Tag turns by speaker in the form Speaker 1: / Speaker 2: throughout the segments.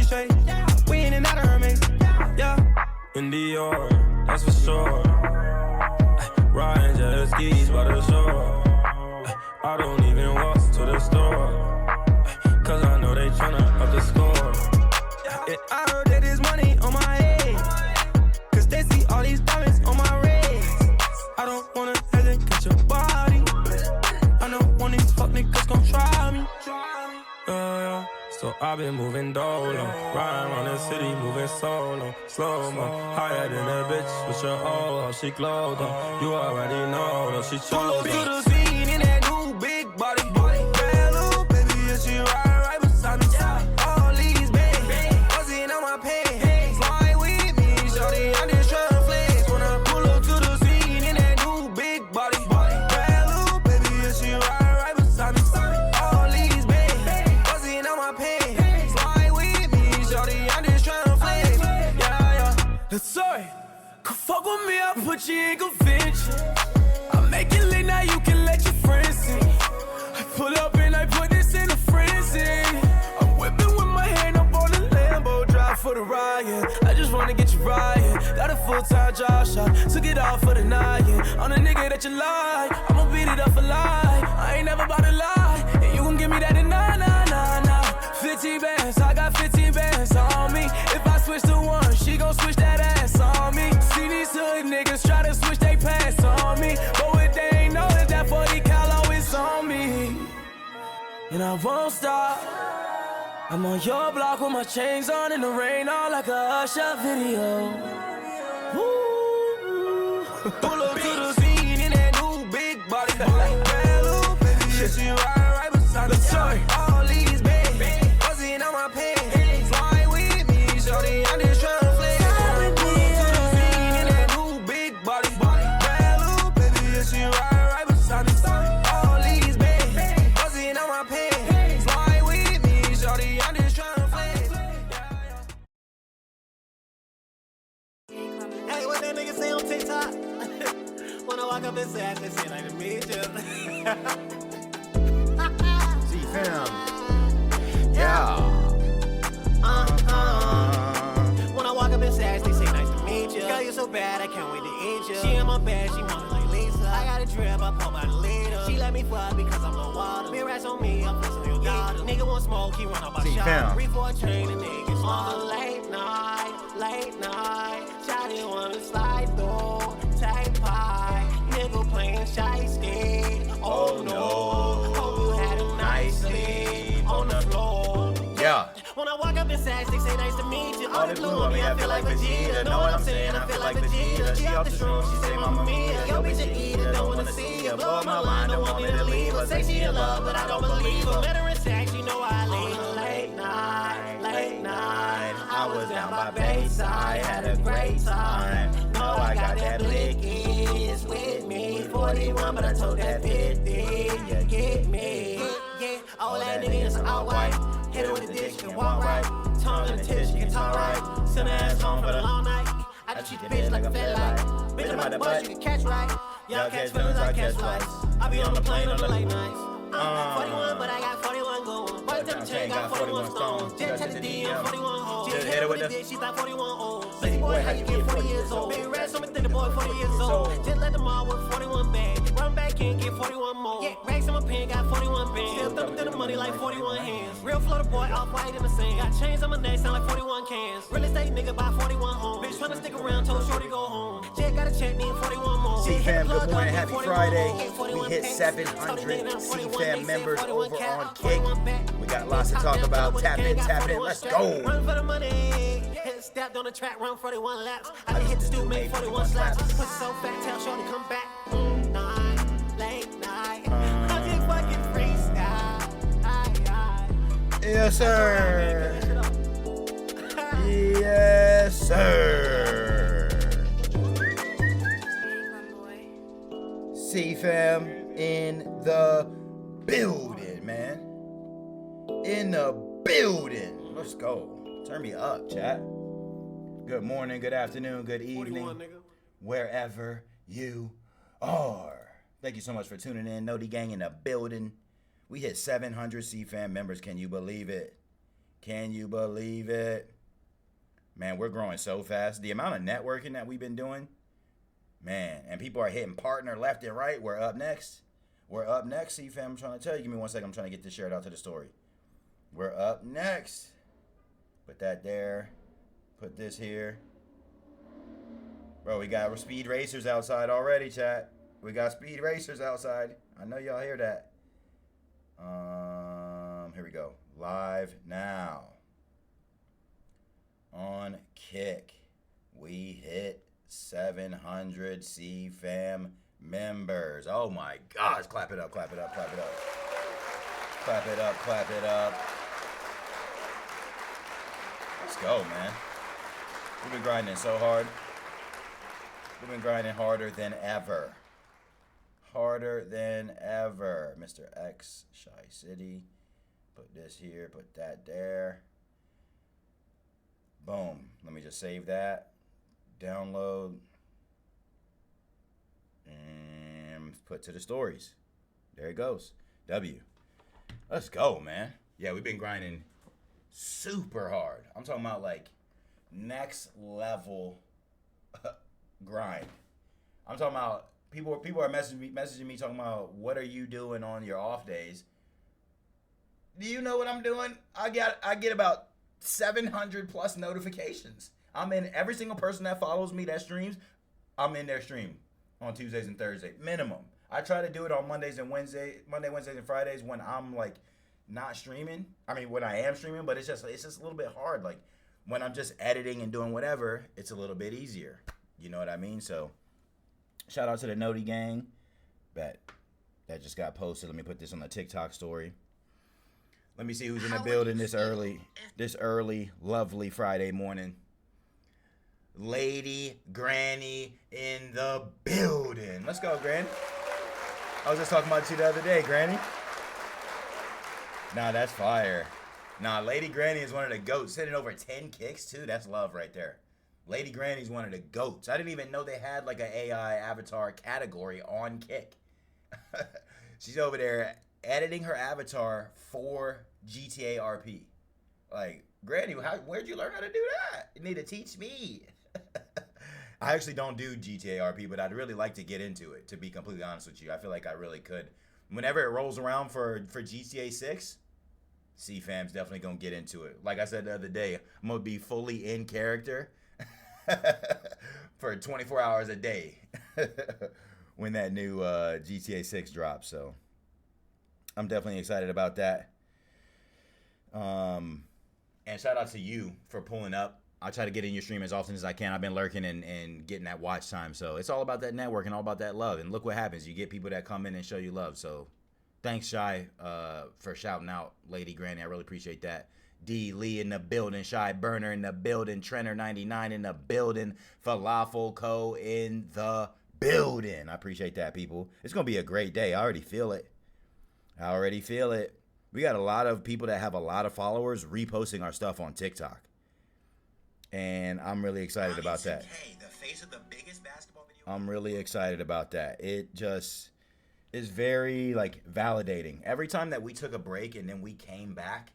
Speaker 1: straight. We in and out of Hermes, yeah. In Dior, that's for sure. Riding jet skis by the shore. I don't even walk to the store, cause I know they tryna up the score. Yeah, I heard that there's money on my head, cause they see all these diamonds on my wrist. I don't wanna hesitate your body. I know one of these fuck niggas gon' try me. Yeah. So I've been moving dolo, riding around the city, moving solo, slow-mo, higher than a bitch with your hoe, she glowed on. You already know, though she chose. Pull up to the scene in that new big body, bad little baby, and she ride right beside me. All these bands, buzzing on my pants, slide with me, shorty, I just tryna flex. When I pull up to the scene in that new big body, bad little baby, and she ride right beside me. All these bands, buzzing on my pants, slide with me, shorty, I just tryna flex. Yeah. Sorry, come fuck with me, I'll put you in convention. I make it lit, now you can let your friends see. I pull up and I put this in a frenzy. I'm whipping with my hand up on the Lambo, drive for the riot. I just wanna get you right. Got a full-time job, shot, took it off for the night. I'm the nigga that you like, I'ma beat it up for life. I ain't never about to lie, and you gon' give me that in nah, nah, nah, nah. 15 bands, I got 15 bands on me. If I switch to one, she gon' switch that ass on me. See these hood niggas try to switch they pants on me, but what they ain't know is that 40 cal is on me. And I won't stop. I'm on your block with my chains on in the rain, all like a Usher video. Woo. Pull up to the scene in that new big body, bad little baby, yeah, she ride right beside me. All these bands, buzzing on my pants, fly with me, shorty, I just tryna flex. Pull up to the scene in that new big body, bad little baby, yeah, she ride right beside me. All these bands, buzzing on my pants, fly with me, shorty, I just tryna flex.
Speaker 2: Hey, what that nigga say on TikTok? When I walk up and say, I just say, nice to meet you.
Speaker 3: CFam. Yeah.
Speaker 2: When I walk up and say, they say, nice to meet you. Girl, you so bad, I can't wait to eat you. She in my bed, she wanna like Lisa. I got a drip, I pull by the leader. She let me fuck because I'm low water. Big rats on me, I'm flexing your daughter. Nigga want smoke, he run up my shot. 3 for a train, and niggas small. Late night. Shawty wanna slide through, tight pie. Nigga playing shiesty. Oh no, hope you had a nice sleep on the floor.
Speaker 3: Yeah.
Speaker 2: When I walk up in Saks, they say nice to meet you. All the blue on me, I feel like Vegeta. Know what I'm saying? I feel like Vegeta. She off the shroom, she say Mamma Mia. Yo, bitch, a eater, don't wanna see her. Blow up my line, don't want me to leave her. Say she in love, but I don't believe her. Met her in Saks, you know I leave her. Late night. I was down by Bayside, had a great time. Know I got that blickies with me. 41, but I told that 50. You get me. Yeah, all that nigga is all white. Hit her with the dick, she can walk right. Tongue in the tip, she can talk right. Send her ass home for the long night. I just treat the bitch like a fat light. Bitch, I'm out the butt, you can catch right. Y'all catch feelings, I catch flights. I be on the plane on the late nights. 41, but I got 41 going. Boy, tell the chain, got 41 stones. Just check the DM, 41 hoes. Just hit her with the dick, she thought 41 old. Lazy boy, how you get 40 years old? Baby rats, so me think the boy 40 years old. Just let them all work 41 bags. Run back in, get 41 more. Yeah, racks in my pen, got 41 bands. Still thumping through the money like 41 hands. Real Florida boy, off white in the sand. Got chains on my neck, sound like 41 cans. Real estate nigga buy 41 homes. Bitch tryna stick around, told shorty go home. Just gotta check me in 41 more.
Speaker 3: CFam, good morning, happy Friday. We hit 700 CFam members over on Kick. We got lots to talk about. Tap in, let's go.
Speaker 2: Run for the money. Hit stepped on the track, run 41 laps. I can hit the stool, made 41 slaps. Pussy so fat, tell shorty come back. Late night. I just fucking freestyle.
Speaker 3: Yes, sir. Yes, sir. CFam in the building, man. In the building. Let's go. Turn me up, chat. Good morning, good afternoon, good evening, wherever you are. Thank you so much for tuning in. Noti Gang in the building. We hit 700 CFam members. Can you believe it? Can you believe it? Man, we're growing so fast. The amount of networking that we've been doing, man, and people are hitting partner left and right. We're up next. We're up next, CFam. I'm trying to tell you. Give me 1 second. I'm trying to get this shared out to the story. We're up next. Put that there. Put this here. Bro, we got speed racers outside already, chat. We got speed racers outside. I know y'all hear that. Here we go. Live now. On Kick, we hit 700 CFam members. Oh my gosh. Clap it up, clap it up, clap it up. Clap it up, clap it up. Let's go, man. We've been grinding so hard. We've been grinding harder than ever. Harder than ever. Mr. X, Shy City. Put this here, put that there. Boom. Let me just save that. Download. And put to the stories. There it goes. W. Let's go, man. Yeah, we've been grinding super hard. I'm talking about like next level grind. I'm talking about people are messaging me talking about what are you doing on your off days? Do you know what I'm doing? I get about 700 plus notifications. I'm in every single person that follows me that streams. I'm in their stream on Tuesdays and Thursdays minimum. I try to do it on Mondays, Wednesdays, and Fridays when I'm like not streaming. I mean, when I am streaming, but it's just a little bit hard. Like when I'm just editing and doing whatever, it's a little bit easier. You know what I mean? So shout out to the Noti gang that just got posted. Let me put this on the TikTok story. Let me see who's in the building this early, lovely Friday morning. Lady Granny in the building. Let's go, Granny. I was just talking about you the other day, Granny. Nah, that's fire. Nah, Lady Granny is one of the GOATs. Sending over 10 kicks, too. That's love right there. Lady Granny's one of the GOATs. I didn't even know they had like an AI avatar category on Kick. She's over there editing her avatar for GTA RP. Like, Granny, where'd you learn how to do that? You need to teach me. I actually don't do GTA RP, but I'd really like to get into it, to be completely honest with you. I feel like I really could. Whenever it rolls around for GTA 6, CFam's definitely going to get into it. Like I said the other day, I'm going to be fully in character for 24 hours a day when that new GTA 6 drops. So I'm definitely excited about that. And shout out to you for pulling up. I try to get in your stream as often as I can. I've been lurking and getting that watch time. So it's all about that network and all about that love. And look what happens. You get people that come in and show you love. So thanks, Shy, for shouting out Lady Granny. I really appreciate that. D. Lee in the building. Shy Burner in the building. Trenner99 in the building. Falafel Co. in the building. I appreciate that, people. It's going to be a great day. I already feel it. We got a lot of people that have a lot of followers reposting our stuff on TikTok. And I'm really excited about that.
Speaker 2: The face of the biggest basketball video.
Speaker 3: I'm really excited about that. It just is very like validating. Every time that we took a break and then we came back,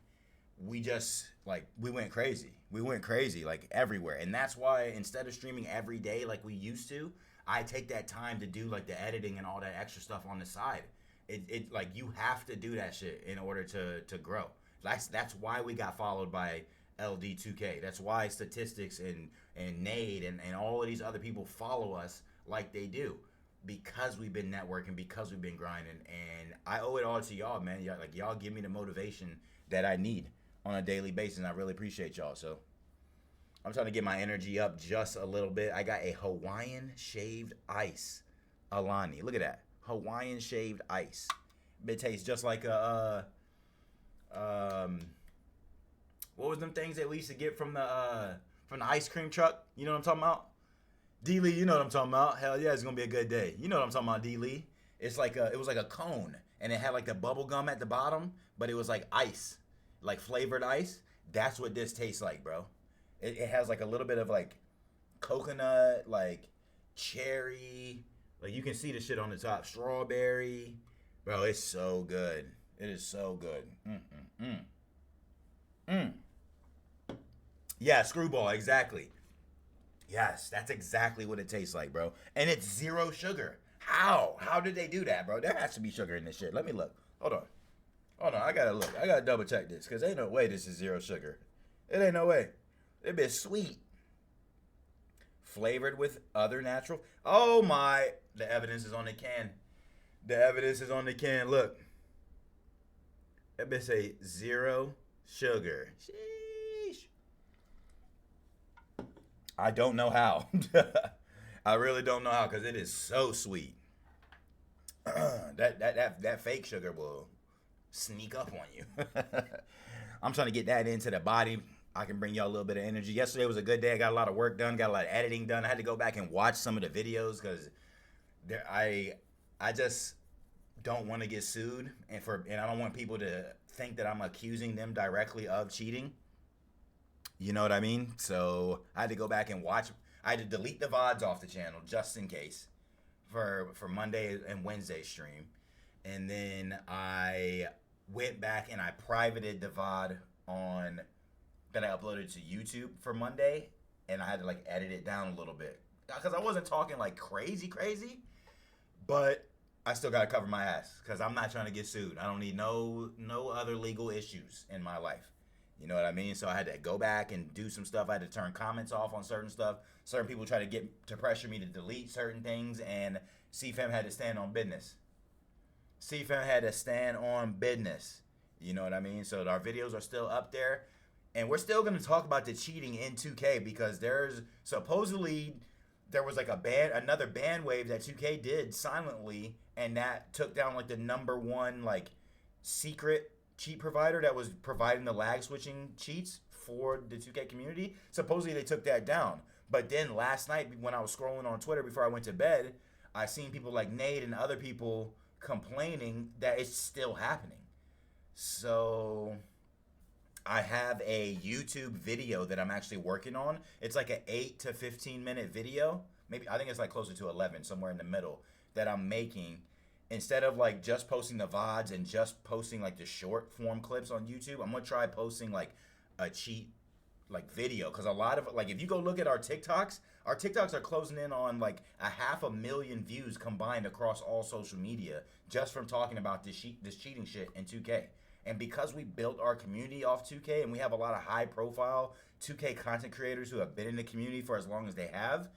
Speaker 3: we just like we went crazy. We went crazy like everywhere. And that's why instead of streaming every day like we used to, I take that time to do like the editing and all that extra stuff on the side. It like you have to do that shit in order to grow. That's why we got followed by LD2K. That's why Statistics and Nade and all of these other people follow us like they do, because we've been networking, because we've been grinding, and I owe it all to y'all, man. Y'all give me the motivation that I need on a daily basis, and I really appreciate y'all. So I'm trying to get my energy up just a little bit. I got a Hawaiian shaved ice Alani. Look at that. Hawaiian shaved ice. It tastes just like a what was them things that we used to get from the ice cream truck? You know what I'm talking about? D Lee, you know what I'm talking about? Hell yeah, it's gonna be a good day. You know what I'm talking about, D Lee? It was like a cone, and it had like the bubble gum at the bottom, but it was like ice, like flavored ice. That's what this tastes like, bro. It has like a little bit of like coconut, like cherry, like you can see the shit on the top, strawberry, bro. It's so good. It is so good. Yeah, screwball, exactly. Yes, that's exactly what it tastes like, bro. And it's 0 sugar. How? How did they do that, bro? There has to be sugar in this shit. Let me look. Hold on. I gotta look. I gotta double check this, because ain't no way this is 0 sugar. It ain't no way. It be sweet. Flavored with other natural. Oh my. The evidence is on the can. The evidence is on the can. Look. That bitch say 0 sugar. Sheesh. I don't know how. I really don't know how, because it is so sweet. that fake sugar will sneak up on you. I'm trying to get that into the body. I can bring y'all a little bit of energy. Yesterday was a good day. I got a lot of work done, got a lot of editing done. I had to go back and watch some of the videos, because I just don't want to get sued, and I don't want people to think that I'm accusing them directly of cheating. You know what I mean? So I had to go back and watch. I had to delete the VODs off the channel just in case for Monday and Wednesday stream. And then I went back and I privated the VOD that I uploaded to YouTube for Monday, and I had to like edit it down a little bit, because I wasn't talking like crazy, but I still gotta cover my ass, because I'm not trying to get sued. I don't need no other legal issues in my life. You know what I mean? So I had to go back and do some stuff. I had to turn comments off on certain stuff. Certain people try to pressure me to delete certain things, and CFam had to stand on business. CFam had to stand on business. You know what I mean? So our videos are still up there, and we're still going to talk about the cheating in 2K, because there's supposedly there was like another ban wave that 2K did silently, and that took down like the #1 like secret cheat provider that was providing the lag switching cheats for the 2K community. Supposedly they took that down. But then last night when I was scrolling on Twitter before I went to bed, I seen people like Nate and other people complaining that it's still happening. So I have a YouTube video that I'm actually working on. It's like an 8 to 15 minute video. Maybe I think it's like closer to 11, somewhere in the middle, that I'm making. Instead of like just posting the VODs and just posting like the short form clips on YouTube, I'm gonna try posting like a cheat like video, because a lot of like, if you go look at our TikToks are closing in on like 500,000 views combined across all social media, just from talking about this cheating shit in 2K. And because we built our community off 2K, and we have a lot of high profile 2K content creators who have been in the community for as long as they have,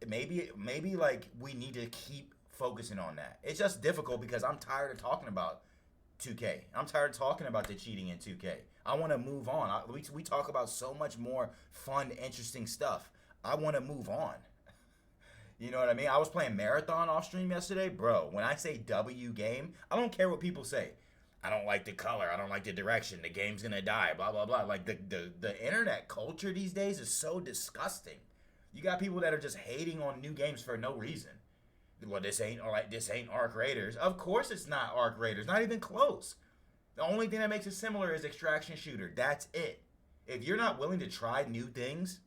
Speaker 3: maybe like we need to keep focusing on that. It's just difficult because I'm tired of talking about 2K. I'm tired of talking about the cheating in 2K. I want to move on. We talk about so much more fun, interesting stuff. I want to move on. You know what I mean? I was playing Marathon off stream yesterday. Bro, when I say W game, I don't care what people say. I don't like the color. I don't like the direction. The game's going to die, blah, blah, blah. Like the internet culture these days is so disgusting. You got people that are just hating on new games for no reason. Well, this ain't Arc Raiders. Of course it's not Arc Raiders. Not even close. The only thing that makes it similar is Extraction Shooter. That's it. If you're not willing to try new things,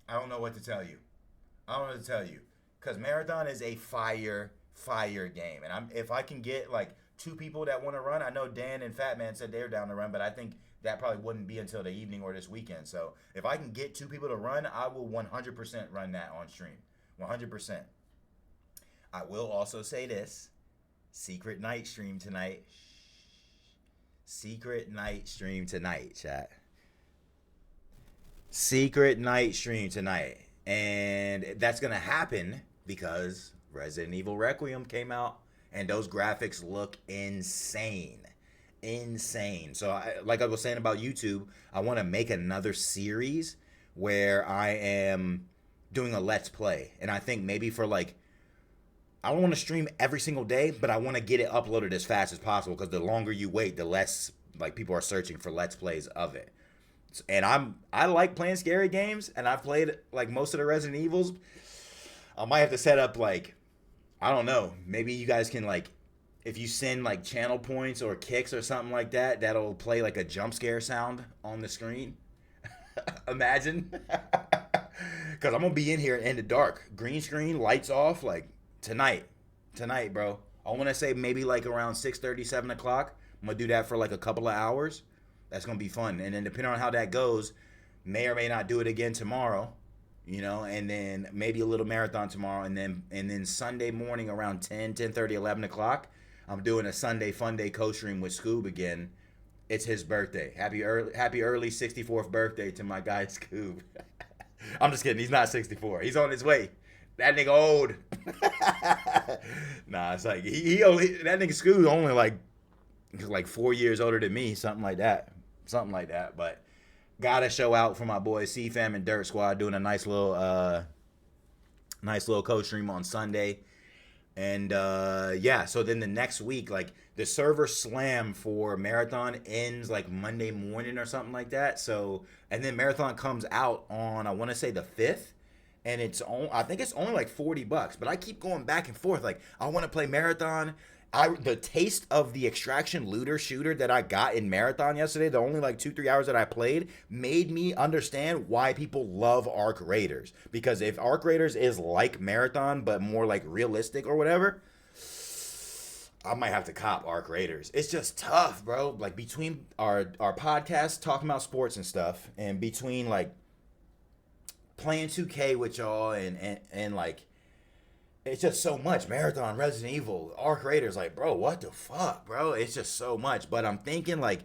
Speaker 3: I don't know what to tell you. Because Marathon is a fire game. And if I can get like 2 people that want to run, I know Dan and Fat Man said they're down to run, but I think that probably wouldn't be until the evening or this weekend. So if I can get 2 people to run, I will 100% run that on stream. 100%. I will also say this. Secret night stream tonight. Secret night stream tonight, chat. Secret night stream tonight. And that's going to happen because Resident Evil Requiem came out, and those graphics look insane. So like I was saying about YouTube, I want to make another series where I am doing a Let's Play. And I think maybe for like, I don't want to stream every single day, but I want to get it uploaded as fast as possible, because the longer you wait, the less like people are searching for Let's Plays of it. And I like playing scary games, and I've played like most of the Resident Evils. I might have to set up like, I don't know, maybe you guys can like, if you send like channel points or kicks or something like that, that'll play like a jump scare sound on the screen. Imagine. Because I'm going to be in here in the dark. Green screen, lights off, like tonight, bro. I want to say maybe like around 6:30, 7 o'clock. I'm going to do that for like a couple of hours. That's going to be fun. And then depending on how that goes, may or may not do it again tomorrow, you know, and then maybe a little marathon tomorrow, and then Sunday morning around 10:30, 11 o'clock, I'm doing a Sunday Fun Day co-stream with Scoob again. It's his birthday. Happy early 64th birthday to my guy Scoob. I'm just kidding. He's not 64. He's on his way. That nigga old. Nah, it's like he only, that nigga Scoob only like 4 years older than me, something like that. But gotta show out for my boys CFam and Dirt Squad doing a nice little coach stream on Sunday. And yeah, so then the next week, like the server slam for Marathon ends like Monday morning or something like that. So, and then Marathon comes out on, I want to say the 5th. And I think it's only like $40, but I keep going back and forth. Like, I want to play Marathon. The taste of the extraction looter shooter that I got in Marathon yesterday, the only like 2-3 hours that I played, made me understand why people love Arc Raiders. Because if Arc Raiders is like Marathon, but more like realistic or whatever, I might have to cop Arc Raiders. It's just tough, bro. Like, between our podcast talking about sports and stuff, and between like playing 2K with y'all and like, it's just so much. Marathon, Resident Evil, Arc Raiders, like, bro, what the fuck, bro? It's just so much. But I'm thinking, like,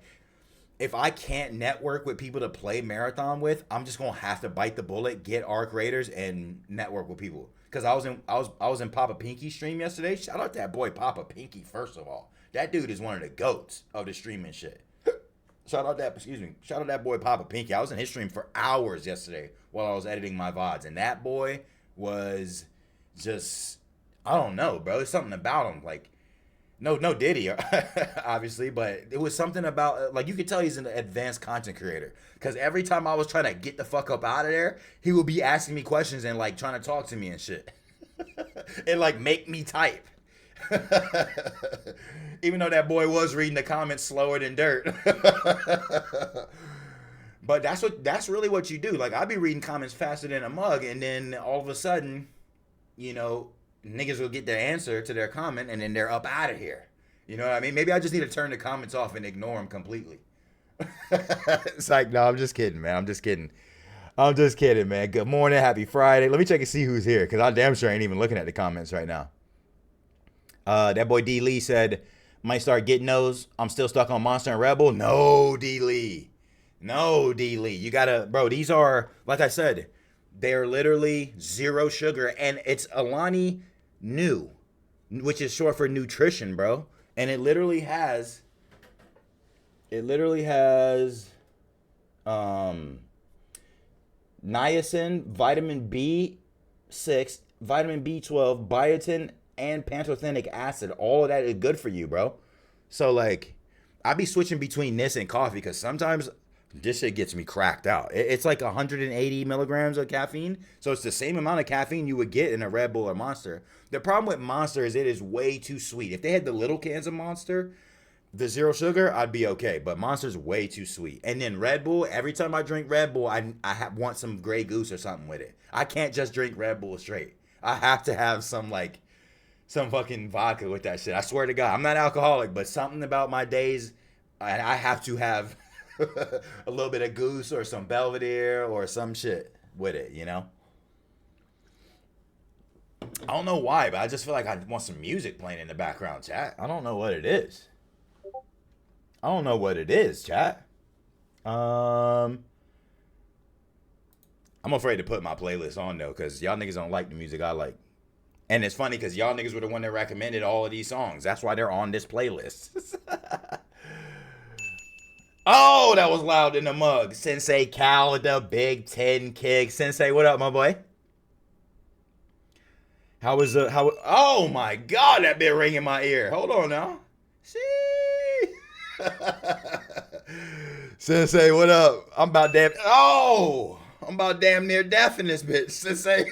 Speaker 3: if I can't network with people to play Marathon with, I'm just gonna have to bite the bullet, get Arc Raiders, and network with people. Cause I was in Papa Pinky's stream yesterday. Shout out to that boy Papa Pinky, first of all. That dude is one of the goats of the streaming shit. Shout out that boy Papa Pinky. I was in his stream for hours yesterday while I was editing my VODs, and that boy was just, I don't know, bro. There's something about him, like, no Diddy, obviously, but it was something about, like, you could tell he's an advanced content creator, because every time I was trying to get the fuck up out of there, he would be asking me questions and, like, trying to talk to me and shit. And, like, make me type. Even though that boy was reading the comments slower than dirt. But that's really what you do. Like, I'd be reading comments faster than a mug, and then all of a sudden, you know, niggas will get their answer to their comment, and then they're up out of here. You know what I mean? Maybe I just need to turn the comments off and ignore them completely. It's like, no, I'm just kidding, man. I'm just kidding, man. Good morning. Happy Friday. Let me check and see who's here, because I damn sure ain't even looking at the comments right now. That boy D. Lee said, might start getting those. I'm still stuck on Monster and Rebel. No, D. Lee. You gotta, bro, these are, like I said, they're literally zero sugar, and it's Alani Nu, which is short for nutrition, bro. And it literally has niacin, vitamin B6, vitamin B12, biotin, and pantothenic acid. All of that is good for you, bro. So, like, I be switching between this and coffee, because sometimes this shit gets me cracked out. It's like 180 milligrams of caffeine. So it's the same amount of caffeine you would get in a Red Bull or Monster. The problem with Monster is it is way too sweet. If they had the little cans of Monster, the zero sugar, I'd be okay. But Monster's way too sweet. And then Red Bull, every time I drink Red Bull, I want some Grey Goose or something with it. I can't just drink Red Bull straight. I have to have some fucking vodka with that shit. I swear to God, I'm not alcoholic, but something about my days, I have to have a little bit of Goose or some Belvedere or some shit with it, you know? I don't know why, but I just feel like I want some music playing in the background, chat. I don't know what it is. Chat. I'm afraid to put my playlist on, though, because y'all niggas don't like the music I like. And it's funny, because y'all niggas were the one that recommended all of these songs. That's why they're on this playlist. Oh, that was loud in the mug. Sensei Cal with the Big 10 kick. Sensei, what up, my boy? Oh my God, that bit ring in my ear. Hold on now. See? Sensei, what up? I'm about damn near deaf in this bitch, Sensei.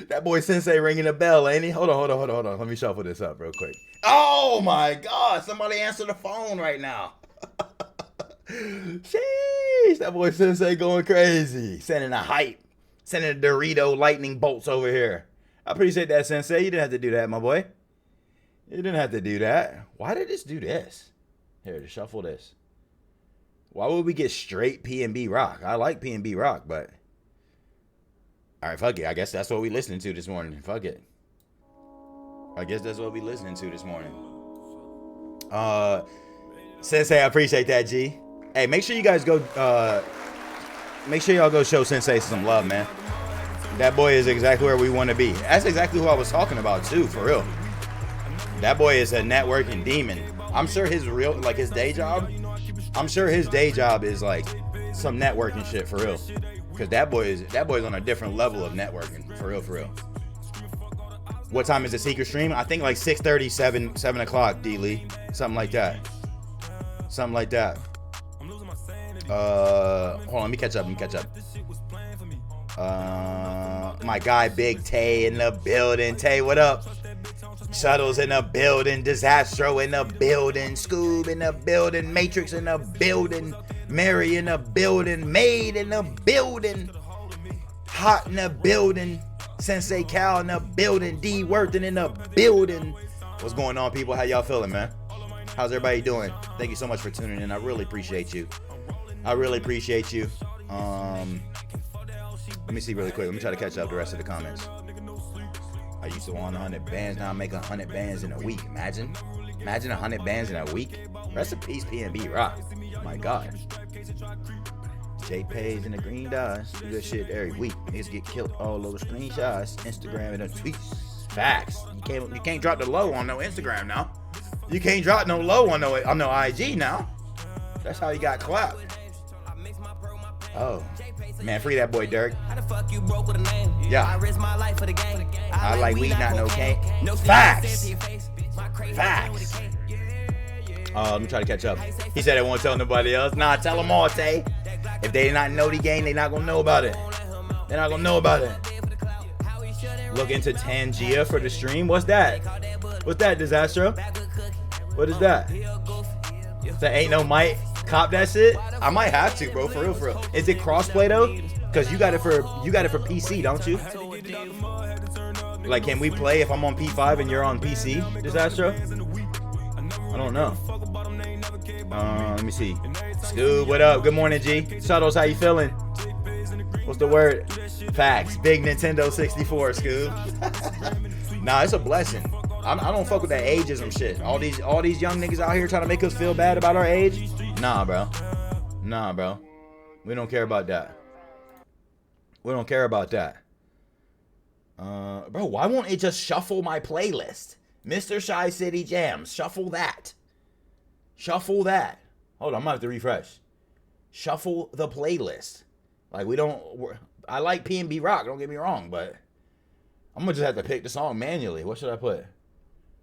Speaker 3: That boy Sensei ringing a bell, ain't he? Hold on. Let me shuffle this up real quick. Oh my God, somebody answer the phone right now. Sheesh, that boy Sensei going crazy. Sending a Dorito lightning bolts over here. I appreciate that, Sensei. You didn't have to do that, my boy. You didn't have to do that. Why did this do this? Here, to shuffle this. Why would we get straight P&B rock? I like P&B rock, but all right, fuck it. I guess that's what we listening to this morning. Fuck it. I guess that's what we listening to this morning. Sensei, I appreciate that, G. Hey, make sure you guys go. Make sure y'all go show Sensei some love, man. That boy is exactly where we want to be. That's exactly who I was talking about too, for real. That boy is a networking demon. I'm sure his his day job. I'm sure his day job is like some networking shit for real. Cause that boy's on a different level of networking, for real, for real. What time is the secret stream? I think like 6:30, 7 o'clock, D Lee. Something like that. Something like that. Hold on, let me catch up. My guy Big Tay in the building. Tay, what up? Shuttles in the building. Disastro in the building. Scoob in the building. Matrix in the building. Mary in the building. Maid in the building. Hot in the building. Sensei Cal in the building. D Worthing in the building. What's going on, people? How y'all feeling, man? How's everybody doing? Thank you so much for tuning in. I really appreciate you. I really appreciate you. Let me see really quick. Let me try to catch up the rest of the comments. I used to want 100 bands. Now I make 100 bands in a week. Imagine 100 bands in a week. Rest in peace, P&B Rock. My God. J Page and the green dots. Do that shit every week. Niggas get killed all over screenshots, Instagram, and the tweets. Facts. You can't drop the low on no Instagram now. You can't drop no low on no IG now. That's how you got clapped. Oh, man, free that boy Dirk. Yeah. I like weed, not no cane. Facts. Facts. Let me try to catch up. He said I won't tell nobody else. Nah, tell them all, Tay. If they not know the game, they not gonna know about it. They're not gonna know about it. Look into Tangia for the stream. What's that? What's that, Disastro? What is that? That ain't no mic. Cop that shit. I might have to, bro. For real, for real. Is it crossplay though? Cause you got it for PC, don't you? Like, can we play if I'm on P5 and you're on PC, Disastro? I don't know. Let me see. Scoob, what up? Good morning, G. Shuttles, how you feeling? What's the word? Facts. Big Nintendo 64, Scoob. Nah, it's a blessing. I don't fuck with that ageism shit. All these young niggas out here trying to make us feel bad about our age. Nah, bro. Nah, bro. We don't care about that. We don't care about that. Bro, why won't it just shuffle my playlist? Mr. Shy City Jams. Shuffle that. Shuffle that. Hold on, I'm gonna have to refresh. Shuffle the playlist. Like, I like P&B Rock, don't get me wrong, but I'm gonna just have to pick the song manually. What should I put?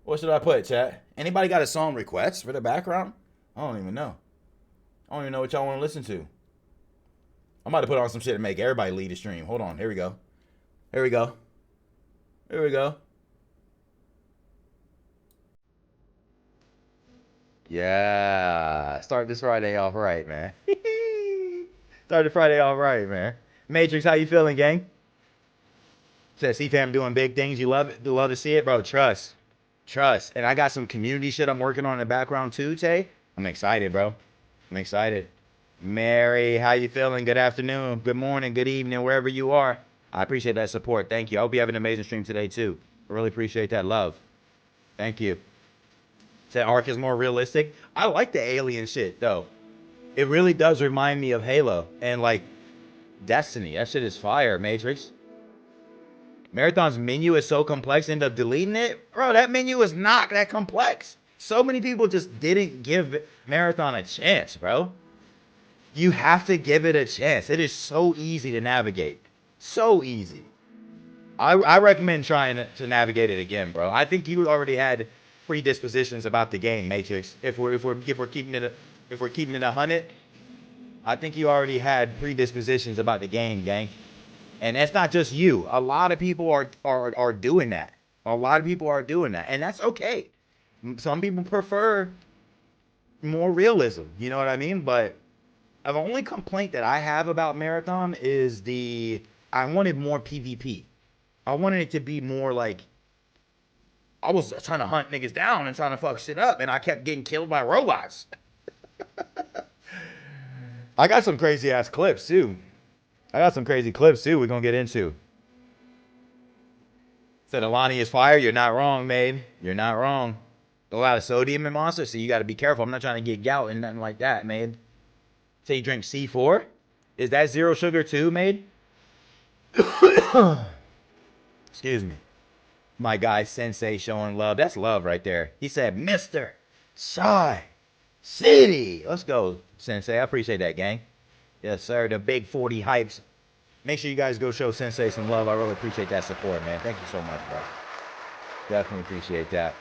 Speaker 3: What should I put, chat? Anybody got a song request for the background? I don't even know. I don't even know what y'all want to listen to. I'm about to put on some shit to make everybody lead the stream. Hold on. Here we go. Here we go. Here we go. Yeah. Start this Friday off right, man. Start the Friday off right, man. Matrix, how you feeling, gang? Says CFam doing big things. You love it? You love to see it? Bro, trust. Trust. And I got some community shit I'm working on in the background too, Tay. I'm excited, bro. I'm excited. Mary, how you feeling? Good afternoon, good morning, good evening, wherever you are. I appreciate that support. Thank you. I hope you have an amazing stream today too. I really appreciate that love. Thank you. Said Ark is more realistic. I like the alien shit though. It really does remind me of Halo and like Destiny. That shit is fire, Matrix. Marathon's menu is so complex, end up deleting it. Bro, that menu is not that complex. So many people just didn't give Marathon a chance, bro. You have to give it a chance. It is so easy to navigate. So easy. I recommend trying to navigate it again, bro. I think you already had predispositions about the game, Matrix. If we're keeping it 100, I think you already had predispositions about the game, gang. And that's not just you. A lot of people are doing that. A lot of people are doing that, and that's okay. Some people prefer more realism. You know what I mean? But the only complaint that I have about Marathon is I wanted more PvP. I wanted it to be more like I was trying to hunt niggas down and trying to fuck shit up, and I kept getting killed by robots. I got some crazy ass clips too. We're gonna get into. Said Alani is fire. You're not wrong, babe. You're not wrong. A lot of sodium in Monster, so you got to be careful. I'm not trying to get gout and nothing like that, man. Say you drink C4? Is that zero sugar too, mate? Excuse me. My guy Sensei showing love. That's love right there. He said, Mr. Chai City. Let's go, Sensei. I appreciate that, gang. Yes, sir. The big 40 hypes. Make sure you guys go show Sensei some love. I really appreciate that support, man. Thank you so much, bro. Definitely appreciate that.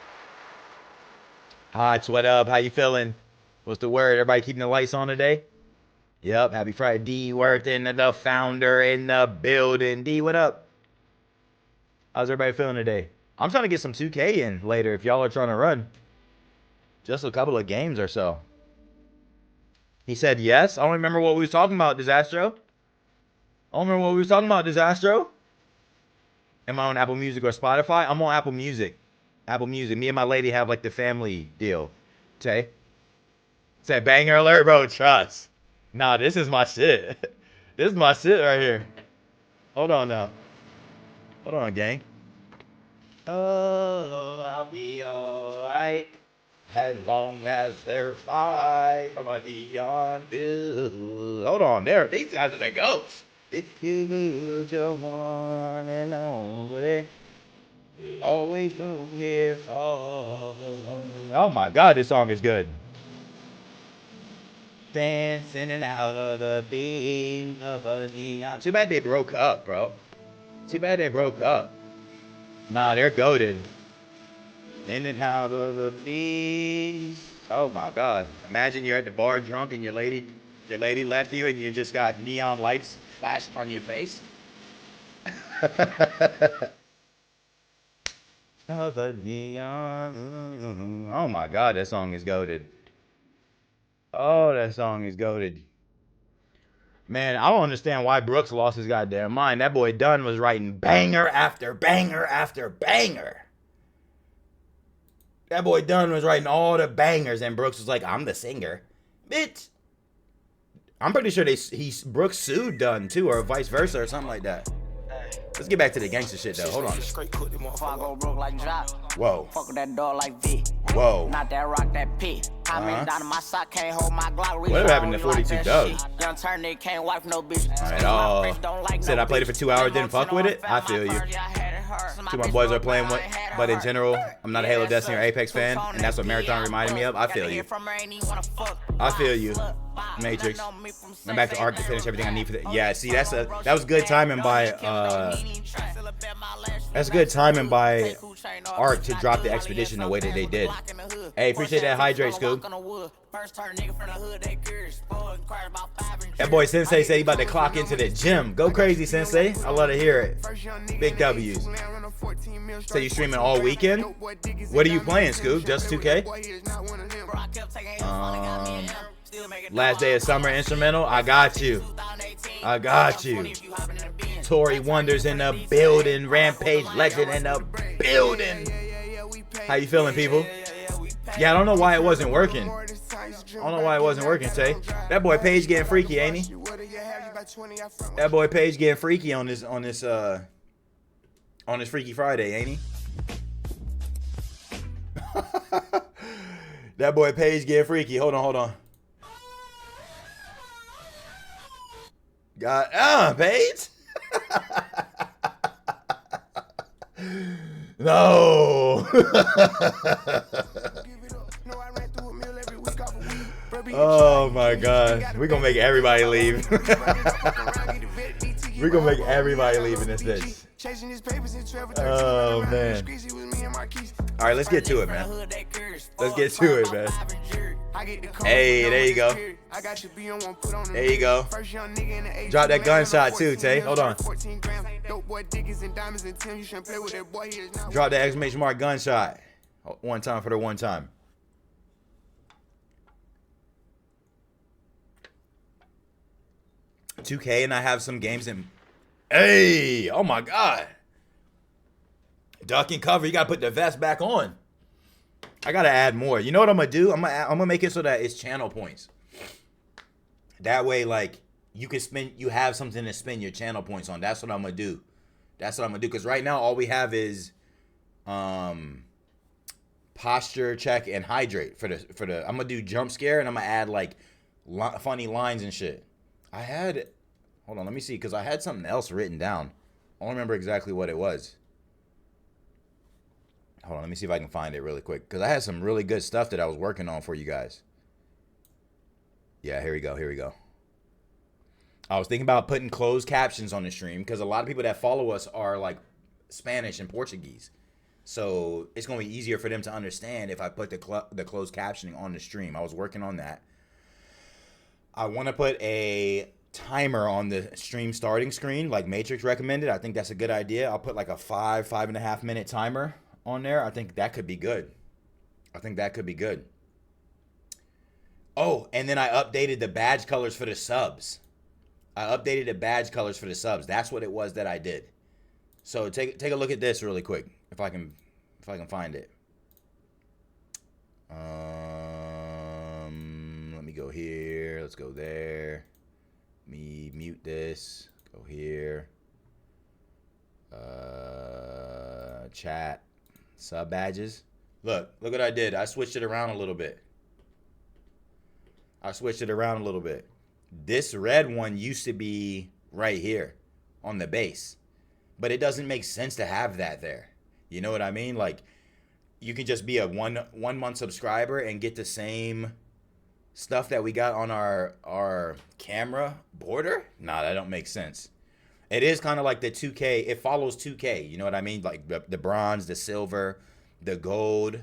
Speaker 3: Hots, what up? How you feeling? What's the word? Everybody keeping the lights on today? Yep, happy Friday. D Worthen, the founder in the building. D, what up? How's everybody feeling today? I'm trying to get some 2K in later if y'all are trying to run. Just a couple of games or so. He said yes. I don't remember what we was talking about, Disastro. Am I on Apple Music or Spotify? I'm on Apple Music. Me and my lady have like the family deal. Tay? Said banger alert, bro. Trust. Nah, this is my shit. This is my shit right here. Hold on now. Hold on, gang. Oh, I'll be alright. As long as they're fine. From a neon bill. Hold on, there. These guys are the goats. If you lose your one and only, always go here. Oh my God, this song is good. Dancing out of the beam of a neon. Too bad they broke up, bro. Nah, they're goated. In and out of the beam. Oh my God. Imagine you're at the bar drunk and your lady left you and you just got neon lights flashed on your face. Oh my God, that song is goated. Oh, that song is goated. Man, I don't understand why Brooks lost his goddamn mind. That boy Dunn was writing banger after banger after banger. That boy Dunn was writing all the bangers, and Brooks was like, I'm the singer. Bitch. I'm pretty sure Brooks sued Dunn too, or vice versa, or something like that. Let's get back to the gangster shit though. Hold on. Whoa.
Speaker 4: Fuck with that dog like V.
Speaker 3: Whoa.
Speaker 4: Not that rock, that pit. Down in my sock, can't hold my Glock.
Speaker 3: Whatever happened to 42 Doug?
Speaker 4: Young turn, they can't wipe no bitch.
Speaker 3: Said I played it for 2 hours, didn't fuck with it? I feel you. Two of my boys are playing with, but in general, I'm not a Halo Destiny or Apex fan, and that's what Marathon reminded me of. I feel you. Matrix. I'm back to Arc to finish everything I need for that. Yeah, see, that was good timing by Arc to drop the expedition the way that they did. Hey, appreciate that hydrate, Scoop. That boy Sensei said he about to clock into the gym. Go crazy, Sensei. I love to hear it. Big W's. So you streaming all weekend? What are you playing, Scoop? Just 2K? Last day of summer instrumental. I got you. Tory Wonders in the building. Rampage Legend in the building. How you feeling, people? Yeah, I don't know why it wasn't working. Tay. That boy Paige getting freaky, ain't he? That boy Paige getting freaky on this Freaky Friday, ain't he? That boy Paige getting freaky. Hold on. Paige? No. Oh my God. We're gonna make everybody leave. We're gonna make everybody leave in this bitch. Oh man. Alright, let's get to it, man. Hey, there you go. Drop that gunshot too, Tay. Hold on. Drop that exclamation mark gunshot. One time for the one time. $2K and I have some games in. Hey, oh my God. Duck and cover. You gotta put the vest back on. I gotta add more. You know what I'm gonna do? I'm gonna make it so that it's channel points. That way, like, you have something to spend your channel points on. That's what I'm gonna do. That's what I'm gonna do. Because right now, all we have is posture check and hydrate for the. I'm gonna do jump scare, and I'm gonna add like funny lines and shit. Hold on, let me see, because I had something else written down. I don't remember exactly what it was. Hold on, let me see if I can find it really quick, because I had some really good stuff that I was working on for you guys. Yeah, here we go. I was thinking about putting closed captions on the stream, because a lot of people that follow us are like Spanish and Portuguese. So it's going to be easier for them to understand if I put the closed captioning on the stream. I was working on that. I want to put a timer on the stream starting screen, like Matrix recommended. I think that's a good idea. I'll put like a 5.5 minute timer on there. I think that could be good. Oh, and then I updated the badge colors for the subs. That's what it was that I did. So take a look at this really quick, if I can find it. Let me go here. Let's go there. Let me mute this. Go here. Chat. Sub badges. Look what I did. I switched it around a little bit. This red one used to be right here on the base, but it doesn't make sense to have that there. You know what I mean? Like, you can just be a one month subscriber and get the same stuff that we got on our camera border. Nah, that don't make sense. It is kind of like the 2K. It follows 2K. You know what I mean? Like the bronze, the silver, the gold,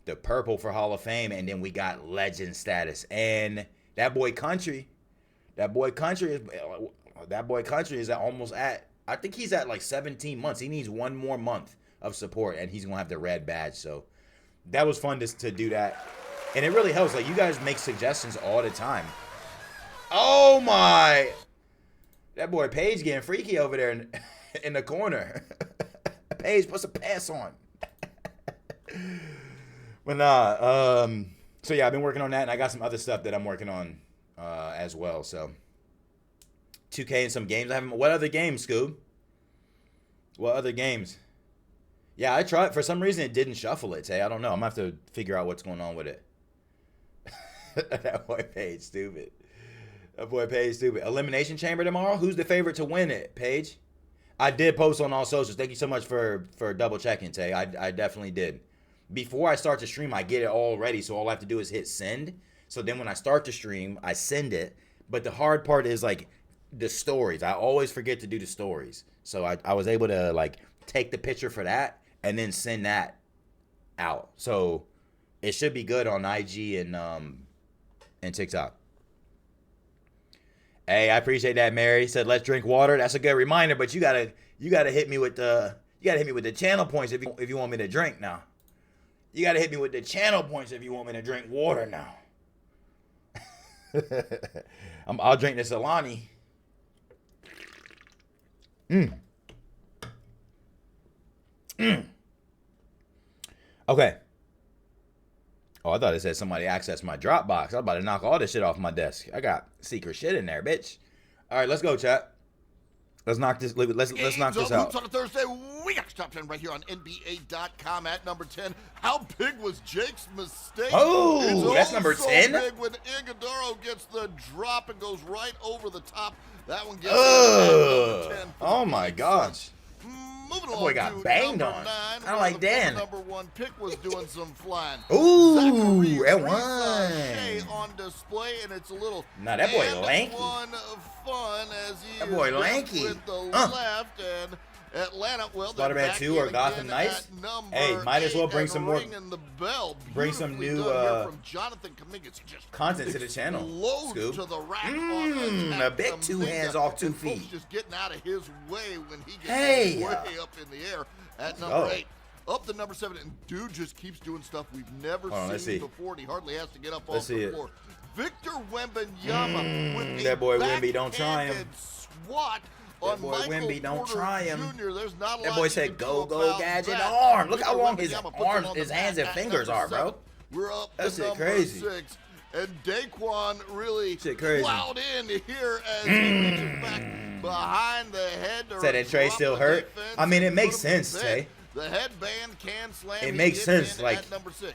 Speaker 3: the purple for Hall of Fame, and then we got legend status. And that boy Country is almost at, I think he's at like 17 months. He needs one more month of support, and he's gonna have the red badge. So that was fun to do that, and it really helps. Like, you guys make suggestions all the time. Oh my, that boy Paige getting freaky over there in the corner. Paige, put some pants on. But nah, so yeah, I've been working on that, and I got some other stuff that I'm working on as well. So 2K and some games. What other games, Scoob? What other games? Yeah, I tried. For some reason, it didn't shuffle it. I don't know. I'm gonna have to figure out what's going on with it. That boy Paige stupid. Elimination Chamber tomorrow. Who's the favorite to win it, Paige? I did post on all socials. Thank you so much for double checking, Tay. I definitely did. Before I start to stream, I get it all ready, so all I have to do is hit send. So then when I start to stream, I send it. But the hard part is like the stories. I always forget to do the stories. So I was able to like take the picture for that and then send that out. So it should be good on IG and TikTok. Hey, I appreciate that, Mary. Said let's drink water. That's a good reminder, but you gotta hit me with the channel points if you want me to drink now. You gotta hit me with the channel points if you want me to drink water now. I'll drink this Alani. Okay. Oh, I thought it said somebody accessed my Dropbox. I was about to knock all this shit off my desk. I got secret shit in there, bitch. All right, let's go, chat. Let's knock this. Let's knock this out.
Speaker 5: On a Thursday, we got top 10 right here on NBA.com at number 10. How big was Jake's mistake?
Speaker 3: Oh, that's number 10.
Speaker 5: Big when Iguodala gets the drop and goes right over the top. That one gets number 10.
Speaker 3: Oh my gosh.
Speaker 5: Moving
Speaker 3: That
Speaker 5: along
Speaker 3: boy got banged on. I don't like Dan.
Speaker 5: Number 1 pick was doing some flying.
Speaker 3: Ooh, it won.
Speaker 5: On display, and it's a little.
Speaker 3: Nah, that boy lanky.
Speaker 5: Fun as he
Speaker 3: that boy lanky.
Speaker 5: With the left and Atlanta. Well,
Speaker 3: Spider-Man 2 or Gotham Knights. Hey, might as well bring some more. Bring some new
Speaker 5: from Jonathan Kuminga.
Speaker 3: Content to the channel. Scoop.
Speaker 5: To the rack
Speaker 3: a big 2 hands off 2 feet.
Speaker 5: Just getting out of his way when he gets way up in the air at number 8. Up to number 7, and dude just keeps doing stuff we've never seen before, and he hardly has to get up off the floor. Victor Wembanyama with
Speaker 3: that boy Wemby, don't try him.
Speaker 5: Swat
Speaker 3: that boy Wemby, don't try him.
Speaker 5: There's not a
Speaker 3: that boy said go gadget arm. Look how long his arms, his hands and fingers are, bro.
Speaker 5: We're up
Speaker 3: That's
Speaker 5: to
Speaker 3: crazy.
Speaker 5: 6. And Daquan really
Speaker 3: crazy.
Speaker 5: plowed in here as he reaches back behind the head.
Speaker 3: Said that Trey still hurt. I mean, it makes sense, Trey.
Speaker 5: The headband can slam.
Speaker 3: It makes sense. Like,
Speaker 5: number 6.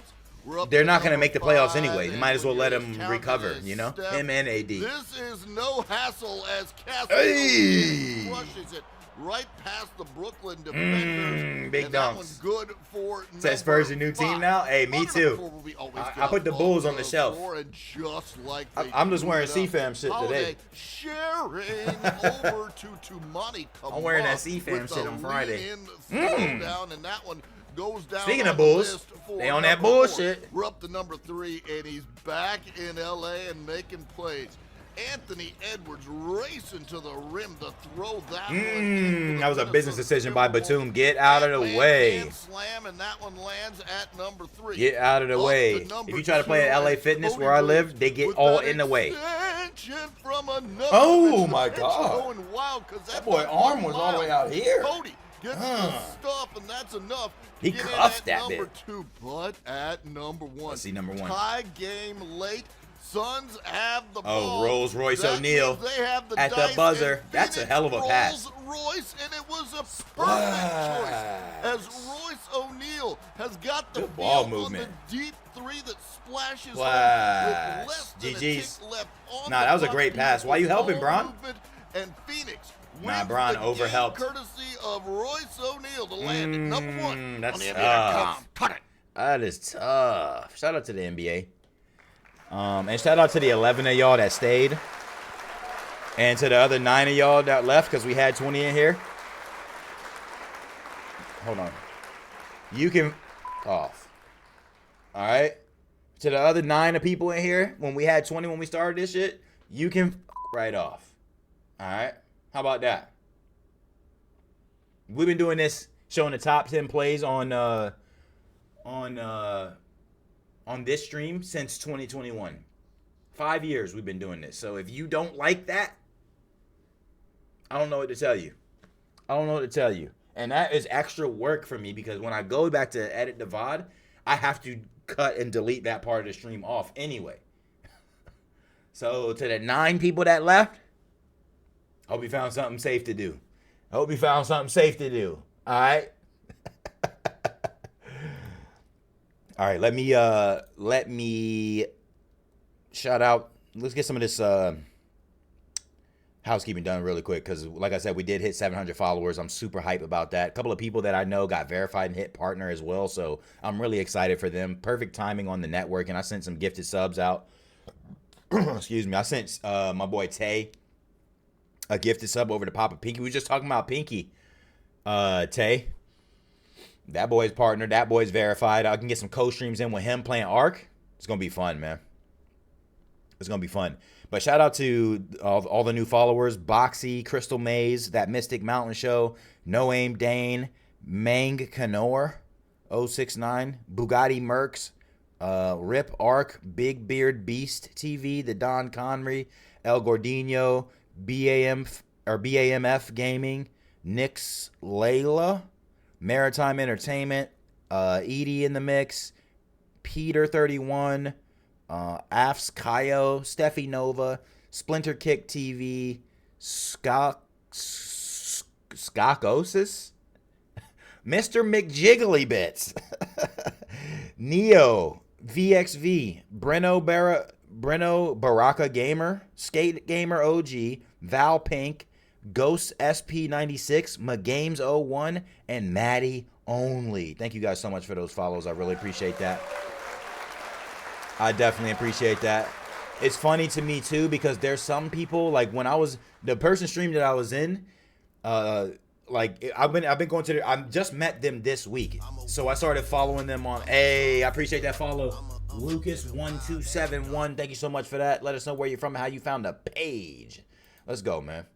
Speaker 3: They're not going to make the playoffs anyway. You might as well let him recover, you know? Him and AD.
Speaker 5: This is no hassle as Castle crushes it right past the Brooklyn defenders.
Speaker 3: Big
Speaker 5: and that
Speaker 3: dunks.
Speaker 5: one's good for
Speaker 3: Says Spurs a new team now? Hey, me too. I put the Bulls on the shelf. I'm just wearing CFam shit today.
Speaker 5: Sharing over to Monty.
Speaker 3: I'm wearing that CFam shit on Friday.
Speaker 5: Down, and that one goes down.
Speaker 3: Speaking of Bulls, they on that bullshit.
Speaker 5: 4. We're up to number 3, and he's back in LA and making plays. Anthony Edwards racing to the rim to throw that one.
Speaker 3: That was a business decision by Batum. Get out of the way.
Speaker 5: Slam, and that one lands at number 3.
Speaker 3: Get out of the way. If you try to play at LA Fitness where I live, they get all in the way. Oh my God.
Speaker 5: That
Speaker 3: boy arm was all the way out here.
Speaker 5: Cody gets the stuff, and that's enough.
Speaker 3: He cuffed that
Speaker 5: number
Speaker 3: bit.
Speaker 5: 2, but at number 1.
Speaker 3: Let's see number 1.
Speaker 5: Tie game late. Suns have the ball.
Speaker 3: Oh, Rolls Royce
Speaker 5: that
Speaker 3: O'Neal at the buzzer. That's a hell of a pass.
Speaker 5: Rolls Royce, and it was a perfect choice. As Royce O'Neal has got the
Speaker 3: ball
Speaker 5: feel
Speaker 3: movement.
Speaker 5: on the deep 3 that splashes home
Speaker 3: Splash.
Speaker 5: with less than a
Speaker 3: GG's.
Speaker 5: tick left on
Speaker 3: Nah,
Speaker 5: the
Speaker 3: that was a
Speaker 5: clock.
Speaker 3: great pass. Why you helping, Bron?
Speaker 5: And Phoenix
Speaker 3: Nah,
Speaker 5: wins
Speaker 3: Bron
Speaker 5: the
Speaker 3: overhelped.
Speaker 5: game courtesy of Royce O'Neal to land at number 1.
Speaker 3: That's
Speaker 5: on the
Speaker 3: tough.
Speaker 5: Cut it.
Speaker 3: That is tough. Shout out to the NBA. And shout out to the 11 of y'all that stayed. And to the other 9 of y'all that left, because we had 20 in here. Hold on. You can off. Alright. To the other 9 of people in here, when we had 20 when we started this shit, you can right off. Alright. How about that? We've been doing this, showing the top 10 plays on this stream since 2021. 5 years we've been doing this. So if you don't like that, I don't know what to tell you. I don't know what to tell you. And that is extra work for me because when I go back to edit the VOD, I have to cut and delete that part of the stream off anyway. So to the 9 people that left, hope you found something safe to do. All right? All right, let me shout out. Let's get some of this housekeeping done really quick because, like I said, we did hit 700 followers. I'm super hype about that. A couple of people that I know got verified and hit partner as well, so I'm really excited for them. Perfect timing on the network, and I sent some gifted subs out. Excuse me. I sent my boy Tay a gifted sub over to Papa Pinky. We were just talking about Pinky, Tay. That boy's partner. That boy's verified. I can get some co-streams in with him playing Ark. It's going to be fun, man. It's going to be fun. But shout out to all the new followers. Boxy, Crystal Maze, That Mystic Mountain Show, No Aim Dane, Mang Canor, 069, Bugatti Mercs, Rip Ark, Big Beard Beast TV, The Don Connery, El Gordino, BAMF Gaming, Nix Layla, Maritime Entertainment, Edie in the mix, Peter 31, Afs Kaio, Steffi Nova, Splinter Kick TV, Skakosis, Mr. McJiggly Neo, VXV, Breno Baraka Gamer, Skate Gamer OG, Val Pink, Ghost SP96, McGames01, and Maddie Only. Thank you guys so much for those follows. I really appreciate that. I definitely appreciate that. It's funny to me too because there's some people like when I was the person stream that I was in, like I've been going to I just met them this week, so I started following them on. Hey, I appreciate that follow, Lucas1271. Thank you so much for that. Let us know where you're from and how you found the page. Let's go, man.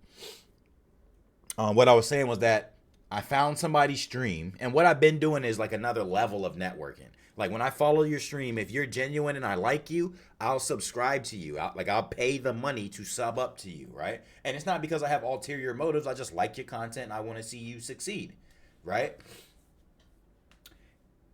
Speaker 3: What I was saying was that I found somebody's stream, and what I've been doing is like another level of networking. Like when I follow your stream, if you're genuine and I like you, I'll subscribe to you. I'll pay the money to sub up to you, right? And it's not because I have ulterior motives. I just like your content and I want to see you succeed, right?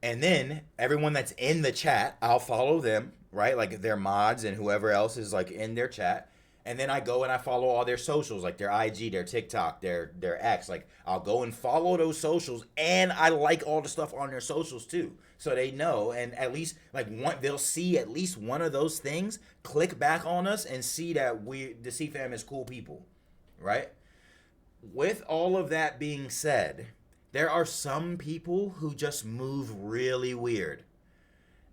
Speaker 3: And then everyone that's in the chat, I'll follow them right? Like their mods and whoever else is like in their chat. And then I go and I follow all their socials, like their IG, their TikTok, their X. Like I'll go and follow those socials, and I like all the stuff on their socials too, so they know. And at least they'll see at least one of those things, click back on us, and see that the CFam is cool people, right? With all of that being said, there are some people who just move really weird,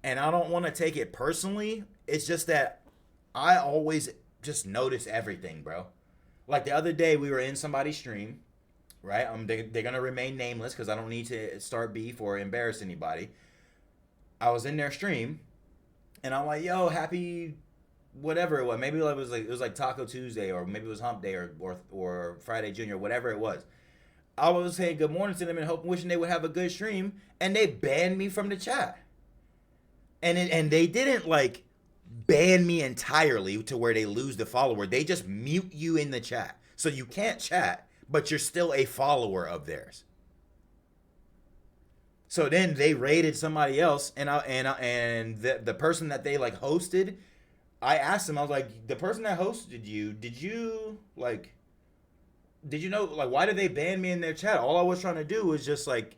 Speaker 3: and I don't want to take it personally. It's just that I always just notice everything, bro. Like the other day, we were in somebody's stream, right? They're gonna remain nameless because I don't need to start beef or embarrass anybody. I was in their stream, and I'm like, "Yo, happy whatever it was. Maybe it was like Taco Tuesday, or maybe it was Hump Day, or Friday Junior, whatever it was." I was saying good morning to them and wishing they would have a good stream, and they banned me from the chat. And they didn't like ban me entirely to where they lose the follower. They just mute you in the chat. So you can't chat, but you're still a follower of theirs. So then they raided somebody else, and the person that they like hosted, I asked them, I was like, the person that hosted you, did you know, like, why did they ban me in their chat? All I was trying to do was just like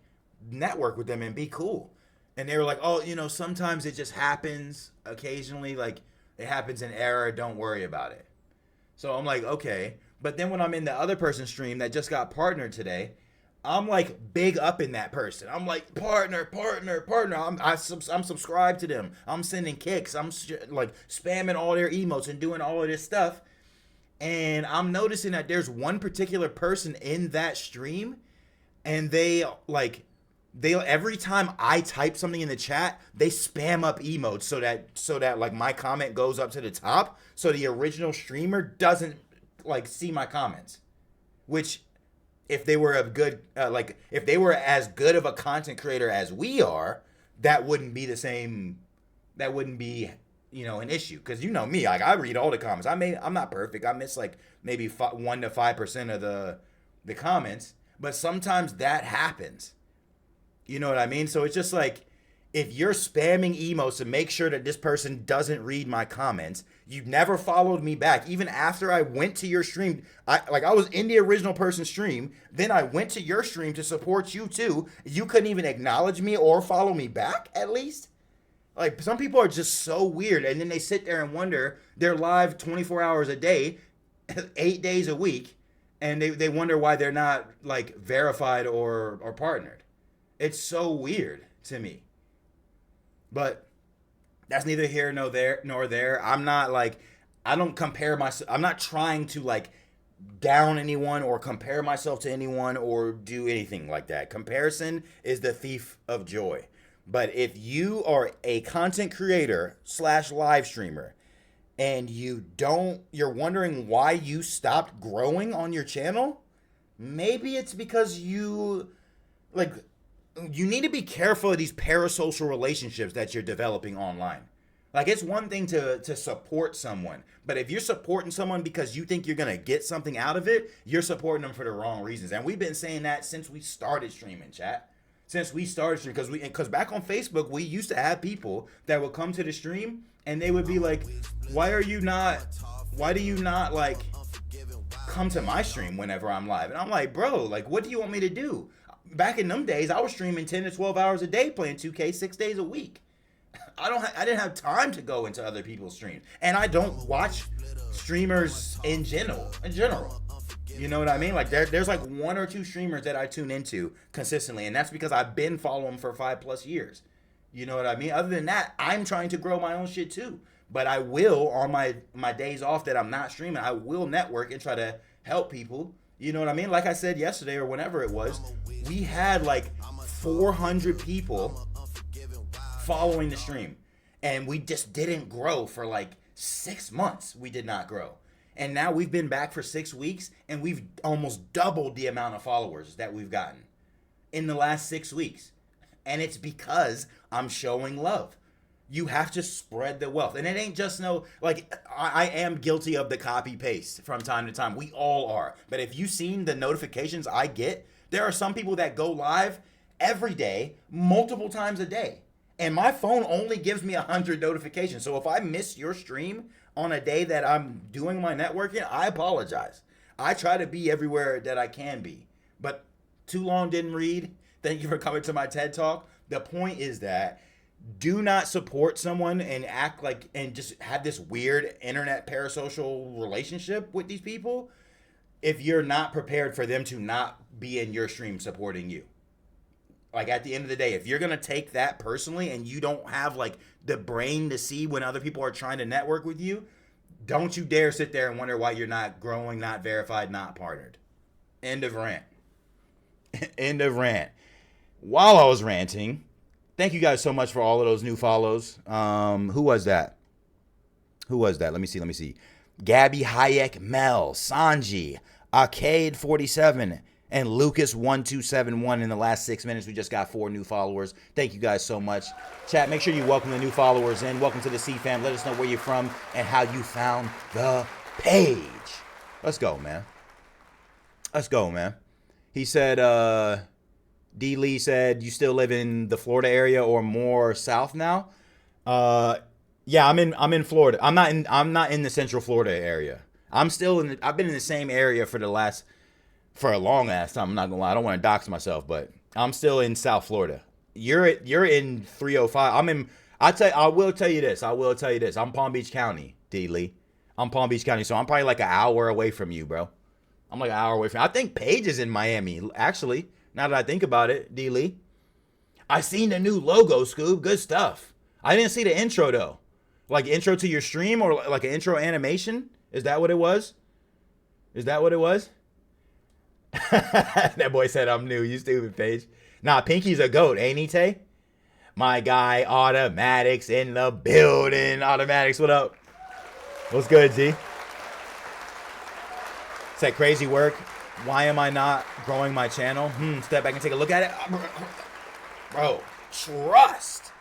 Speaker 3: network with them and be cool. And they were like, oh, sometimes it just happens occasionally. Like, it happens in error. Don't worry about it. So I'm like, okay. But then when I'm in the other person's stream that just got partnered today, I'm like big up in that person. I'm like, partner. I'm subscribed to them. I'm sending kicks. I'm like spamming all their emotes and doing all of this stuff. And I'm noticing that there's one particular person in that stream, and they every time I type something in the chat, they spam up emotes so that like my comment goes up to the top, so the original streamer doesn't like see my comments. Which, if they were if they were as good of a content creator as we are, that wouldn't be the same. That wouldn't be an issue, because me, like, I read all the comments. I'm not perfect. I miss like maybe 1 to 5% of the comments, but sometimes that happens. You know what I mean? So it's just like, if you're spamming emotes to make sure that this person doesn't read my comments, you've never followed me back. Even after I went to your stream, I was in the original person's stream, then I went to your stream to support you too. You couldn't even acknowledge me or follow me back, at least? Like, some people are just so weird, and then they sit there and wonder, they're live 24 hours a day, 8 days a week, and they wonder why they're not like verified or partnered. It's so weird to me. But that's neither here nor there. I'm not like, I don't compare myself. I'm not trying to like down anyone or compare myself to anyone or do anything like that. Comparison is the thief of joy. But if you are a content creator / live streamer, and you're wondering why you stopped growing on your channel, maybe it's because you need to be careful of these parasocial relationships that you're developing online. Like, it's one thing to support someone, but if you're supporting someone because you think you're going to get something out of it, you're supporting them for the wrong reasons. And we've been saying that since we started streaming, chat. Because back on Facebook, we used to have people that would come to the stream and they would be like, why do you not like come to my stream whenever I'm live? And I'm like, bro, like, what do you want me to do? Back in them days, I was streaming 10 to 12 hours a day playing 2K 6 days a week. I didn't have time to go into other people's streams. And I don't watch streamers in general. You know what I mean? Like, there's like 1 or 2 streamers that I tune into consistently, and that's because I've been following them for 5+ years. You know what I mean? Other than that, I'm trying to grow my own shit too. But I will, on my days off that I'm not streaming, I will network and try to help people. You know what I mean? Like I said yesterday or whenever it was, we had like 400 people following the stream, and we just didn't grow for like 6 months. We did not grow. And now we've been back for 6 weeks, and we've almost doubled the amount of followers that we've gotten in the last 6 weeks. And it's because I'm showing love. You have to spread the wealth. And it ain't just I am guilty of the copy paste from time to time. We all are. But if you've seen the notifications I get, there are some people that go live every day, multiple times a day. And my phone only gives me 100 notifications. So if I miss your stream on a day that I'm doing my networking, I apologize. I try to be everywhere that I can be. But too long didn't read. Thank you for coming to my TED Talk. The point is that do not support someone and act like and just have this weird internet parasocial relationship with these people if you're not prepared for them to not be in your stream supporting you. Like, at the end of the day, if you're going to take that personally and you don't have, like, the brain to see when other people are trying to network with you, don't you dare sit there and wonder why you're not growing, not verified, not partnered. End of rant. End of rant. While I was ranting, thank you guys so much for all of those new follows. Who was that? Let me see. Gabby, Hayek, Mel, Sanji, Arcade47, and Lucas1271. In the last 6 minutes, we just got 4 new followers. Thank you guys so much. Chat, make sure you welcome the new followers in. Welcome to the CFam. Let us know where you're from and how you found the page. Let's go, man. He said, D. Lee said, you still live in the Florida area or more south now? Yeah, I'm in Florida. I'm not in the Central Florida area. I've been in the same area for a long ass time. I'm not gonna lie. I don't want to dox myself, but I'm still in South Florida. You're in 305. I will tell you this. I'm Palm Beach County, D. Lee. I'm Palm Beach County, so I'm probably like an hour away from you, bro. I'm like an hour away from you. I think Paige is in Miami, actually. Now that I think about it, D. Lee. I seen the new logo, Scoob. Good stuff. I didn't see the intro, though. Like, intro to your stream or like an intro animation? Is that what it was? That boy said I'm new. You stupid, Paige. Nah, Pinky's a goat, ain't he, Tay? My guy, Automatics in the building. Automatics, what up? What's good, G? It's that crazy work. Why am I not growing my channel? Step back and take a look at it. Bro, trust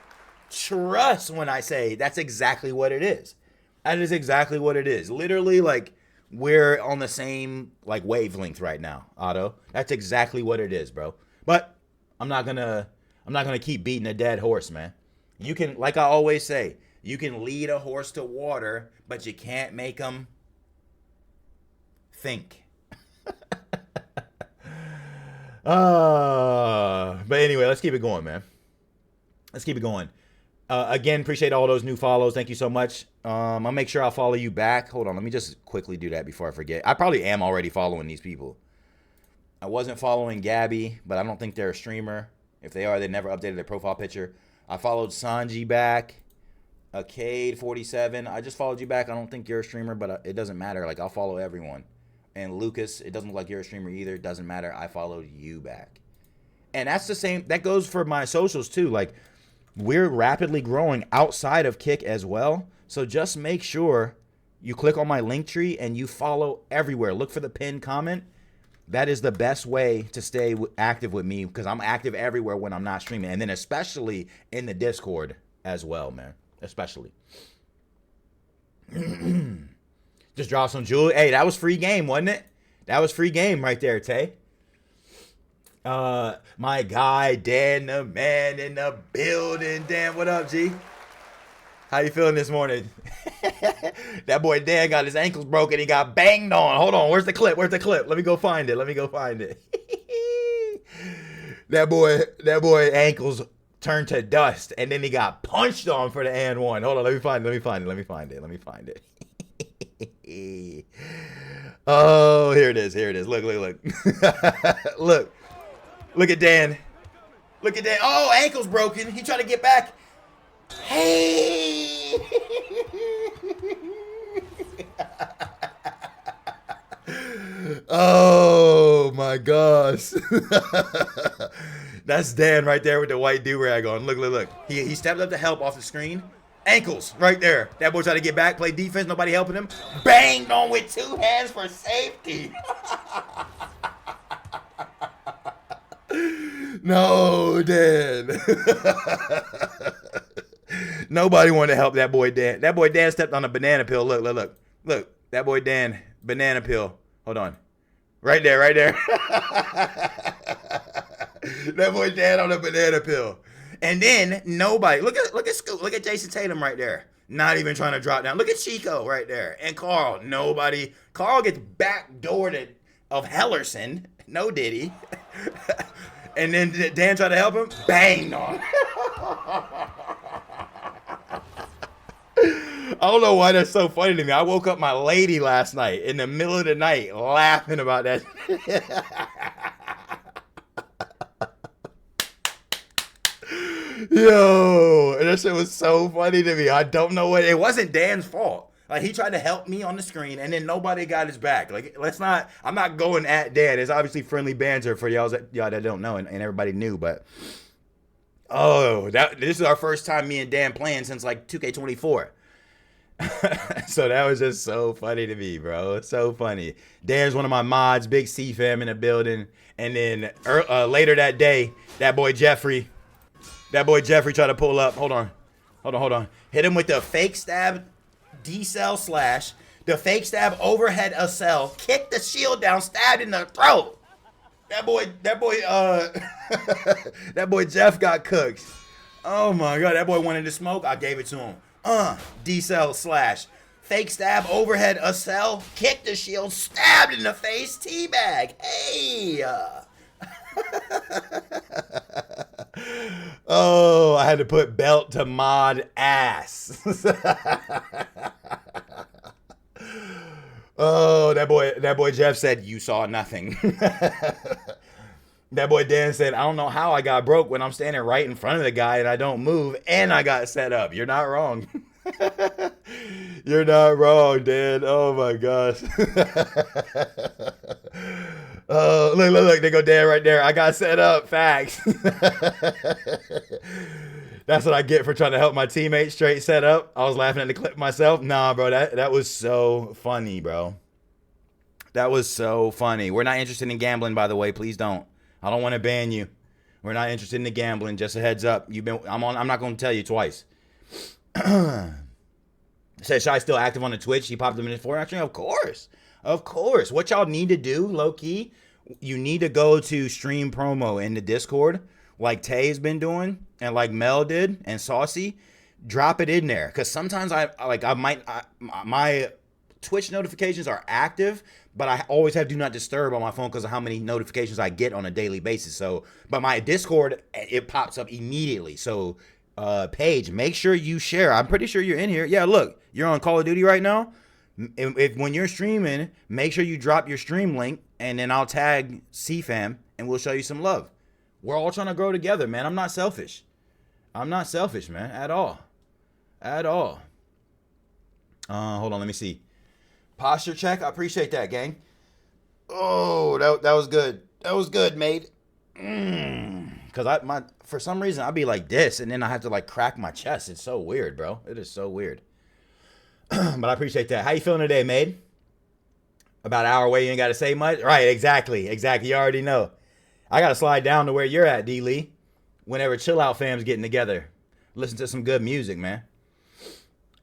Speaker 3: when I say that's exactly what it is. That is exactly what it is. Literally, like, we're on the same, like, wavelength right now, Otto. That's exactly what it is, bro. But I'm not gonna keep beating a dead horse, man. You can, like I always say, you can lead a horse to water, but you can't make him think. But anyway, let's keep it going, man. Again, appreciate all those new follows. Thank you so much. I'll make sure I'll follow you back. Hold on, let me just quickly do that before I forget. I probably am already following these people. I wasn't following Gabby, but I don't think they're a streamer. If they are, they never updated their profile picture. I followed Sanji back. Arcade47. I just followed you back. I don't think you're a streamer, but it doesn't matter. Like, I'll follow everyone. And Lucas, it doesn't look like you're a streamer either. It doesn't matter. I followed you back. And that's the same. That goes for my socials too. Like, we're rapidly growing outside of Kick as well. So just make sure you click on my link tree and you follow everywhere. Look for the pinned comment. That is the best way to stay active with me because I'm active everywhere when I'm not streaming. And then especially in the Discord as well, man. Especially. Just drop some jewelry. Hey, that was free game, wasn't it? That was free game right there, Tay. My guy, Dan, the man in the building. Dan, what up, G? How you feeling this morning? That boy Dan got his ankles broken. He got banged on. Hold on. Where's the clip? Let me go find it. That boy ankles turned to dust, and then he got punched on for the and one. Hold on. Let me find it. Oh, here it is. Look. Look at Dan. Oh, ankle's broken. He tried to get back. Hey. Oh my gosh. That's Dan right there with the white do-rag on. Look. He stepped up to help off the screen. Ankles right there. That boy tried to get back, play defense, nobody helping him. Banged on with 2 hands for safety. No, Dan. Nobody wanted to help that boy Dan. That boy Dan stepped on a banana peel. Look. That boy Dan, banana peel. Hold on. Right there. That boy Dan on a banana peel. And then nobody. Look at Scoop. Look at Jason Tatum right there. Not even trying to drop down. Look at Chico right there. And Carl. Nobody. Carl gets backdoored of Hellerson. No Diddy. And then Dan tried to help him. Banged on. I don't know why that's so funny to me. I woke up my lady last night in the middle of the night laughing about that. Yo, that shit was so funny to me. I don't know what. It wasn't Dan's fault. Like, he tried to help me on the screen, and then nobody got his back. Like, let's not. I'm not going at Dan. It's obviously friendly banter for y'all that don't know, and everybody knew. But this is our first time me and Dan playing since like 2K24. So that was just so funny to me, bro. So funny. Dan's one of my mods, big CFam in the building, and then later that day, that boy Jeffrey tried to pull up. Hold on. Hit him with the fake stab. D-cell slash, the fake stab overhead a cell, kicked the shield down, stabbed in the throat. That boy Jeff got cooked. Oh my God, that boy wanted to smoke. I gave it to him. D-cell slash, fake stab overhead a cell, kicked the shield, stabbed in the face, teabag. Hey. Oh, I had to put belt to mod ass. Oh, that boy Jeff said, you saw nothing. That boy Dan said, I don't know how I got broke when I'm standing right in front of the guy and I don't move and I got set up. You're not wrong. You're not wrong, Dan. Oh my gosh. Oh, look, they go Dan right there. I got set up. Facts. That's what I get for trying to help my teammates straight set up. I was laughing at the clip myself. Nah, bro, that was so funny, bro. That was so funny. We're not interested in gambling, by the way. Please don't. I don't want to ban you. We're not interested in the gambling. Just a heads up. I'm not going to tell you twice. Said Shy still active on the Twitch. He popped him in his Fortnite stream. Of course. What y'all need to do, low key, you need to go to stream promo in the Discord, like Tay's been doing, and like Mel did, and Saucy. Drop it in there, cause sometimes my Twitch notifications are active, but I always have do not disturb on my phone because of how many notifications I get on a daily basis. So, but my Discord, it pops up immediately. So, Paige, make sure you share. I'm pretty sure you're in here. Yeah, look, you're on Call of Duty right now. When you're streaming, make sure you drop your stream link, and then I'll tag CFam, and we'll show you some love. We're all trying to grow together, man. I'm not selfish. Man, at all. Hold on, let me see. Posture check. I appreciate that, gang. Oh, that was good. That was good, mate. Cause for some reason I'll be like this, and then I have to like crack my chest. It's so weird, bro. It is so weird. But I appreciate that. How you feeling today, mate? About an hour away, you ain't got to say much? Right, exactly. You already know. I got to slide down to where you're at, D. Lee. Whenever Chill Out fam's getting together. Listen to some good music, man.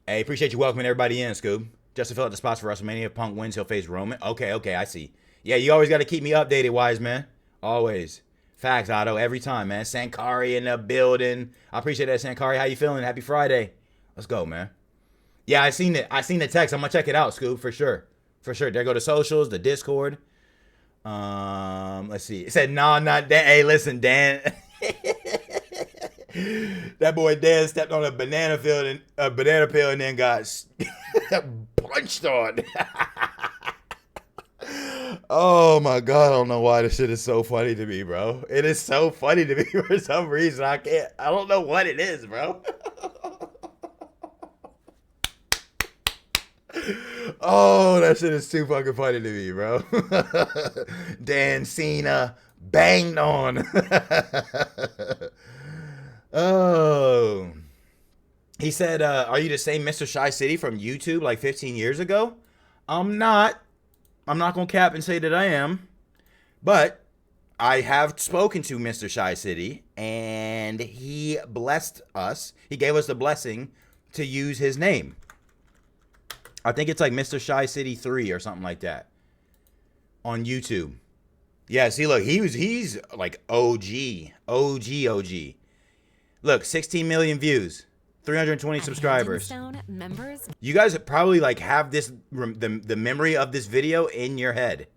Speaker 3: Hey, appreciate you welcoming everybody in, Scoob. Just to fill out the spots for WrestleMania. If Punk wins, he'll face Roman. Okay, I see. Yeah, you always got to keep me updated, wise man. Always. Facts, Otto. Every time, man. Sankari in the building. I appreciate that, Sankari. How you feeling? Happy Friday. Let's go, man. Yeah, I seen it. I seen the text. I'm gonna check it out, Scoop, for sure. There go the socials, the Discord. Let's see. It said, no, not Dan. Hey, listen, Dan. That boy Dan stepped on a banana peel and then got punched on. Oh my God, I don't know why this shit is so funny to me, bro. It is so funny to me for some reason. I don't know what it is, bro. Oh, that shit is too fucking funny to me, bro. Dan Cena banged on. Oh. He said, are you the same Mr. Shy City from YouTube like 15 years ago? I'm not going to cap and say that I am. But I have spoken to Mr. Shy City, and he blessed us. He gave us the blessing to use his name. I think it's like Mr. Shy City 3 or something like that on YouTube. Yeah, see, look, he's like OG. Look, 16 million views, 320 subscribers.
Speaker 6: Members.
Speaker 3: You guys probably like have this the memory of this video in your head.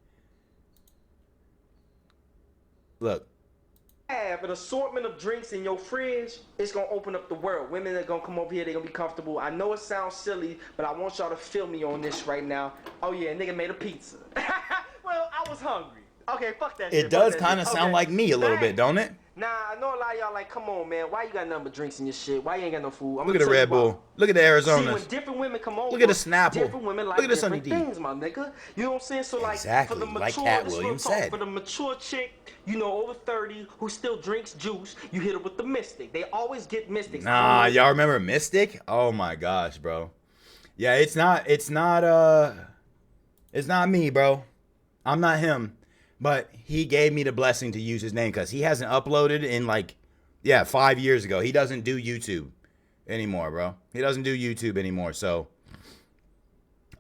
Speaker 3: Look.
Speaker 7: Have an assortment of drinks in your fridge, it's gonna open up the world. Women are gonna come over here, they're gonna be comfortable. I know it sounds silly, but I want y'all to feel me on this right now. Oh yeah, nigga made a pizza. Well, I was hungry. Okay, fuck that shit.
Speaker 3: It does kind of sound like me a little bit, don't it?
Speaker 7: Nah, I know a lot of y'all like, come on, man. Why you got nothing but drinks in your shit? Why you ain't got no food?
Speaker 3: Look at the Red Bull. Look at the Arizona.
Speaker 7: See, when different women come over,
Speaker 3: look at the Snapple.
Speaker 7: Different women like
Speaker 3: look at the
Speaker 7: different things, my nigga. You know what I'm saying? So like,
Speaker 3: exactly,
Speaker 7: for the mature,
Speaker 3: like Cat Williams said.
Speaker 7: For the mature chick, you know, over 30, who still drinks juice, you hit her with the Mystic. They always get Mystics.
Speaker 3: Nah, y'all remember Mystic? Oh my gosh, bro. Yeah, it's not me, bro. I'm not him. But he gave me the blessing to use his name because he hasn't uploaded in like, 5 years ago. He doesn't do YouTube anymore, bro. He doesn't do YouTube anymore. So,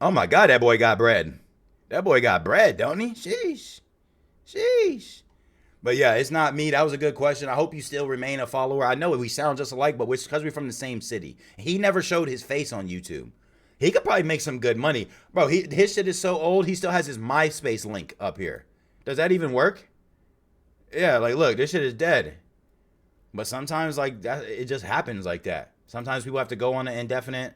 Speaker 3: oh my God, that boy got bread. That boy got bread, don't he? Sheesh. Sheesh. But yeah, it's not me. That was a good question. I hope you still remain a follower. I know we sound just alike, but it's because we're from the same city. He never showed his face on YouTube. He could probably make some good money. Bro, his shit is so old, he still has his MySpace link up here. Does that even work? Yeah, like, look, this shit is dead. But sometimes, like, it just happens like that. Sometimes people have to go on an indefinite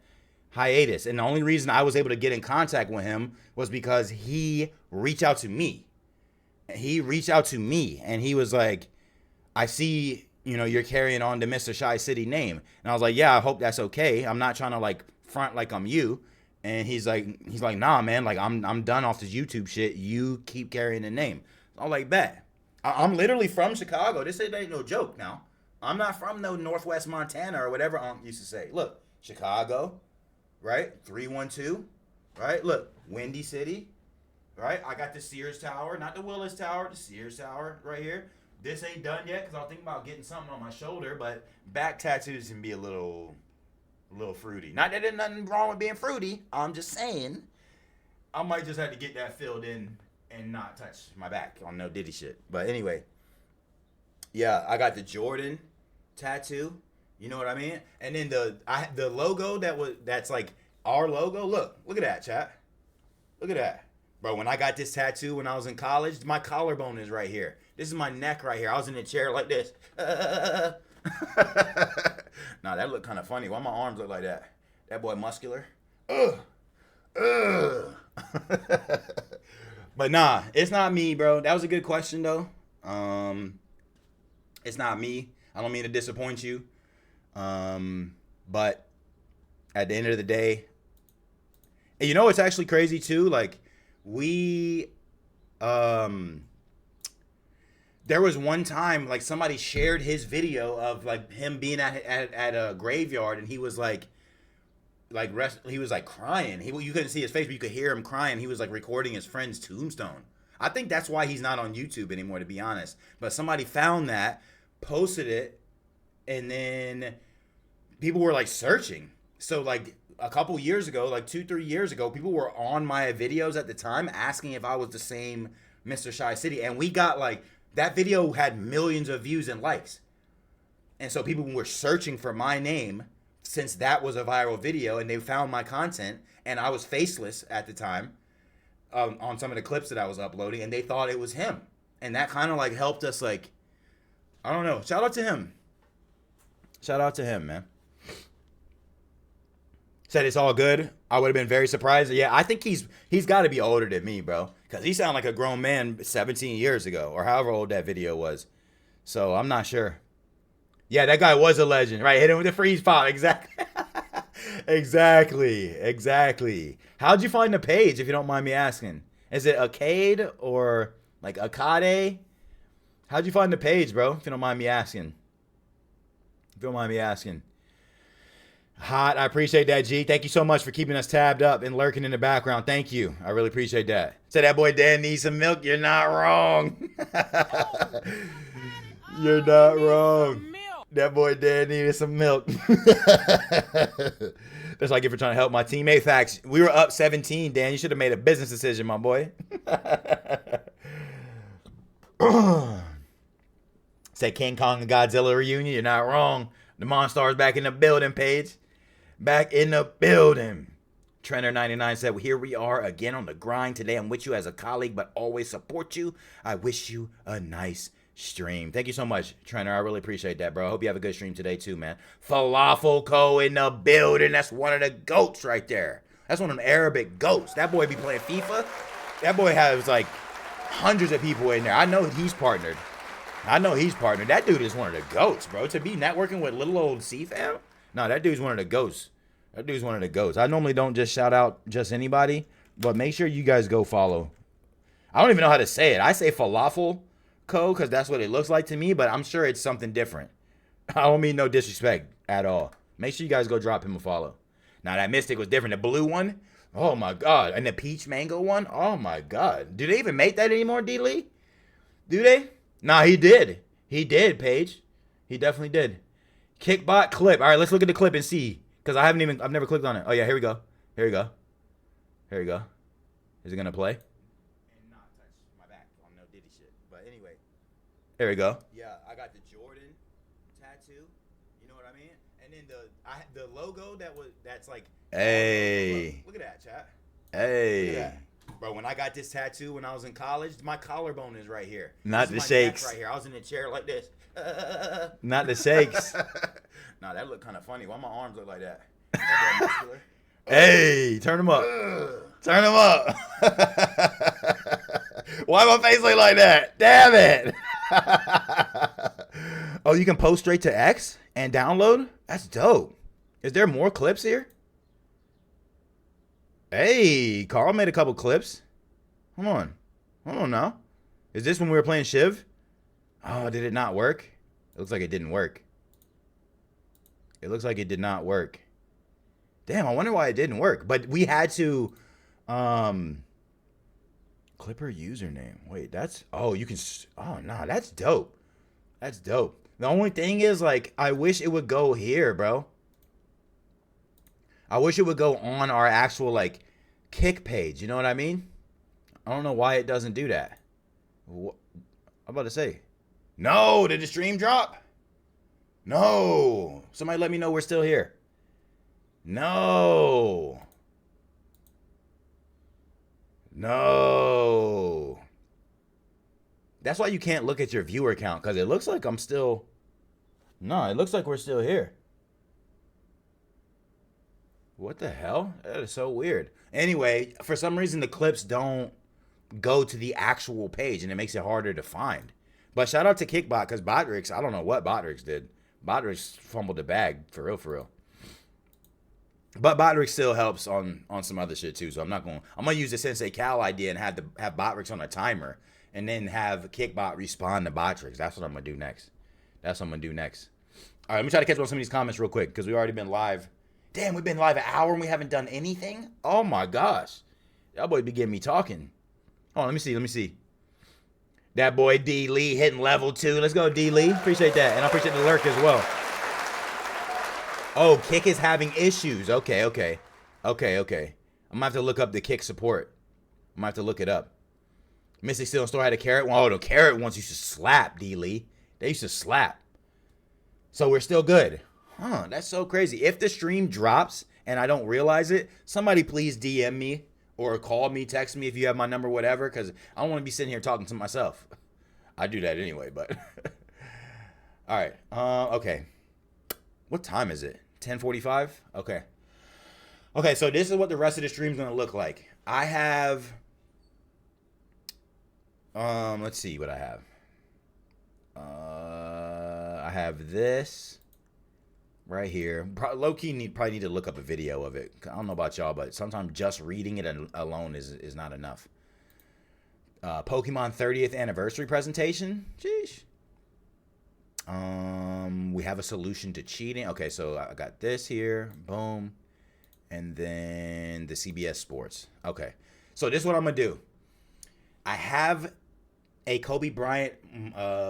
Speaker 3: hiatus. And the only reason I was able to get in contact with him was because he reached out to me. He reached out to me, and he was like, I see, you're carrying on the Mr. Shy City name. And I was like, yeah, I hope that's okay. I'm not trying to, like, front like I'm you. And he's like, nah, man, like, I'm done off this YouTube shit. You keep carrying the name. I'm like, bet. I'm literally from Chicago. This ain't no joke now. I'm not from no Northwest Montana or whatever Unc used to say. Look, Chicago, right? 312, right? Look, Windy City, right? I got the Sears Tower, not the Willis Tower, the Sears Tower right here. This ain't done yet because I was thinking about getting something on my shoulder, but back tattoos can be a little fruity. Not that there's nothing wrong with being fruity. I'm just saying I might just have to get that filled in and not touch my back on no Diddy shit. But anyway, yeah, I got the Jordan tattoo. You know what I mean? And then the logo that's like our logo. Look at that, chat. Look at that. Bro, when I got this tattoo when I was in college, my collarbone is right here. This is my neck right here. I was in a chair like this. Nah, that looked kind of funny. Why my arms look like that? That boy muscular. Ugh. But nah, it's not me, bro. That was a good question, though. It's not me. I don't mean to disappoint you. But at the end of the day, and it's actually crazy, too. Like, there was one time, like, somebody shared his video of, like, him being at a graveyard, and he was, he was, like, crying. You couldn't see his face, but you could hear him crying. He was, like, recording his friend's tombstone. I think that's why he's not on YouTube anymore, to be honest. But somebody found that, posted it, and then people were, like, searching. So, like, a couple years ago, like 2-3 years ago, people were on my videos at the time asking if I was the same Mr. Shy City. And we got, like, that video had millions of views and likes. And so people were searching for my name since that was a viral video, and they found my content, and I was faceless at the time on some of the clips that I was uploading, and they thought it was him. And that kind of, like, helped us, like, I don't know. Shout out to him. Shout out to him, man. Said it's all good. I would have been very surprised. Yeah, I think he's got to be older than me, bro. Because he sounded like a grown man 17 years ago, or however old that video was. So I'm not sure. Yeah, that guy was a legend, right? Hit him with the freeze pop. Exactly. Exactly. How'd you find the page, if you don't mind me asking? Is it Arcade or like Akade? How'd you find the page, bro? If you don't mind me asking. Hot. I appreciate that, G. Thank you so much for keeping us tabbed up and lurking in the background. Thank you. I really appreciate that. Say that boy Dan needs some milk. You're not wrong. You're not wrong. That boy Dan needed some milk. That's like if you're trying to help my teammate. Facts. We were up 17, Dan. You should have made a business decision, my boy. Say King Kong and Godzilla reunion. You're not wrong. The Monstars back in the building, Paige. Back in the building. Trender99 said, well, here we are again on the grind. Today I'm with you as a colleague, but always support you. I wish you a nice stream. Thank you so much, Trender. I really appreciate that, bro. I hope you have a good stream today too, man. Falafel Co. in the building. That's one of the goats right there. That's one of them Arabic goats. That boy be playing FIFA. That boy has like hundreds of people in there. I know he's partnered. That dude is one of the goats, bro. To be networking with little old CFam? No, that dude's one of the goats. I normally don't just shout out just anybody, but make sure you guys go follow. I don't even know how to say it. I say Falafel Co. because that's what it looks like to me, but I'm sure it's something different. I don't mean no disrespect at all. Make sure you guys go drop him a follow. Now, that Mystic was different. The blue one, oh my God. And the peach mango one, oh my God. Do they even make that anymore, D. Lee? Do they? Nah, he did. He did, Paige. He definitely did. Kickbot clip. All right, let's look at the clip and see. Because I've never clicked on it. Oh, yeah, here we go. Is it going to play? And not touch my back on no Diddy shit. But anyway. There we go. Yeah, I got the Jordan tattoo. You know what I mean? And then the logo that's like. Hey. Look at that, chat. Hey. Look at that. Bro, when I got this tattoo when I was in college, my collarbone is right here. Not the shakes. Right here. I was in a chair like this. Not the shakes. Nah, that looked kind of funny. Why my arms look like that? Hey, turn them up. Turn them up. Why my face look like that? Damn it. Oh, you can post straight to X and download? That's dope. Is there more clips here? Hey, Carl made a couple clips. Hold on now. Is this when we were playing Shiv? Oh, did it not work? It looks like it didn't work. It looks like it did not work. Damn, I wonder why it didn't work. But we had to clip her username. Wait, that's you can nah, that's dope. That's dope. The only thing is, like, I wish it would go here, bro. I wish it would go on our actual, like, kick page. You know what I mean? I don't know why it doesn't do that. I'm about to say. No, did the stream drop? No. Somebody let me know we're still here. No. That's why you can't look at your viewer count, because it looks like I'm still... No, it looks like we're still here. What the hell? That is so weird. Anyway, for some reason, the clips don't go to the actual page, and it makes it harder to find. But shout out to Kickbot, because Botrix, I don't know what Botrix did. Botrix fumbled the bag, for real. But Botrix still helps on some other shit, too. So I'm going to use the Sensei Cal idea and have Botrix on a timer, and then have Kickbot respond to Botrix. That's what I'm going to do next. All right, let me try to catch up on some of these comments real quick, because we've already been live. Damn, we've been live an hour and we haven't done anything? Oh, my gosh. That boy be getting me talking. Oh, let me see. That boy D. Lee hitting level 2. Let's go, D. Lee. Appreciate that. And I appreciate the lurk as well. Oh, Kick is having issues. Okay. I'm going to have to look up the Kick support. I'm going to have to look it up. Mystic Steel Store had a carrot one. Oh, the carrot ones used to slap, D. Lee. They used to slap. So we're still good. Huh, that's so crazy. If the stream drops and I don't realize it, somebody please DM me or call me, text me if you have my number, whatever, because I don't want to be sitting here talking to myself. I do that anyway, but... All right, okay. What time is it? 10:45? Okay. Okay, so this is what the rest of the stream is going to look like. I have... let's see what I have. I have this... right here. Low-key probably need to look up a video of it. I don't know about y'all, but sometimes just reading it alone is not enough. Pokemon 30th anniversary presentation. Sheesh. We have a solution to cheating. Okay, so I got this here. Boom. And then the CBS Sports. Okay. So this is what I'm going to do. I have a Kobe Bryant,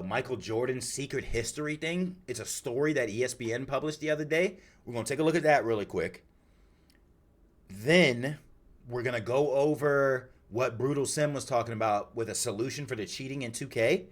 Speaker 3: Michael Jordan secret history thing. It's a story that ESPN published the other day. We're going to take a look at that really quick. Then we're going to go over what Brutal Sim was talking about with a solution for the cheating in 2K.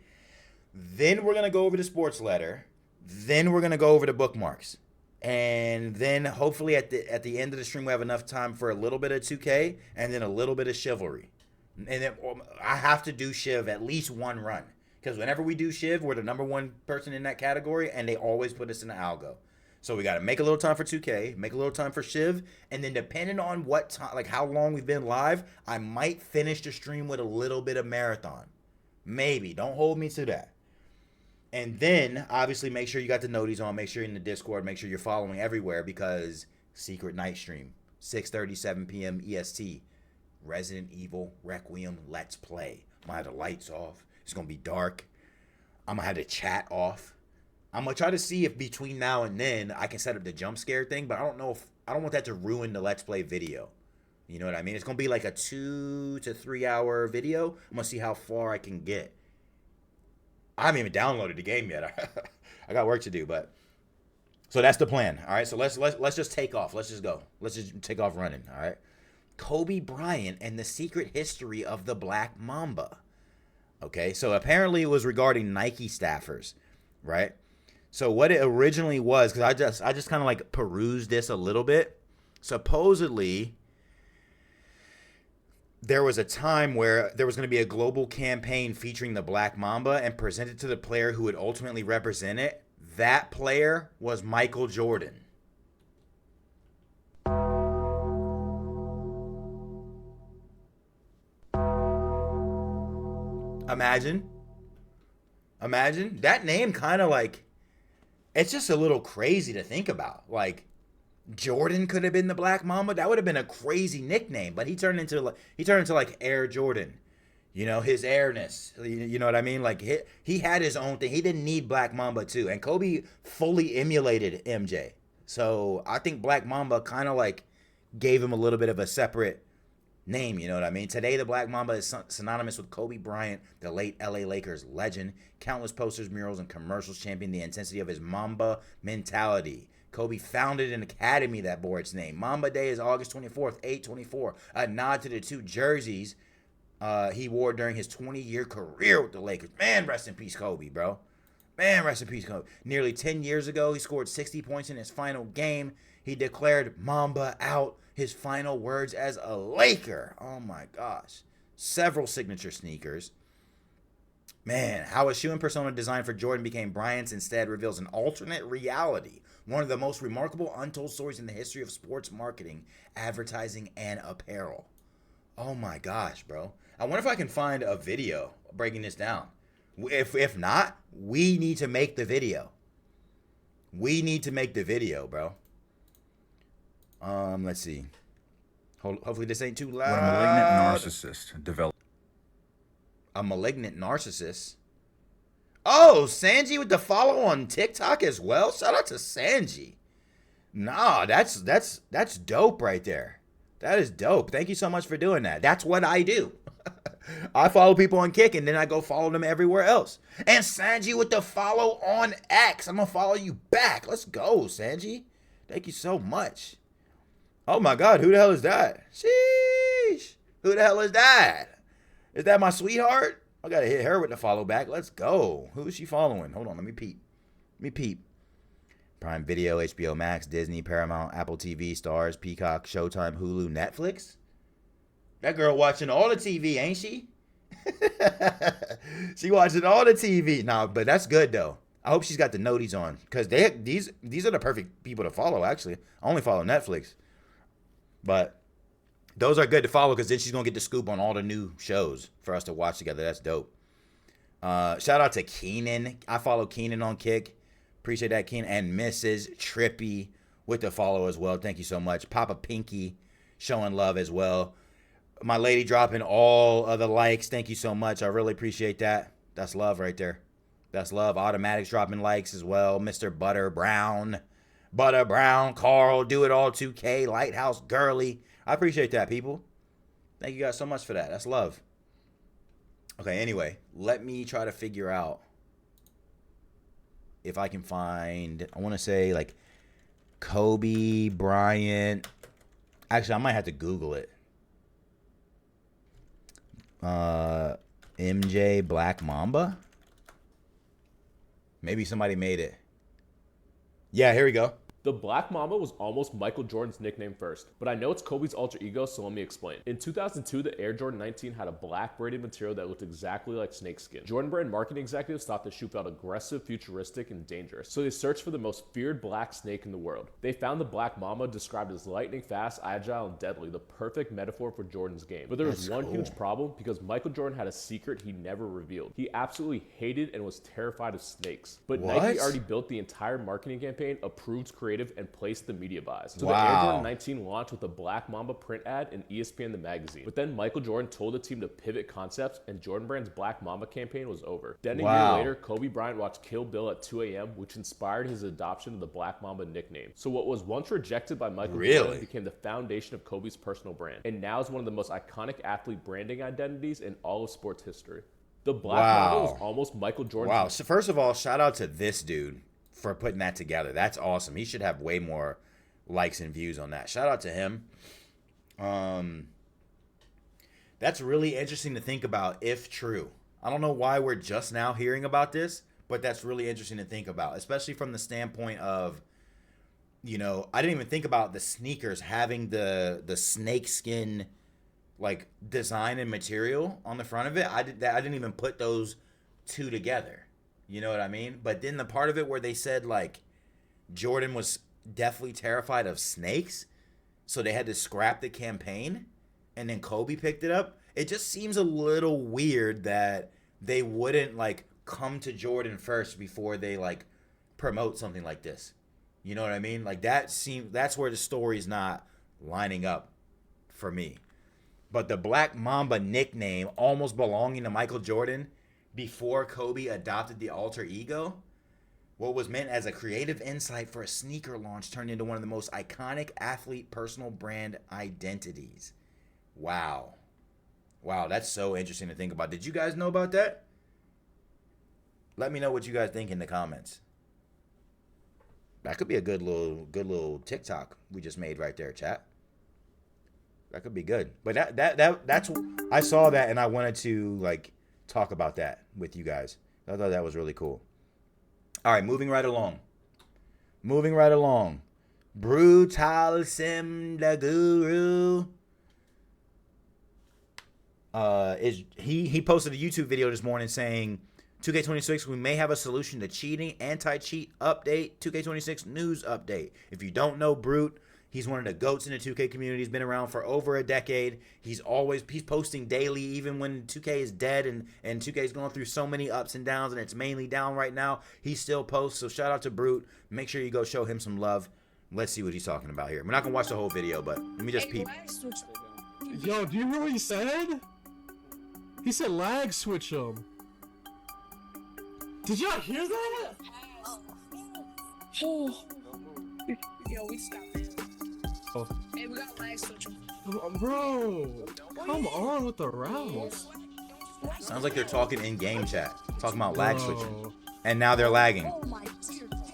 Speaker 3: Then we're going to go over the sports letter. Then we're gonna go over the bookmarks, and then hopefully at the end of the stream we have enough time for a little bit of 2K and then a little bit of chivalry. And then I have to do Shiv at least one run, because whenever we do Shiv, we're the #1 person in that category, and they always put us in the algo. So we got to make a little time for 2K, make a little time for Shiv, and then depending on what time, like how long we've been live, I might finish the stream with a little bit of marathon. Maybe. Don't hold me to that. And then, obviously, make sure you got the noties on. Make sure you're in the Discord. Make sure you're following everywhere, because secret night stream, 6:30, 7 p.m. EST. Resident Evil Requiem Let's Play. I'm going to have the lights off. It's going to be dark. I'm going to have the chat off. I'm going to try to see if between now and then I can set up the jump scare thing, but I don't know if I don't want that to ruin the Let's Play video. You know what I mean? It's going to be like a 2 to 3 hour video. I'm going to see how far I can get. I haven't even downloaded the game yet. I got work to do, but so that's the plan. All right, so let's just take off. Let's just go. Let's just take off running. All right. Kobe Bryant and the secret history of the Black Mamba. Okay, so apparently it was regarding Nike staffers, right? So what it originally was, because I just kind of like perused this a little bit. Supposedly, there was a time where there was going to be a global campaign featuring the Black Mamba and presented to the player who would ultimately represent it. That player was Michael Jordan. Imagine that name, kind of like, it's just a little crazy to think about. Like, Jordan could have been the Black Mamba. That would have been a crazy nickname, but he turned into like Air Jordan. You know, his airness. You know what I mean? Like, he had his own thing. He didn't need Black Mamba too. And Kobe fully emulated MJ. So I think Black Mamba kind of like gave him a little bit of a separate name, you know what I mean? Today, the Black Mamba is synonymous with Kobe Bryant, the late LA Lakers legend. Countless posters, murals, and commercials champion the intensity of his Mamba mentality. Kobe founded an academy that bore its name. Mamba Day is August 24th, 8/24, a nod to the 2 jerseys he wore during his 20-year career with the Lakers. Man, rest in peace, Kobe, bro. Man, rest in peace, Kobe. Nearly 10 years ago, he scored 60 points in his final game. He declared Mamba out, his final words as a Laker. Oh my gosh. Several signature sneakers. Man, how a shoe-in persona designed for Jordan became Bryant's instead reveals an alternate reality. One of the most remarkable untold stories in the history of sports marketing, advertising, and apparel. Oh my gosh, bro. I wonder if I can find a video breaking this down. If not, we need to make the video. We need to make the video, bro. Let's see. Hopefully this ain't too loud.
Speaker 6: When a malignant narcissist develops.
Speaker 3: A malignant narcissist? Oh, Sanji with the follow on TikTok as well? Shout out to Sanji. Nah, that's dope right there. That is dope. Thank you so much for doing that. That's what I do. I follow people on Kick, and then I go follow them everywhere else. And Sanji with the follow on X. I'm going to follow you back. Let's go, Sanji. Thank you so much. Oh, my God. Who the hell is that? Sheesh. Who the hell is that? Is that my sweetheart? I got to hit her with the follow back. Let's go. Who is she following? Hold on. Let me peep. Prime Video, HBO Max, Disney, Paramount, Apple TV, Stars, Peacock, Showtime, Hulu, Netflix. That girl watching all the TV, ain't she? She watching all the TV. Nah, but that's good, though. I hope she's got the noties on, because these are the perfect people to follow, actually. I only follow Netflix. But those are good to follow, because then she's going to get the scoop on all the new shows for us to watch together. That's dope. Shout out to Keenan. I follow Keenan on Kick. Appreciate that, Keenan. And Mrs. Trippy with the follow as well. Thank you so much. Papa Pinky showing love as well. My lady dropping all of the likes. Thank you so much. I really appreciate that. That's love right there. That's love. Automatics dropping likes as well. Mr. Butter Brown, Carl, Do It All 2K, Lighthouse Girly. I appreciate that, people. Thank you guys so much for that. That's love. Okay, anyway, let me try to figure out if I can find, I want to say like Kobe Bryant. Actually, I might have to Google it. MJ Black Mamba. Maybe somebody made it. Yeah, here we go.
Speaker 8: The Black Mamba was almost Michael Jordan's nickname first, but I know it's Kobe's alter ego, so let me explain. In 2002, the Air Jordan 19 had a black braided material that looked exactly like snakeskin. Jordan Brand marketing executives thought the shoe felt aggressive, futuristic, and dangerous, so they searched for the most feared black snake in the world. They found the Black Mamba, described as lightning fast, agile, and deadly, the perfect metaphor for Jordan's game. But there was one huge problem, because Michael Jordan had a secret he never revealed. He absolutely hated and was terrified of snakes. But Nike already built the entire marketing campaign, approved creative, and placed the media buys. So the Air Jordan 19 launched with a Black Mamba print ad in ESPN the magazine. But then Michael Jordan told the team to pivot concepts, and Jordan Brand's Black Mamba campaign was over. Then a year later, Kobe Bryant watched Kill Bill at 2 a.m., which inspired his adoption of the Black Mamba nickname. So what was once rejected by Michael Jordan became the foundation of Kobe's personal brand, and now is one of the most iconic athlete branding identities in all of sports history. The Black Mamba was almost Michael Jordan.
Speaker 3: Wow. So first of all, shout out to this dude for putting that together. That's awesome. He should have way more likes and views on that. Shout out to him. That's really interesting to think about if true. I don't know why we're just now hearing about this, but that's really interesting to think about, especially from the standpoint of, you know, I didn't even think about the sneakers having the snake skin like design and material on the front of it. I didn't even put those two together. You know what I mean? But then the part of it where they said, like, Jordan was definitely terrified of snakes, so they had to scrap the campaign, and then Kobe picked it up. It just seems a little weird that they wouldn't, like, come to Jordan first before they, like, promote something like this. You know what I mean? Like, that's where the story's not lining up for me. But the Black Mamba nickname almost belonging to Michael Jordan before Kobe adopted the alter ego, what was meant as a creative insight for a sneaker launch turned into one of the most iconic athlete personal brand identities. Wow. Wow, that's so interesting to think about. Did you guys know about that? Let me know what you guys think in the comments. That could be a good little TikTok we just made right there, chat. That could be good. But that's I saw that and I wanted to like talk about that with you guys. I thought that was really cool. All right, moving right along. Brutal Sim the Guru. He posted a YouTube video this morning saying 2K26, we may have a solution to cheating, anti-cheat update, 2K26 news update. If you don't know Brute, he's one of the GOATs in the 2K community. He's been around for over a decade. He's posting daily, even when 2K is dead and 2K is going through so many ups and downs, and it's mainly down right now. He still posts, so shout out to Brute. Make sure you go show him some love. Let's see what he's talking about here. We're not going to watch the whole video, but let me just peep.
Speaker 9: Yo, do you hear what he said? He said lag switch him. Did y'all hear that? Oh.
Speaker 10: Yo, we stopped it.
Speaker 9: Oh.
Speaker 10: Hey, we got lag switch him.
Speaker 9: Bro, come on with the routes.
Speaker 3: Sounds like they're talking in game chat, talking about lag switching, and now they're lagging.
Speaker 10: Oh my dear God.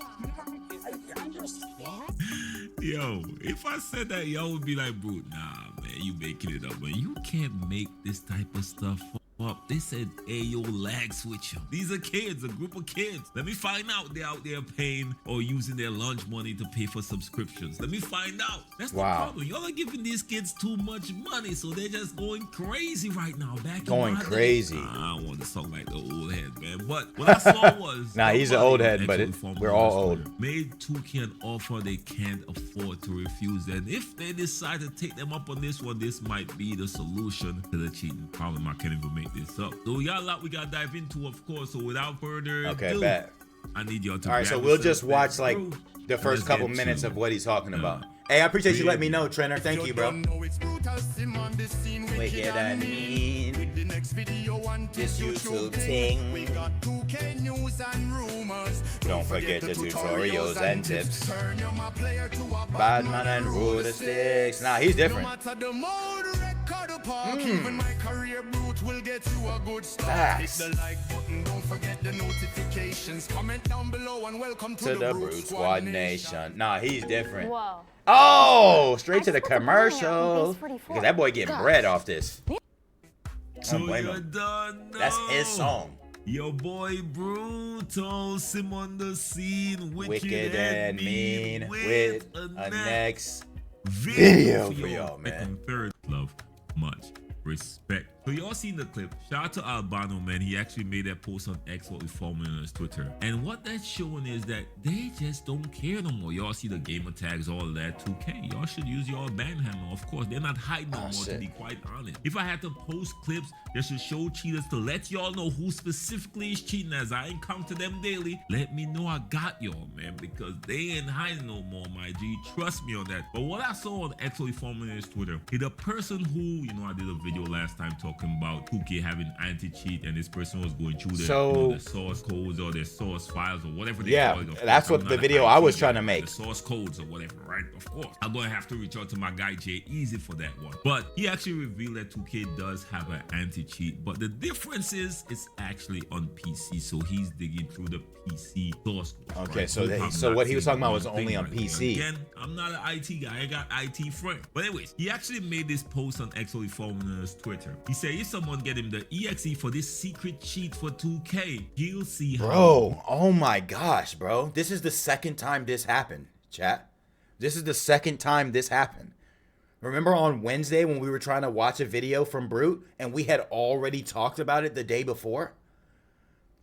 Speaker 11: Yo, if I said that, y'all would be like, bro, nah, man, you making it up, man. You can't make this type of stuff up. They said, hey, yo, lag switch 'em. These are kids, a group of kids. Let me find out they're out there paying or using their lunch money to pay for subscriptions. Let me find out. That's the problem. Y'all are giving these kids too much money, so they're just going crazy right now.
Speaker 3: Going crazy.
Speaker 11: I don't want to sound like the old head, man. But what I saw was...
Speaker 3: Nah, he's an old head, but we're all old.
Speaker 11: Made 2K an offer they can't afford to refuse. And if they decide to take them up on this one, this might be the solution to the cheating problem. I can't even make this up. So we got a lot we gotta dive into, of course. So without further ado,
Speaker 3: bet.
Speaker 11: I need y'all to.
Speaker 3: All right, so we'll just watch like the first couple minutes of what he's talking about. Hey, I appreciate you letting me know, Trainer. Thank you, bro. Wicked and mean. This YouTube thing. Don't forget the tutorials and tips. Batman and ruler sticks. Nah, he's different. Facts. To the Brute Squad Nation. Nah, he's different.
Speaker 12: Whoa.
Speaker 3: Oh, straight to the commercials. Because that boy getting bread off this.
Speaker 11: So you're done.
Speaker 3: That's his song.
Speaker 11: Your boy Brutal, Sim on the scene, wicked and mean with a next video for y'all, man. Third, love, much respect. So y'all seen the clip. Shout out to Albano, man. He actually made that post on X, what we formerly on his Twitter. And what that's showing is that they just don't care no more. Y'all see the gamer tags, all of that, 2K. Y'all should use your ban hammer. Of course, they're not hiding no more, to be quite honest. If I had to post clips that should show cheaters to let y'all know who specifically is cheating as I encounter them daily, let me know I got y'all, man, because they ain't hiding no more, my G. Trust me on that. But what I saw on X, what we formerly on his Twitter, is a person who, you know, I did a video last time talking about 2K having anti-cheat, and this person was going through the source codes or their source files or whatever they call it.
Speaker 3: That's what the video I was trying to make.
Speaker 11: The source codes or whatever, right? Of course. I'm going to have to reach out to my guy Jay Easy for that one. But he actually revealed that 2K does have an anti-cheat, but the difference is it's actually on PC, so he's digging through the PC source code.
Speaker 3: Okay, right? So what he was talking about was only on PC.
Speaker 11: Again, I'm not an IT guy. I got IT friend. But anyways, he actually made this post on XOE Formulas Twitter. He said if someone get him the EXE for this secret cheat for 2K, he'll see how.
Speaker 3: Bro, oh my gosh, bro. This is the second time this happened, chat. This is the second time this happened. Remember on Wednesday when we were trying to watch a video from Brute and we had already talked about it the day before?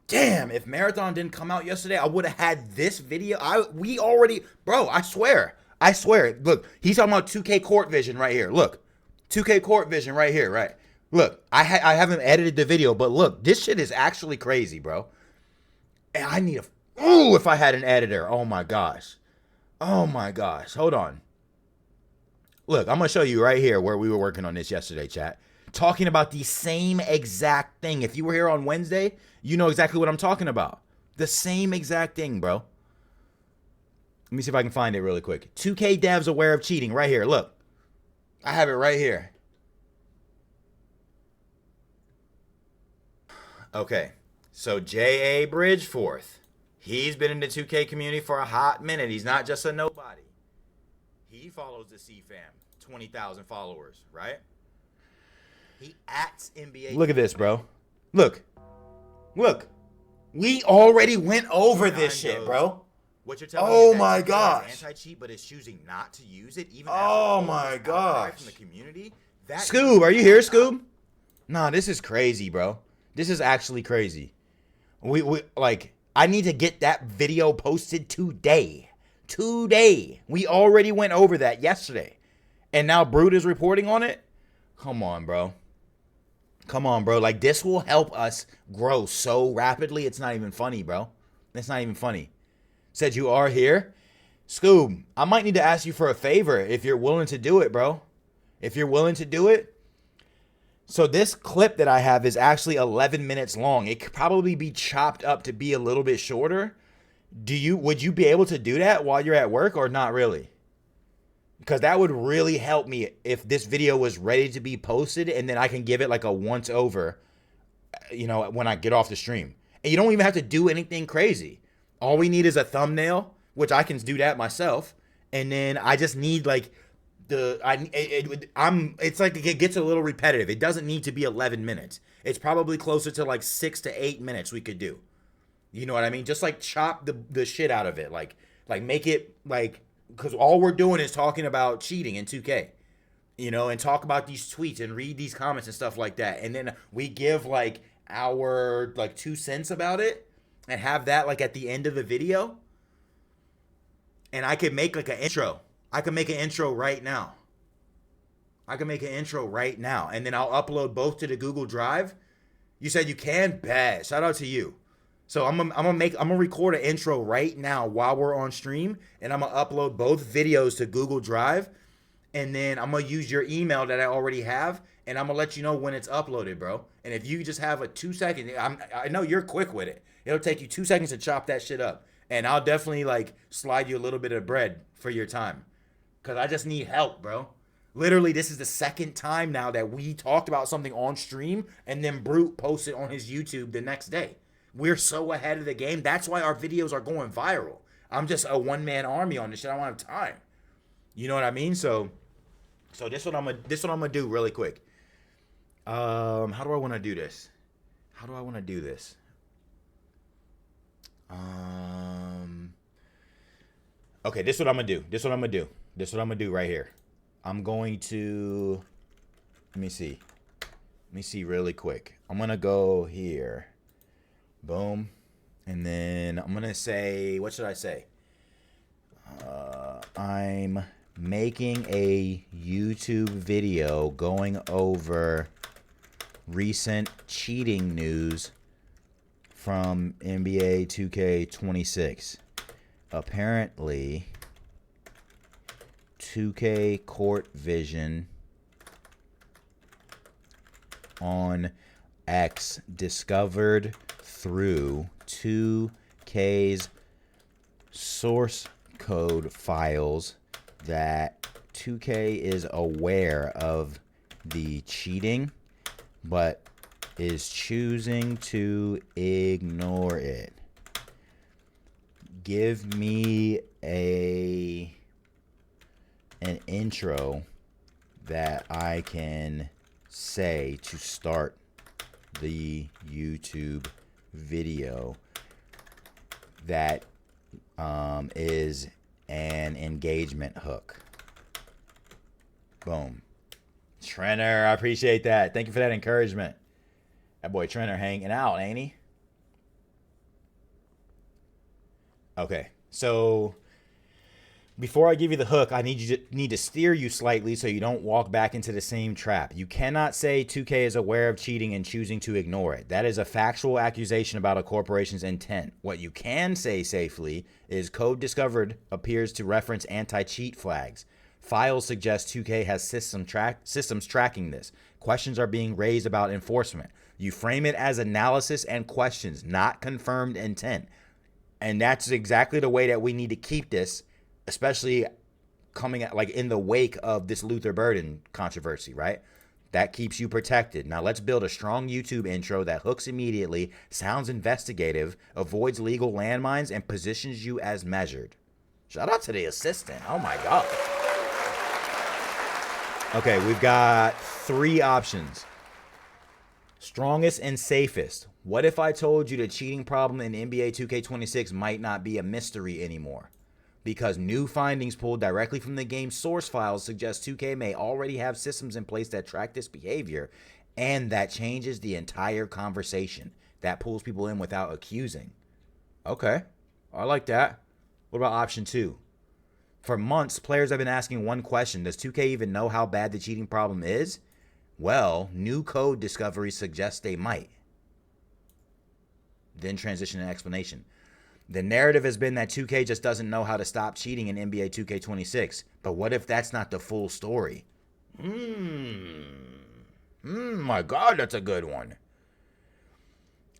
Speaker 3: Damn, if Marathon didn't come out yesterday, I would have had this video. We already, bro, I swear. Look, he's talking about 2K Court Vision right here. Look, 2K Court Vision right here, right? Look, I haven't edited the video, but look, this shit is actually crazy, bro. And I need if I had an editor. Oh my gosh. Hold on. Look, I'm going to show you right here where we were working on this yesterday, chat. Talking about the same exact thing. If you were here on Wednesday, you know exactly what I'm talking about. The same exact thing, bro. Let me see if I can find it really quick. 2K devs aware of cheating right here. Look, I have it right here. Okay, so J.A. Bridgeforth, he's been in the 2K community for a hot minute. He's not just a nobody. He follows the CFam, 20,000 followers, right? He acts NBA. Look at this, bro. Look. We already went over this shit, bro. What you're telling me is that my gosh, anti-cheat, but is choosing not to use it. Even my gosh, from the community. Scoob, are you here, Scoob? Nah, this is crazy, bro. This is actually crazy. We like, I need to get that video posted today. We already went over that yesterday. And now Brute is reporting on it? Come on, bro. Like, this will help us grow so rapidly. It's not even funny, bro. It's not even funny. Said you are here? Scoob, I might need to ask you for a favor if you're willing to do it, bro. If you're willing to do it. So this clip that I have is actually 11 minutes long. It could probably be chopped up to be a little bit shorter. Would you be able to do that while you're at work or not really? Because that would really help me if this video was ready to be posted and then I can give it like a once over, you know, when I get off the stream. And you don't even have to do anything crazy. All we need is a thumbnail, which I can do that myself. And then I just need like it's like it gets a little repetitive. It doesn't need to be 11 minutes. It's probably closer to like 6 to 8 minutes we could do. You know what I mean? Just like chop the shit out of it. Like make it like, because all we're doing is talking about cheating in 2K, you know, and talk about these tweets and read these comments and stuff like that. And then we give like our like 2 cents about it and have that like at the end of the video. And I could make like an intro. I can make an intro right now. And then I'll upload both to the Google Drive. You said you can? Bad. Shout out to you. So I'm gonna record an intro right now while we're on stream, and I'm gonna upload both videos to Google Drive, and then I'm gonna use your email that I already have, and I'm gonna let you know when it's uploaded, bro. And if you just have a 2 second, I know you're quick with it. It'll take you 2 seconds to chop that shit up, and I'll definitely like slide you a little bit of bread for your time, cause I just need help, bro. Literally, this is the second time now that we talked about something on stream, and then Brute posted on his YouTube the next day. We're so ahead of the game. That's why our videos are going viral. I'm just a one-man army on this shit. I don't have time. You know what I mean? So this what I'm gonna do really quick. How do I want to do this? Okay, this is what I'm gonna do. This is what I'm gonna do. This is what I'm gonna do right here. I'm going to, let me see. Let me see really quick. I'm gonna go here. Boom. And then I'm gonna say, what should I say? I'm making a YouTube video going over recent cheating news from NBA 2K26. Apparently, 2K Court Vision on X discovered through 2K's source code files that 2K is aware of the cheating, but is choosing to ignore it. Give me an intro that I can say to start the YouTube video that is an engagement hook. Boom. Trenner, I appreciate that. Thank you for that encouragement. That boy Trenner hanging out, ain't he? Okay, so before I give you the hook, I need to steer you slightly so you don't walk back into the same trap. You cannot say 2K is aware of cheating and choosing to ignore it. That is a factual accusation about a corporation's intent. What you can say safely is code discovered appears to reference anti-cheat flags. Files suggest 2K has systems tracking this. Questions are being raised about enforcement. You frame it as analysis and questions, not confirmed intent. And that's exactly the way that we need to keep this, especially coming at, like, in the wake of this Luther Burden controversy, right? That keeps you protected. Now let's build a strong YouTube intro that hooks immediately, sounds investigative, avoids legal landmines, and positions you as measured. Shout out to the assistant. Oh my God. Okay, we've got 3 options. Strongest and safest. What if I told you the cheating problem in NBA 2K26 might not be a mystery anymore? Because new findings pulled directly from the game's source files suggest 2K may already have systems in place that track this behavior, and that changes the entire conversation. That pulls people in without accusing. Okay, I like that. What about option 2? For months, players have been asking one question. Does 2K even know how bad the cheating problem is? Well, new code discovery suggests they might. Then transition to explanation. The narrative has been that 2K just doesn't know how to stop cheating in NBA 2K26. But what if that's not the full story? My God, that's a good one.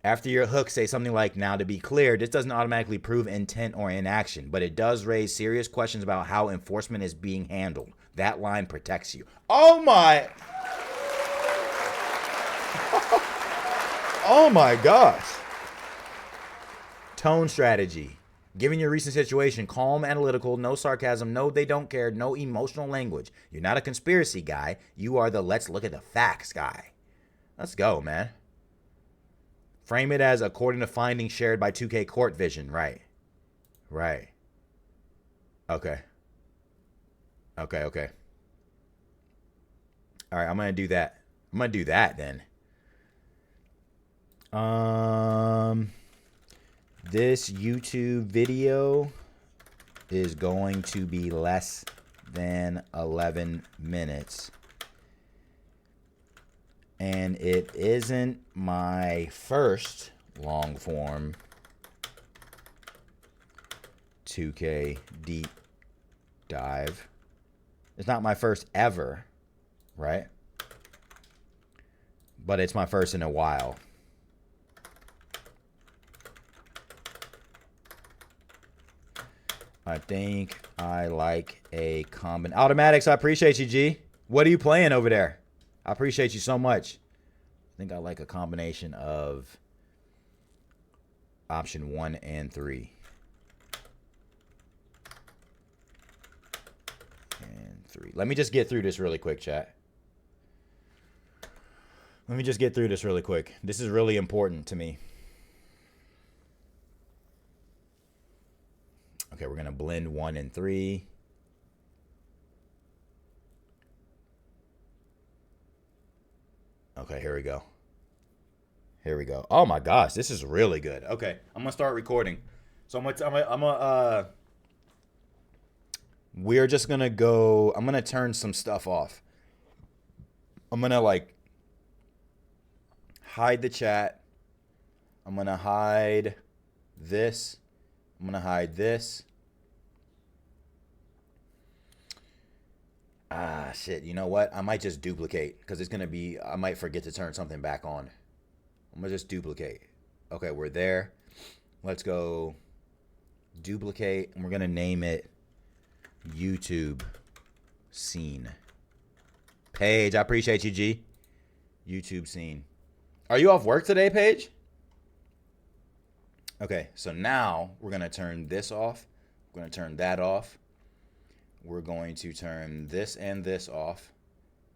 Speaker 3: After your hook, say something like, now to be clear, this doesn't automatically prove intent or inaction, but it does raise serious questions about how enforcement is being handled. That line protects you. Oh my... Oh my gosh. Tone strategy. Given your recent situation, calm, analytical, no sarcasm, no they don't care, no emotional language. You're not a conspiracy guy. You are the let's look at the facts guy. Let's go, man. Frame it as according to findings shared by 2K Court Vision. Right. Right. Okay. Okay, okay. All right, I'm going to do that. I'm going to do that then. This YouTube video is going to be less than 11 minutes. And it isn't my first long form 2K deep dive. It's not my first ever, right? But it's my first in a while. I think I like a combination. Automatics, I appreciate you, G. What are you playing over there? I appreciate you so much. I think I like a combination of option 1 and 3. And 3. Let me just get through this really quick, chat. Let me just get through this really quick. This is really important to me. Okay, we're gonna blend 1 and 3. Okay, here we go. Here we go. Oh my gosh, this is really good. Okay, I'm gonna start recording. So we're just gonna go. I'm gonna turn some stuff off. I'm gonna like hide the chat. I'm gonna hide this. I'm gonna hide this. Ah, shit. You know what? I might just duplicate because it's gonna be. I might forget to turn something back on. I'm gonna just duplicate. Okay, we're there. Let's go duplicate, and we're gonna name it YouTube scene. Paige, I appreciate you, G. YouTube scene. Are you off work today, Paige? Okay, so now we're gonna turn this off. We're gonna turn that off. We're going to turn this and this off.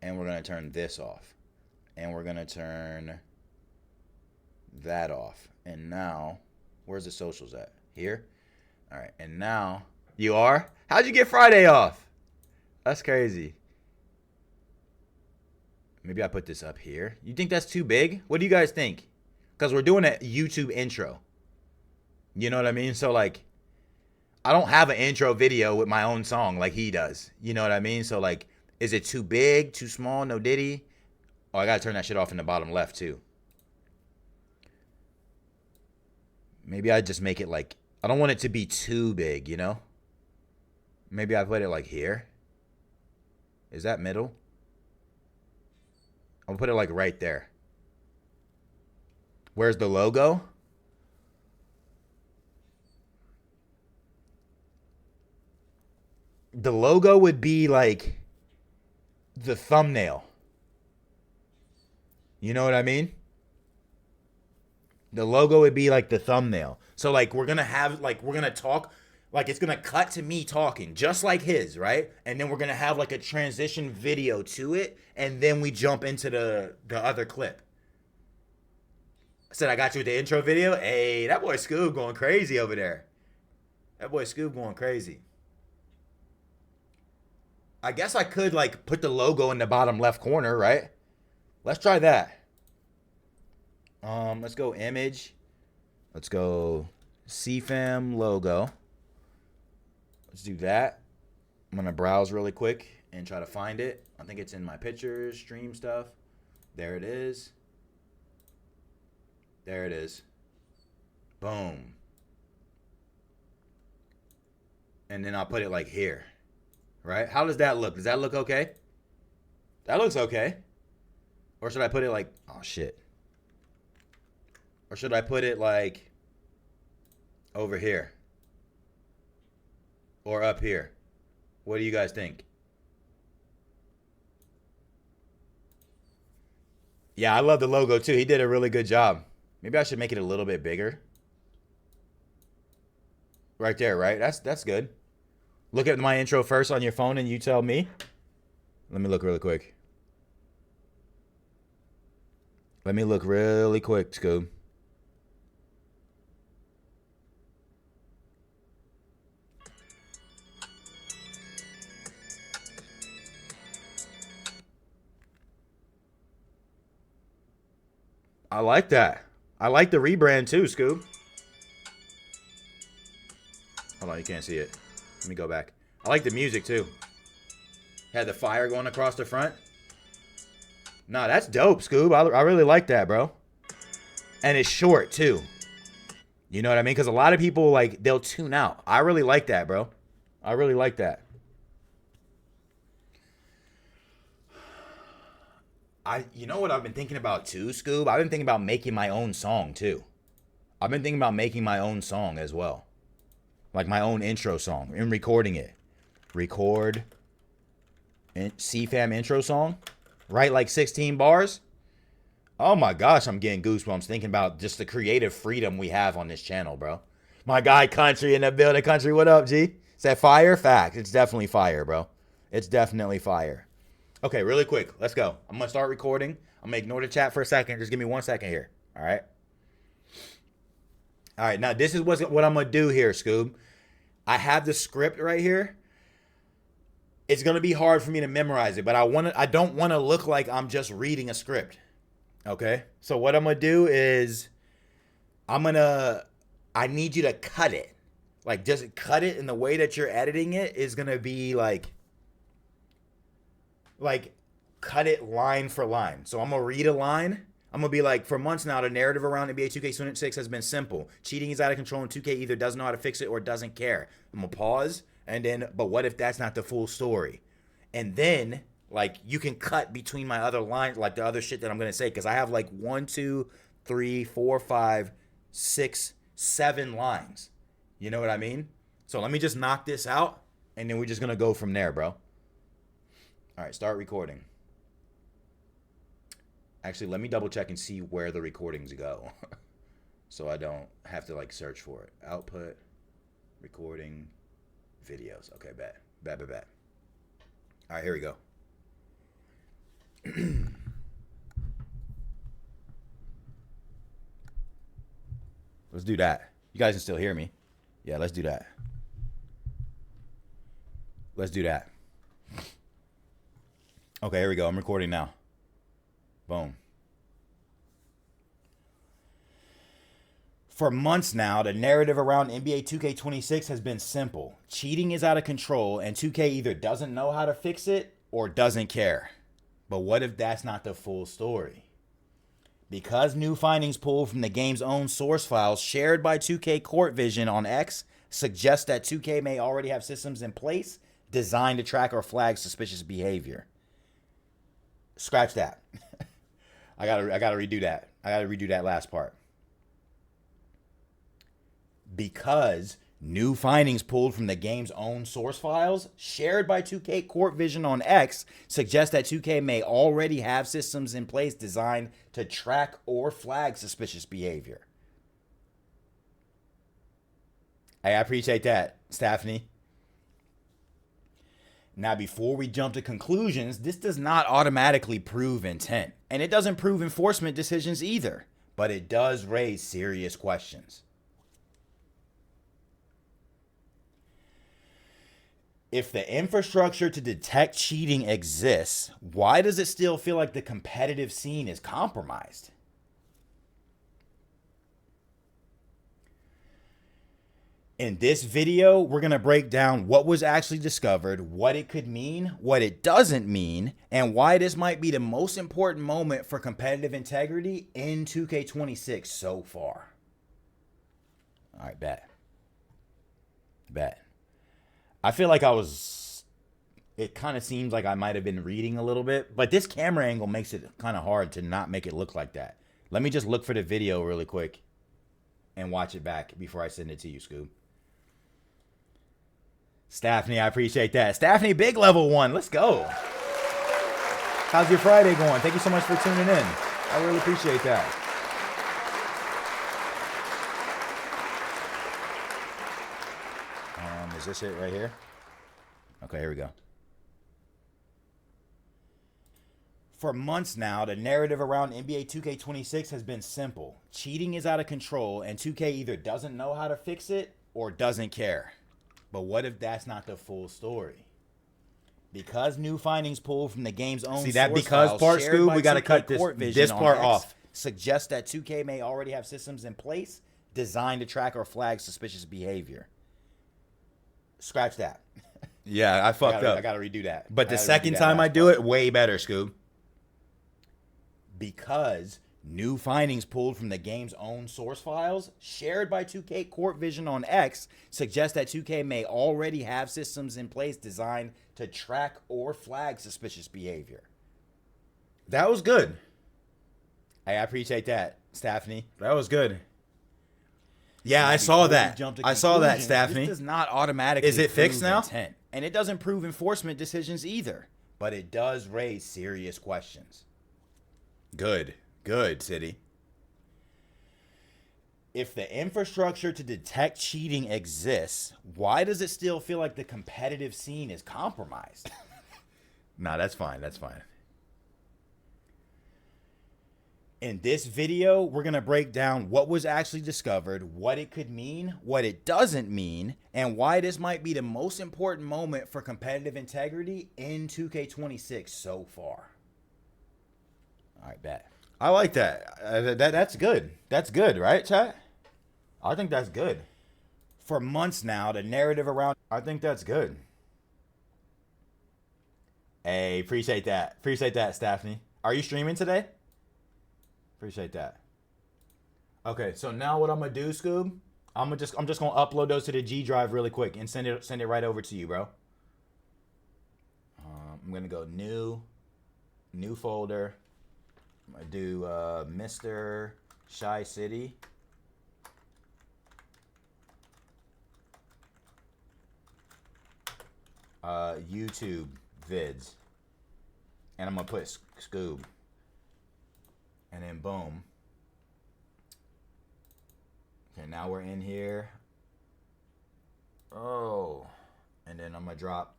Speaker 3: And we're gonna turn this off. And we're gonna turn that off. And now, where's the socials at? Here? All right, and now, you are? How'd you get Friday off? That's crazy. Maybe I put this up here. You think that's too big? What do you guys think? Because we're doing a YouTube intro. You know what I mean? So, like, I don't have an intro video with my own song like he does. You know what I mean? So, like, is it too big, too small, no diddy? Oh, I got to turn that shit off in the bottom left, too. Maybe I just make it, like, I don't want it to be too big, you know? Maybe I put it, like, here. Is that middle? I'll put it, like, right there. Where's the logo? The logo would be like the thumbnail. You know what I mean? The logo would be like the thumbnail. So like we're going to talk, like it's going to cut to me talking just like his, right? And then we're going to have like a transition video to it. And then we jump into the other clip. I said I got you with the intro video. Hey, that boy Scoob going crazy over there. That boy Scoob going crazy. I guess I could, like, put the logo in the bottom left corner, right? Let's try that. Let's go image. Let's go CFam logo. Let's do that. I'm going to browse really quick and try to find it. I think it's in my pictures, stream stuff. There it is. There it is. Boom. And then I'll put it, like, here. Right? How does that look? Does that look okay? That looks okay. Or should I put it like, oh shit. Or should I put it like over here? Or up here? What do you guys think? Yeah, I love the logo too. He did a really good job. Maybe I should make it a little bit bigger. Right there, right? That's good. Look at my intro first on your phone and you tell me. Let me look really quick. Let me look really quick, Scoob. I like that. I like the rebrand too, Scoob. Hold on, you can't see it. Let me go back. I like the music too. Had the fire going across the front. Nah, that's dope, Scoob. I really like that, bro. And it's short too. You know what I mean? Because a lot of people, like, they'll tune out. I really like that, bro. I really like that. You know what I've been thinking about too, Scoob? I've been thinking about making my own song too. I've been thinking about making my own song as well. Like my own intro song and recording it. Record CFam intro song. Write like 16 bars. Oh my gosh, I'm getting goosebumps thinking about just the creative freedom we have on this channel, bro. My guy Country in the building. Country, what up, G? Is that fire? Fact. It's definitely fire, bro. It's definitely fire. Okay, really quick. Let's go. I'm going to start recording. I'm going to ignore the chat for a second. Just give me 1 second here. All right? All right, now this is what I'm going to do here, Scoob. I have the script right here. It's going to be hard for me to memorize it, but I don't want to look like I'm just reading a script. Okay? So what I'm going to do is I need you to cut it. Like, just cut it, and the way that you're editing it is going to be like cut it line for line. So I'm going to read a line. I'm going to be like, for months now, the narrative around NBA 2K26 has been simple. Cheating is out of control, and 2K either doesn't know how to fix it or doesn't care. I'm going to pause, and then, but what if that's not the full story? And then, like, you can cut between my other lines, like the other shit that I'm going to say, because I have like 1, 2, 3, 4, 5, 6, 7 lines. You know what I mean? So let me just knock this out, and then we're just going to go from there, bro. All right, start recording. Actually, let me double check and see where the recordings go so I don't have to, like, search for it. Output, recording, videos. Okay, bet. All right, here we go. Let's do that. You guys can still hear me. Yeah, let's do that. Okay, here we go. I'm recording now. Boom. For months now, the narrative around NBA 2K26 has been simple. Cheating is out of control, and 2K either doesn't know how to fix it or doesn't care. But what if that's not the full story? Because new findings pulled from the game's own source files shared by 2K Court Vision on X suggest that 2K may already have systems in place designed to track or flag suspicious behavior. Scratch that. I gotta redo that. I gotta redo that last part. Because new findings pulled from the game's own source files shared by 2K Court Vision on X suggest that 2K may already have systems in place designed to track or flag suspicious behavior. Hey, I appreciate that, Stephanie. Now, before we jump to conclusions, this does not automatically prove intent, and it doesn't prove enforcement decisions either, but it does raise serious questions. If the infrastructure to detect cheating exists, why does it still feel like the competitive scene is compromised? In this video, we're going to break down what was actually discovered, what it could mean, what it doesn't mean, and why this might be the most important moment for competitive integrity in 2K26 so far. All right, bet. I feel like it kind of seems like I might have been reading a little bit, but this camera angle makes it kind of hard to not make it look like that. Let me just look for the video really quick and watch it back before I send it to you, Scoob. Stephanie, I appreciate that. Stephanie, big level 1. Let's go. How's your Friday going? Thank you so much for tuning in. I really appreciate that. Is this it right here? Okay, here we go. For months now, the narrative around NBA 2K26 has been simple. Cheating is out of control, and 2K either doesn't know how to fix it or doesn't care. But what if that's not the full story? Because new findings pulled from the game's own source files part, Scoob, we got to cut this part off. Suggests that 2K may already have systems in place designed to track or flag suspicious behavior. Scratch that. Yeah, I fucked up. I got to redo that. But the second time I do it, way better, Scoob. Because new findings pulled from the game's own source files shared by 2K Court Vision on X suggest that 2K may already have systems in place designed to track or flag suspicious behavior. That was good. Hey, I appreciate that, Stephanie. That was good. Yeah, I saw that. I saw that, Stephanie. This does not automatically Is it fixed now? Intent, and it doesn't prove enforcement decisions either, but it does raise serious questions. Good, City. If the infrastructure to detect cheating exists, why does it still feel like the competitive scene is compromised? Nah, that's fine. In this video, we're going to break down what was actually discovered, what it could mean, what it doesn't mean, and why this might be the most important moment for competitive integrity in 2K26 so far. All right, bet. I like that. That's good. That's good, right, chat? I think that's good. For months now, the narrative around, I think that's good. Hey, appreciate that. Appreciate that, Stephanie. Are you streaming today? Appreciate that. Okay, so now what I'm gonna do, Scoob? I'm just gonna upload those to the G drive really quick and send it right over to you, bro. I'm gonna go new folder. I'm gonna do Mr. Shy City. YouTube vids, and I'm gonna put Scoob. And then boom. Okay, now we're in here. Oh. And then I'm gonna drop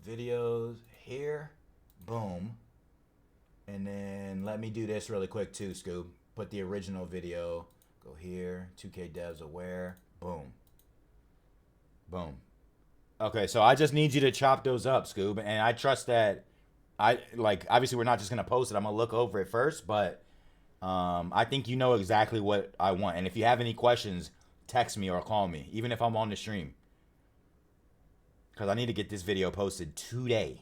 Speaker 3: videos here. Boom. And then let me do this really quick too, Scoob. Put the original video. Go here. 2K devs aware. Boom. Boom. Okay, so I just need you to chop those up, Scoob. And I trust that obviously we're not just gonna post it. I'm gonna look over it first, but I think you know exactly what I want. And if you have any questions, text me or call me, even if I'm on the stream, because I need to get this video posted today.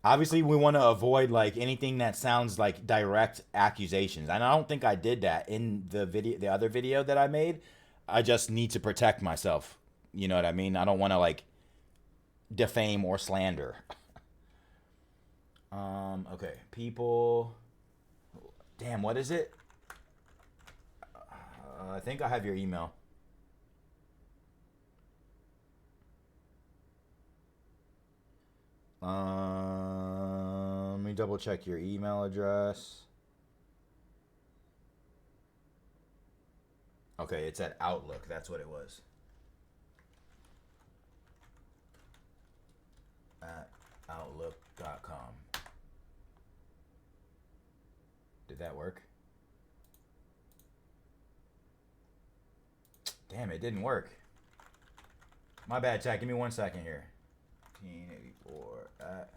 Speaker 3: Obviously, we want to avoid like anything that sounds like direct accusations, and I don't think I did that in the other video that I made. I just need to protect myself. You know what I mean? I don't want to like defame or slander. Okay, people. Damn, what is it? I think I have your email. Let me double check your email address. Okay, it's at Outlook. That's what it was. At outlook.com. Did that work? Damn, it didn't work. My bad, chat. Give me 1 second here. 1984 at...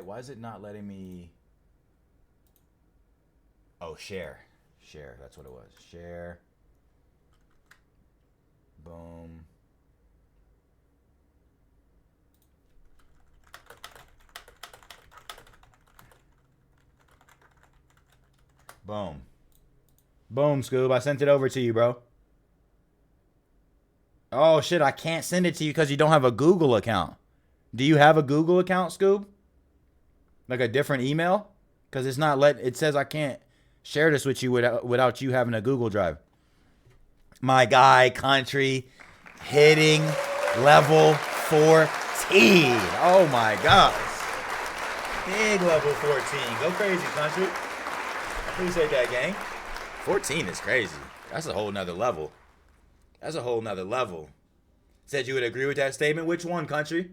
Speaker 3: why is it not letting me... Oh, share. Share, that's what it was. Share. Boom. Boom. Boom, Scoob. I sent it over to you, bro. Oh, shit. I can't send it to you because you don't have a Google account. Do you have a Google account, Scoob? Like a different email? Because it's not it says I can't share this with you without you having a Google Drive. My guy, Country, hitting level 14. Oh, my gosh. Big level 14. Go crazy, Country. Appreciate that, gang. 14 is crazy. That's a whole nother level. That's a whole nother level. Said you would agree with that statement. Which one, Country?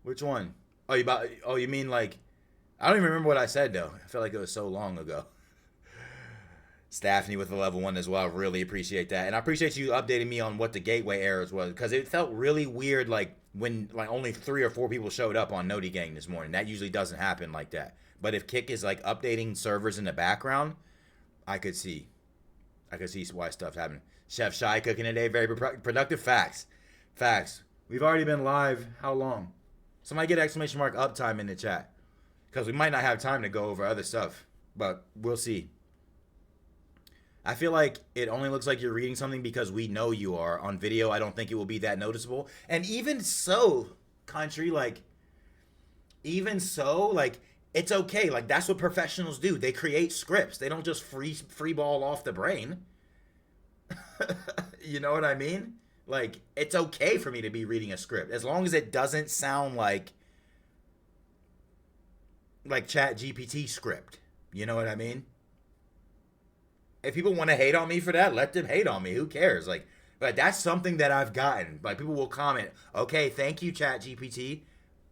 Speaker 3: Which one? Oh, you mean like... I don't even remember what I said, though. I felt like it was so long ago. Stephanie with the level 1 as well. I really appreciate that. And I appreciate you updating me on what the gateway errors was, because it felt really weird like when like only 3 or 4 people showed up on Noti Gang this morning. That usually doesn't happen like that. But if Kick is like updating servers in the background, I could see why stuff's happening. Chef Shy cooking today. Very productive. Facts. We've already been live. How long? Somebody get exclamation mark uptime in the chat, because we might not have time to go over other stuff, but we'll see. I feel like it only looks like you're reading something because we know you are. On video, I don't think it will be that noticeable. And even so, Country, like, even so, like, it's okay. Like, that's what professionals do. They create scripts. They don't just free ball off the brain. You know what I mean? Like, it's okay for me to be reading a script, as long as it doesn't sound like Chat GPT script. You know what I mean? If people want to hate on me for that, let them hate on me. Who cares? Like, but that's something that I've gotten. Like, people will comment, okay, thank you, ChatGPT.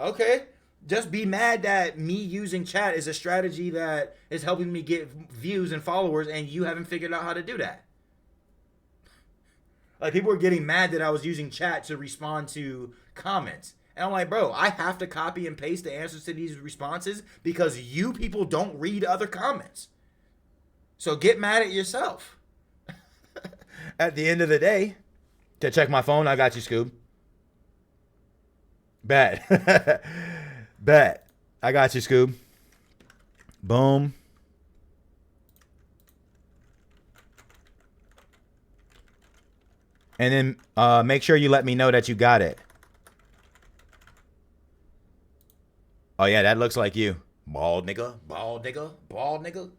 Speaker 3: Okay, just be mad that me using chat is a strategy that is helping me get views and followers, and you haven't figured out how to do that. Like, people were getting mad that I was using chat to respond to comments. And I'm like, bro, I have to copy and paste the answers to these responses because you people don't read other comments. So get mad at yourself. At the end of the day, to check my phone, I got you, Scoob. Bet. Bet. I got you, Scoob. Boom. And then make sure you let me know that you got it. Oh, yeah, that looks like you. Bald nigga, bald nigga, bald nigga.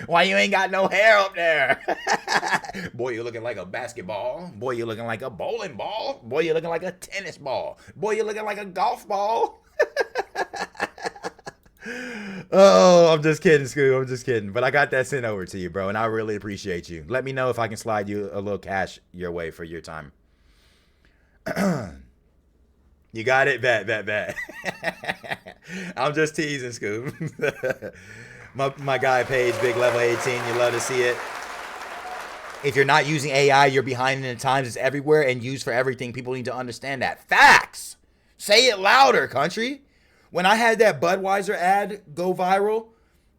Speaker 3: Why you ain't got no hair up there? Boy, you looking like a basketball. Boy, you looking like a bowling ball. Boy, you looking like a tennis ball. Boy, you looking like a golf ball. Oh, I'm just kidding, Scoob. I'm just kidding. But I got that sent over to you, bro, and I really appreciate you. Let me know if I can slide you a little cash your way for your time. You got it? Bet. I'm just teasing, Scoob. My guy Paige, Big Level 18, you love to see it. If you're not using AI, you're behind in the times. It's everywhere and used for everything. People need to understand that. Facts! Say it louder, country. When I had that Budweiser ad go viral,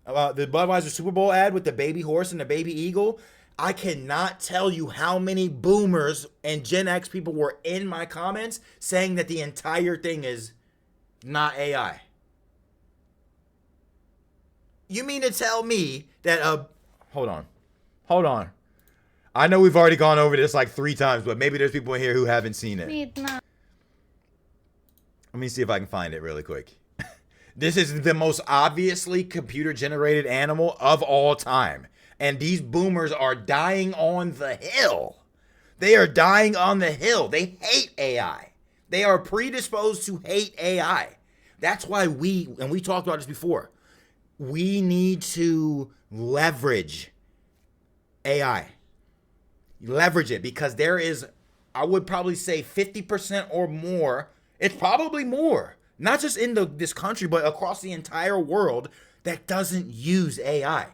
Speaker 3: the Budweiser Super Bowl ad with the baby horse and the baby eagle, I cannot tell you how many boomers and Gen X people were in my comments saying that the entire thing is not AI. You mean to tell me that hold on. I know we've already gone over this like 3 times, but maybe there's people in here who haven't seen it. Let me see if I can find it really quick. This is the most obviously computer-generated animal of all time. And these boomers are dying on the hill. They are dying on the hill. They hate AI. They are predisposed to hate AI. That's why we talked about this before, we need to leverage AI. Leverage it, because there is, I would probably say 50% or more, it's probably more, not just in this country, but across the entire world, that doesn't use AI.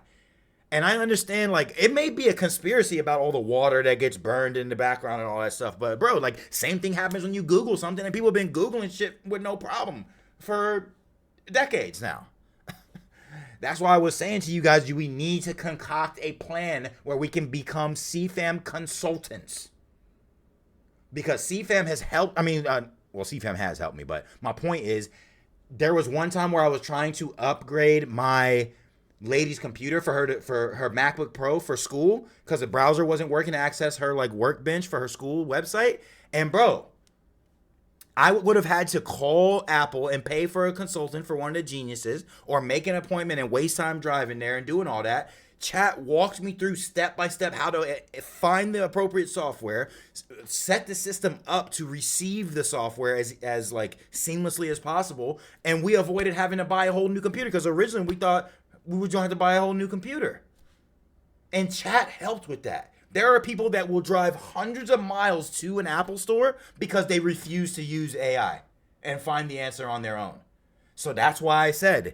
Speaker 3: And I understand, like, it may be a conspiracy about all the water that gets burned in the background and all that stuff, but bro, like, same thing happens when you Google something, and people have been Googling shit with no problem for decades now. That's why I was saying to you guys, we need to concoct a plan where we can become CFam consultants. Because CFam has helped, CFam has helped me, but my point is, there was one time where I was trying to upgrade my lady's computer for her MacBook Pro for school, because the browser wasn't working to access her like workbench for her school website. And bro, I would have had to call Apple and pay for a consultant for one of the geniuses, or make an appointment and waste time driving there and doing all that. Chat walked me through step by step how to find the appropriate software, set the system up to receive the software as like seamlessly as possible, and we avoided having to buy a whole new computer, because originally we thought we were going to have to buy a whole new computer. And chat helped with that. There are people that will drive hundreds of miles to an Apple store because they refuse to use AI and find the answer on their own. So that's why I said,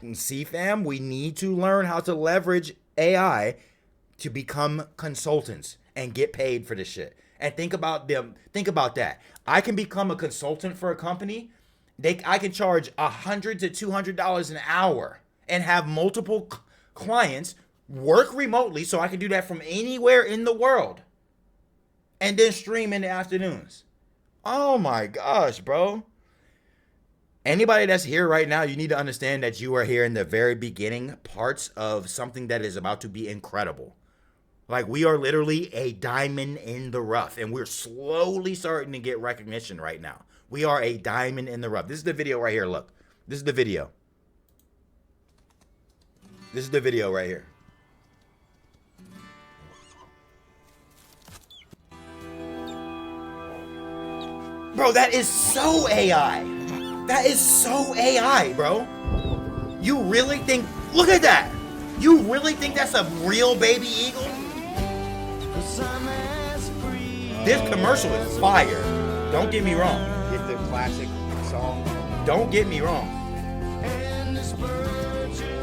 Speaker 3: CFam, we need to learn how to leverage AI to become consultants and get paid for this shit. And think about that. I can become a consultant for a company. I can charge $100 to $200 an hour and have multiple clients, work remotely, so I can do that from anywhere in the world, and then stream in the afternoons. Oh my gosh, bro. Anybody that's here right now, you need to understand that you are here in the very beginning parts of something that is about to be incredible. Like, we are literally a diamond in the rough, and we're slowly starting to get recognition right now. We are a diamond in the rough. This is the video right here. Look, this is the video. This is the video right here. Bro, that is so AI. That is so AI, bro. You really think, look at that. You really think that's a real baby eagle? This commercial is fire. Don't get me wrong.
Speaker 2: Get the classic song.
Speaker 3: Don't get me wrong.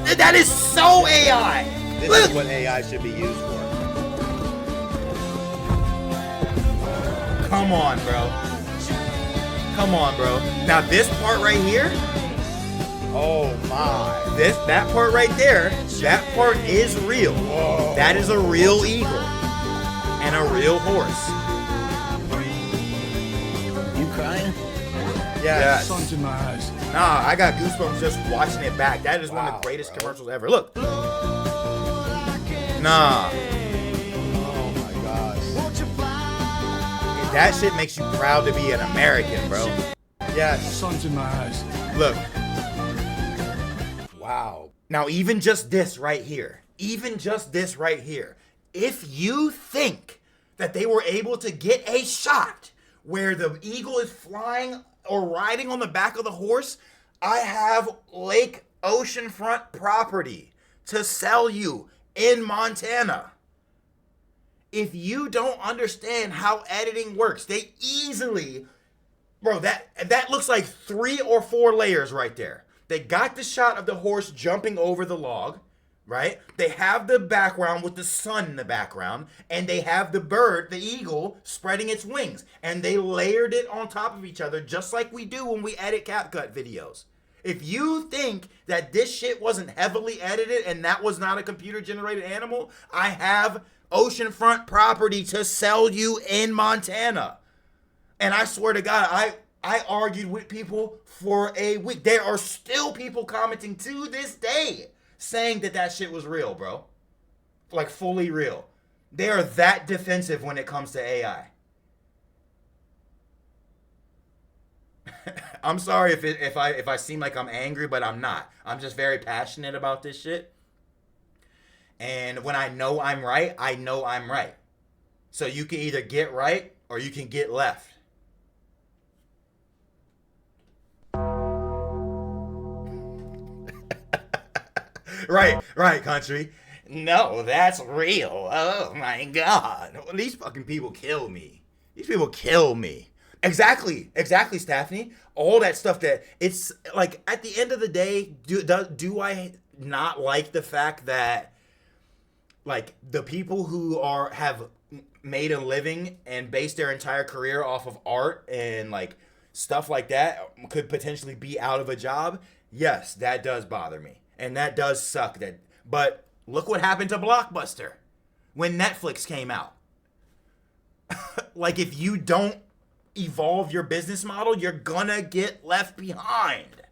Speaker 3: That is so AI.
Speaker 2: This is what AI should be used for.
Speaker 3: Come on, bro. Come on, bro. Now this part right here.
Speaker 2: Oh my.
Speaker 3: That part right there, that part is real.
Speaker 2: Whoa.
Speaker 3: That is a real eagle and a real horse.
Speaker 4: You crying?
Speaker 3: Yes.
Speaker 9: Sun's in my eyes.
Speaker 3: Nah, I got goosebumps just watching it back. That is one of the greatest commercials ever. Look. Nah.
Speaker 2: Oh my gosh.
Speaker 3: That shit makes you proud to be an American, bro. Yes.
Speaker 9: Sun's in my eyes.
Speaker 3: Look.
Speaker 2: Wow.
Speaker 3: Now, even just this right here, if you think that they were able to get a shot where the eagle is flying or riding on the back of the horse, I have lake oceanfront property to sell you in Montana. If you don't understand how editing works, they easily, bro, that looks like 3 or 4 layers right there. They got the shot of the horse jumping over the log, right? They have the background with the sun in the background, and they have the bird, the eagle, spreading its wings. And they layered it on top of each other just like we do when we edit CapCut videos. If you think that this shit wasn't heavily edited and that was not a computer-generated animal, I have oceanfront property to sell you in Montana. And I swear to God, I argued with people for a week. There are still people commenting to this day saying that shit was real, bro. Like fully real. They are that defensive when it comes to AI. I'm sorry if I seem like I'm angry, but I'm not. I'm just very passionate about this shit. And when I know I'm right, I know I'm right. So you can either get right or you can get left. Right, country. No, that's real. Oh my God. These fucking people kill me. Exactly, Stephanie. All that stuff that it's like at the end of the day, do I not like the fact that like the people who have made a living and based their entire career off of art and like stuff like that could potentially be out of a job? Yes, that does bother me. And that does suck. But look what happened to Blockbuster when Netflix came out. Like, if you don't evolve your business model, you're gonna get left behind.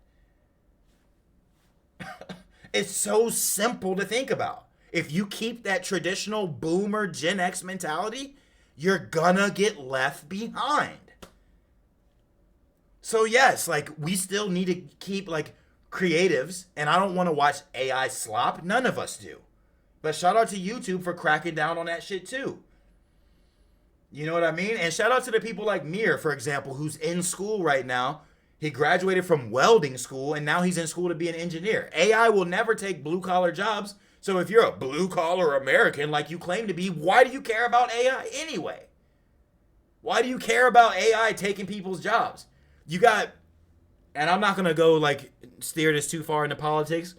Speaker 3: It's so simple to think about. If you keep that traditional boomer Gen X mentality, you're gonna get left behind. So yes, like, we still need to keep, like, creatives, and I don't want to watch AI slop. None of us do. But shout out to YouTube for cracking down on that shit too. You know what I mean? And shout out to the people like Mir, for example, who's in school right now. He graduated from welding school, and now he's in school to be an engineer. AI will never take blue-collar jobs. So if you're a blue-collar American like you claim to be, why do you care about AI anyway? Why do you care about AI taking people's jobs? You got... And I'm not going to go, like, steer this too far into politics.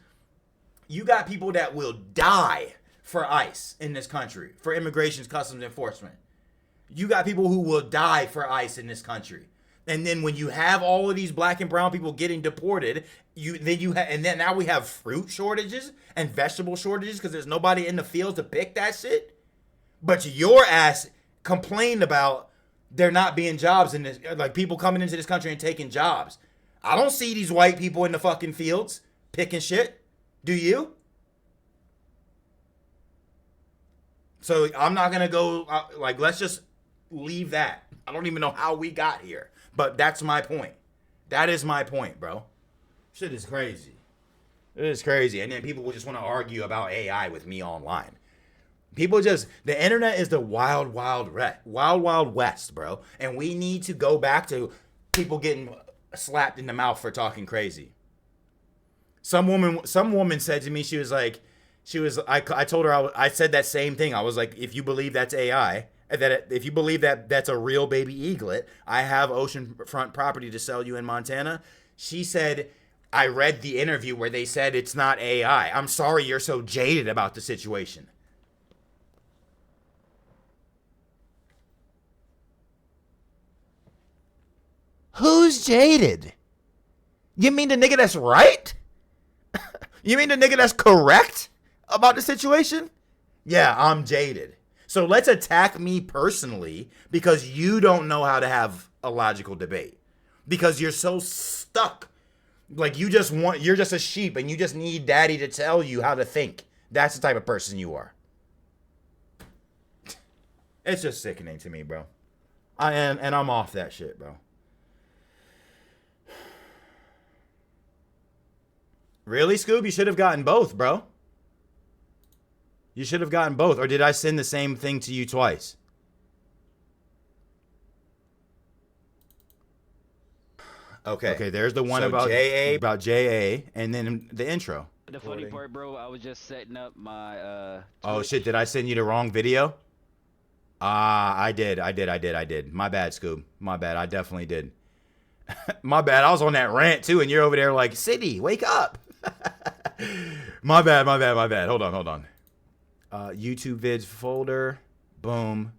Speaker 3: You got people that will die for ICE in this country, for Immigration Customs Enforcement. You got people who will die for ICE in this country. And then when you have all of these black and brown people getting deported, and then now we have fruit shortages and vegetable shortages because there's nobody in the fields to pick that shit. But your ass complained about there not being jobs in this, like people coming into this country and taking jobs. I don't see these white people in the fucking fields picking shit. Do you? So I'm not going to go, like, let's just leave that. I don't even know how we got here. But that's my point. That is my point, bro. Shit is crazy. It is crazy. And then people will just want to argue about AI with me online. People just, the internet is the wild, wild west, bro. And we need to go back to people getting slapped in the mouth for talking crazy. Some woman said to me, she was like, She was, I told her, I said that same thing. I was like, if you believe that's AI, if you believe that that's a real baby eaglet, I have oceanfront property to sell you in Montana. She said, I read the interview where they said it's not AI. I'm sorry you're so jaded about the situation. Who's jaded? You mean the nigga that's right? You mean the nigga that's correct about the situation? Yeah, I'm jaded. So let's attack me personally because you don't know how to have a logical debate. Because you're so stuck. Like you're just a sheep and you just need daddy to tell you how to think. That's the type of person you are. It's just sickening to me, bro. And I'm off that shit, bro. Really, Scoob? You should have gotten both, bro. You should have gotten both. Or did I send the same thing to you twice? Okay. Okay, there's the one about JA and then the intro.
Speaker 12: The funny part, bro, I was just setting up my
Speaker 3: oh shit, did I send you the wrong video? I did. My bad, Scoob. My bad. I definitely did. My bad. I was on that rant too, and you're over there like, City, wake up. My bad. Hold on. YouTube vids folder. Boom.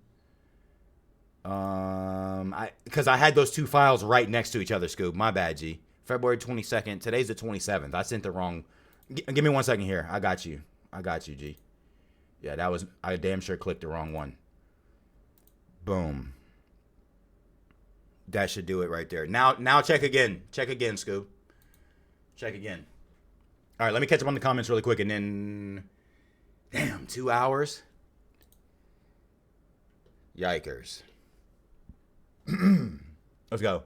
Speaker 3: Because I had those two files right next to each other, Scoob. My bad, G. February 22nd. Today's the 27th. I sent the wrong. Give me 1 second here. I got you, G. Yeah, that was. I damn sure clicked the wrong one. Boom. That should do it right there. Now check again. Check again, Scoob. Check again. All right, let me catch up on the comments really quick and then... Damn, 2 hours? Yikers. Let's go.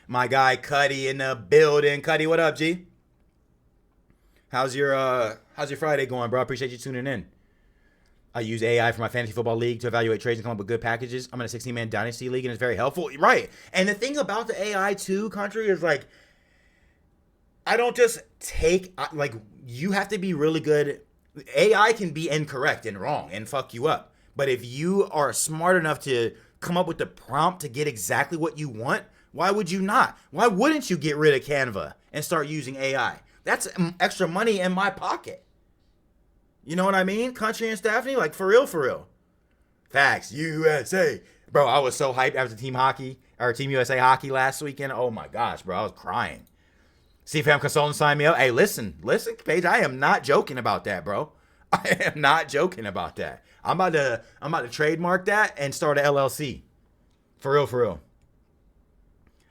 Speaker 3: My guy Cuddy in the building. Cuddy, what up, G? How's your Friday going, bro? I appreciate you tuning in. I use AI for my fantasy football league to evaluate trades and come up with good packages. I'm in a 16-man dynasty league, and it's very helpful. Right. And the thing about the AI, too, Country, is like, I don't just take, like, you have to be really good. AI can be incorrect and wrong and fuck you up. But if you are smart enough to come up with the prompt to get exactly what you want, why would you not? Why wouldn't you get rid of Canva and start using AI? That's extra money in my pocket. You know what I mean? Country and Stephanie, like for real. Facts, USA. Bro, I was so hyped after Team USA hockey last weekend. Oh my gosh, bro, I was crying. CFam consultant signed me up. Hey, listen, Paige, I am not joking about that, bro. I am not joking about that. I'm about to trademark that and start an LLC. For real.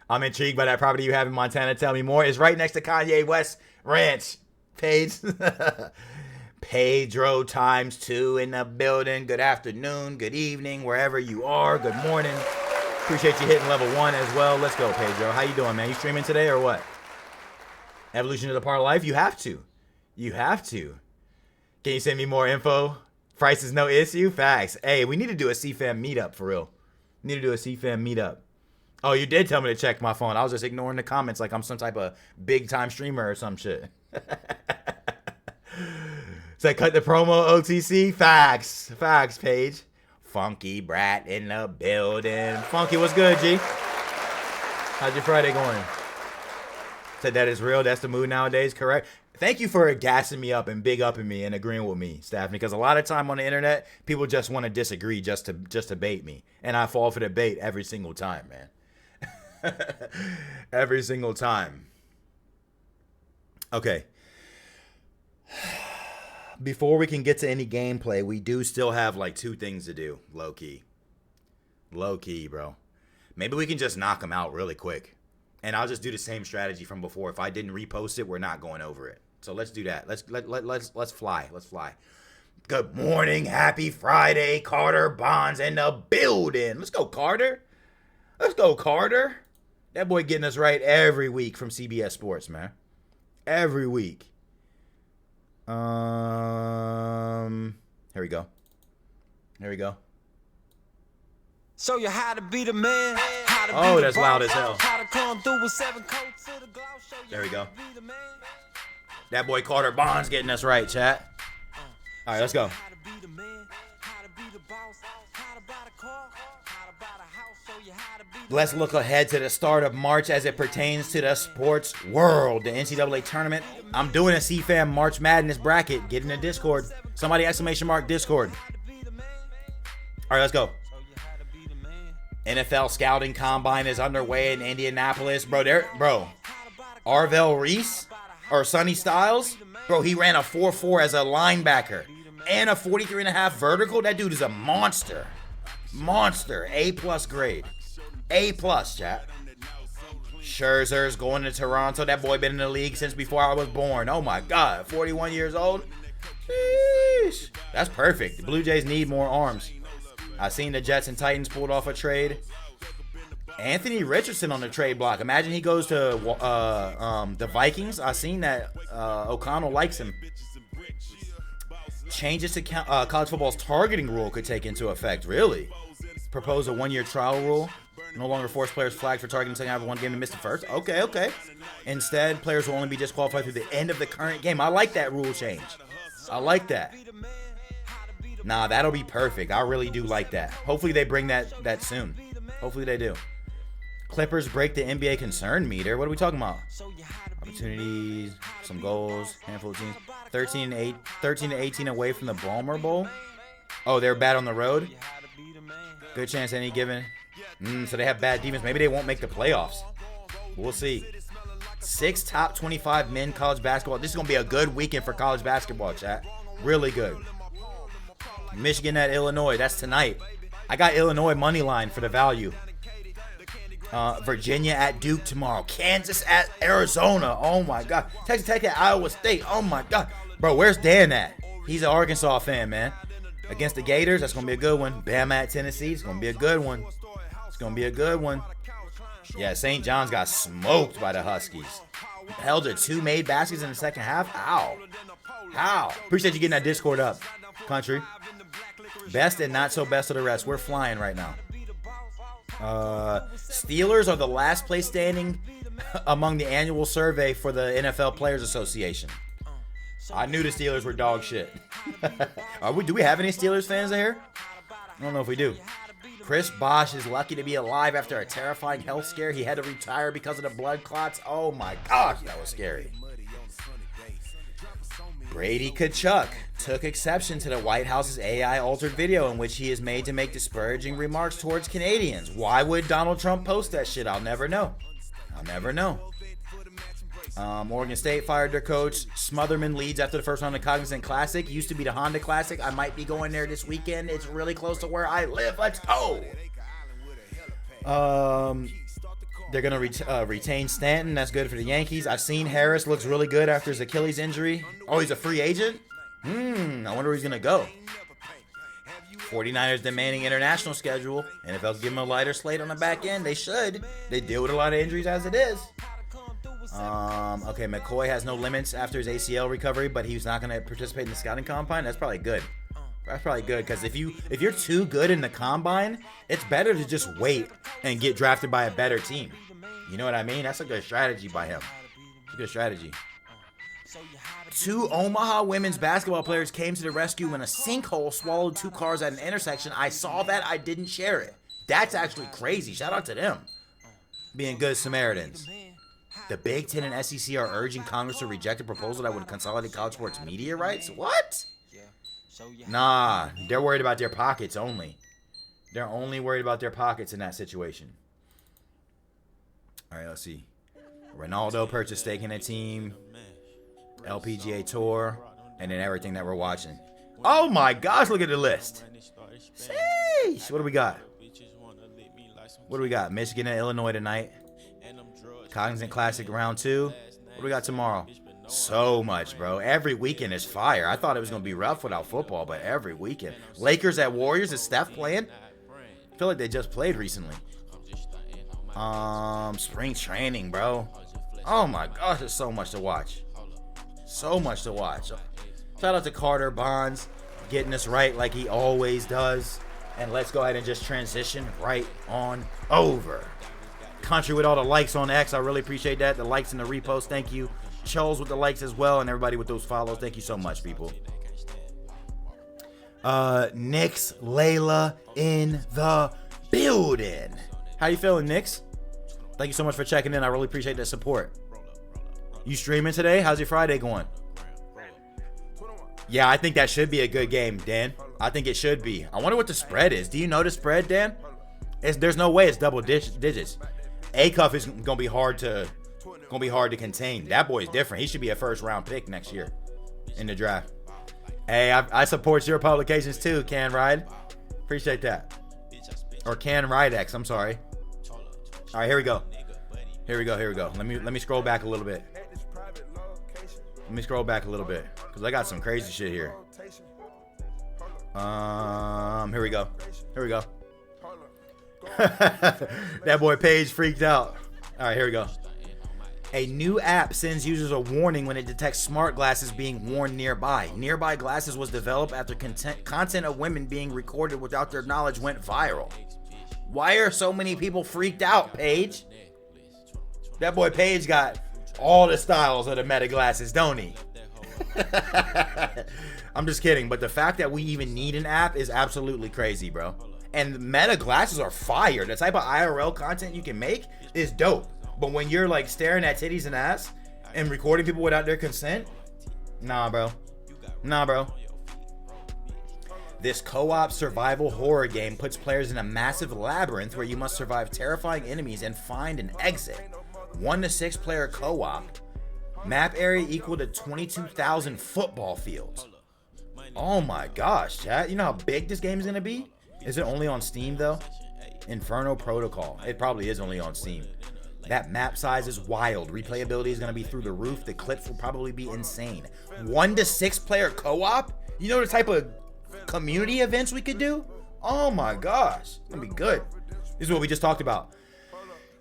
Speaker 3: I'm intrigued by that property you have in Montana. Tell me more. It's right next to Kanye West Ranch. Paige. Pedro ×2 in the building. Good afternoon, good evening, wherever you are. Good morning. Appreciate you hitting level 1 as well. Let's go, Pedro. How you doing, man? You streaming today or what? Evolution is a part of life? You have to. Can you send me more info? Price is no issue? Facts. Hey, we need to do a CFam meetup for real. Oh, you did tell me to check my phone. I was just ignoring the comments like I'm some type of big time streamer or some shit. So cut the promo OTC. Facts, Paige. Funky Brat in the building. Funky, what's good, G? How's your Friday going? Said that is real. That's the mood nowadays, correct? Thank you for gassing me up and big upping me and agreeing with me, Stephanie, because a lot of time on the internet, people just want to disagree just to bait me. And I fall for the bait every single time, man. Every single time. Okay. Before we can get to any gameplay, we do still have like 2 things to do, low-key. Low-key, bro. Maybe we can just knock them out really quick. And I'll just do the same strategy from before. If I didn't repost it, we're not going over it. So let's do that. Let's fly. Let's fly. Good morning. Happy Friday. Carter Bonds in the building. Let's go, Carter. That boy getting us right every week from CBS Sports, man. Every week. Here we go.
Speaker 13: Show you how to be the man.
Speaker 3: Oh, that's loud as hell.
Speaker 13: How to come through with 7 coats to the glow.
Speaker 3: There we go. That boy Carter Bonds getting us right, chat. All right, let's go. Let's look ahead to the start of March as it pertains to the sports world. The NCAA tournament. I'm doing a CFam March Madness bracket. Get in the Discord. Somebody exclamation mark Discord. All right, let's go. NFL scouting combine is underway in Indianapolis. Bro, Arvell Reese or Sonny Styles. Bro, he ran a 4.4 as a linebacker and a 43.5 vertical. That dude is a monster. Monster. A+ grade. A+, chat. Scherzer's going to Toronto. That boy been in the league since before I was born. Oh my God, 41 years old. Sheesh. That's perfect. The Blue Jays need more arms. I seen the Jets and Titans pulled off a trade. Anthony Richardson on the trade block. Imagine he goes to the Vikings. I seen that O'Connell likes him. Changes to college football's targeting rule could take into effect. Really? Propose a 1-year trial rule. No longer force players flagged for targeting second half of one game to miss the first. Okay. Instead, players will only be disqualified through the end of the current game. I like that rule change. I like that. Nah, that'll be perfect. I really do like that. Hopefully they bring that soon. Hopefully they do. Clippers break the NBA concern meter. What are we talking about? Opportunities, some goals, handful of teams. 13 to 18 away from the Balmer Bowl. Oh, they're bad on the road. Good chance any given. So they have bad defense. Maybe they won't make the playoffs. We'll see. 6 top 25 men college basketball. This is going to be a good weekend for college basketball, chat. Really good. Michigan at Illinois. That's tonight. I got Illinois money line for the value. Virginia at Duke tomorrow. Kansas at Arizona. Oh, my God. Texas Tech at Iowa State. Oh, my God. Bro, where's Dan at? He's an Arkansas fan, man. Against the Gators. That's going to be a good one. Bama at Tennessee. It's going to be a good one. It's going to be a good one. Yeah, St. John's got smoked by the Huskies. Held to 2 made baskets in the second half. How? Appreciate you getting that Discord up, country. Best and not so best of the rest. We're flying right now. Steelers are the last place standing among the annual survey for the NFL Players Association. I knew the Steelers were dog shit. Do we have any Steelers fans in here? I don't know if we do. Chris Bosh is lucky to be alive after a terrifying health scare. He had to retire because of the blood clots. Oh my gosh, that was scary. Brady Kachuk took exception to the White House's AI-altered video in which he is made to make disparaging remarks towards Canadians. Why would Donald Trump post that shit? I'll never know. Oregon State fired their coach. Smotherman leads after the first round of the Cognizant Classic. Used to be the Honda Classic. I might be going there this weekend. It's really close to where I live. Let's go. They're going to retain Stanton. That's good for the Yankees. I've seen Harris looks really good after his Achilles injury. Oh, he's a free agent? I wonder where he's going to go. 49ers demanding international schedule. NFL give him a lighter slate on the back end. They should. They deal with a lot of injuries as it is. Okay, McCoy has no limits after his ACL recovery, but he's not going to participate in the scouting combine. That's probably good. Because if you're too good in the combine, it's better to just wait and get drafted by a better team. You know what I mean? That's a good strategy by him. It's a good strategy. 2 Omaha women's basketball players came to the rescue when a sinkhole swallowed 2 cars at an intersection. I saw that. I didn't share it. That's actually crazy. Shout out to them. Being good Samaritans. The Big Ten and SEC are urging Congress to reject a proposal that would consolidate college sports media rights. What? Nah, they're worried about their pockets only. They're only worried about their pockets in that situation. All right, let's see. Ronaldo purchased stake in a team. LPGA Tour. And then everything that we're watching. Oh my gosh, look at the list. Sheesh. What do we got? Michigan and Illinois tonight. Cognizant Classic round 2. What do we got tomorrow? So much, bro. Every weekend is fire. I thought it was going to be rough without football, but every weekend. Lakers at Warriors. Is Steph playing? I feel like they just played recently. Spring training, bro. Oh my gosh, there's so much to watch. Shout out to Carter Bonds getting us right like he always does. And let's go ahead and just transition right on over. Country with all the likes on X. I really appreciate that. The likes and the reposts. Thank you. Choles with the likes as well, and everybody with those follows. Thank you so much, people. Nix Layla in the building. How you feeling, Nix? Thank you so much for checking in. I really appreciate that support. You streaming today? How's your Friday going? Yeah, I think that should be a good game, Dan. I think it should be. I wonder what the spread is. Do you know the spread, Dan? There's no way it's double digits. Acuff is gonna be hard to contain. That boy's different. He should be a first round pick next year in the draft. Hey, I support your publications too, Can Ride. Appreciate that. Or Can Ride X. I'm sorry. All right, here we go. Let me scroll back a little bit. Because I got some crazy shit here. Here we go. That boy Paige freaked out. All right, here we go. A new app sends users a warning when it detects smart glasses being worn nearby. Nearby glasses was developed after content of women being recorded without their knowledge went viral. Why are so many people freaked out, Paige? That boy Paige got all the styles of the Meta glasses, don't he? I'm just kidding, but the fact that we even need an app is absolutely crazy, bro. And Meta glasses are fire. The type of IRL content you can make is dope. But when you're like staring at titties and ass and recording people without their consent, nah, bro. This co-op survival horror game puts players in a massive labyrinth where you must survive terrifying enemies and find an exit. 1 to 6 player co-op. Map area equal to 22,000 football fields. Oh my gosh, chat. You know how big this game is going to be? Is it only on Steam though? Inferno Protocol. It probably is only on Steam. That map size is wild. Replayability is going to be through the roof. The clips will probably be insane. 1 to 6 player co-op? You know the type of community events we could do? Oh my gosh. It's going to be good. This is what we just talked about.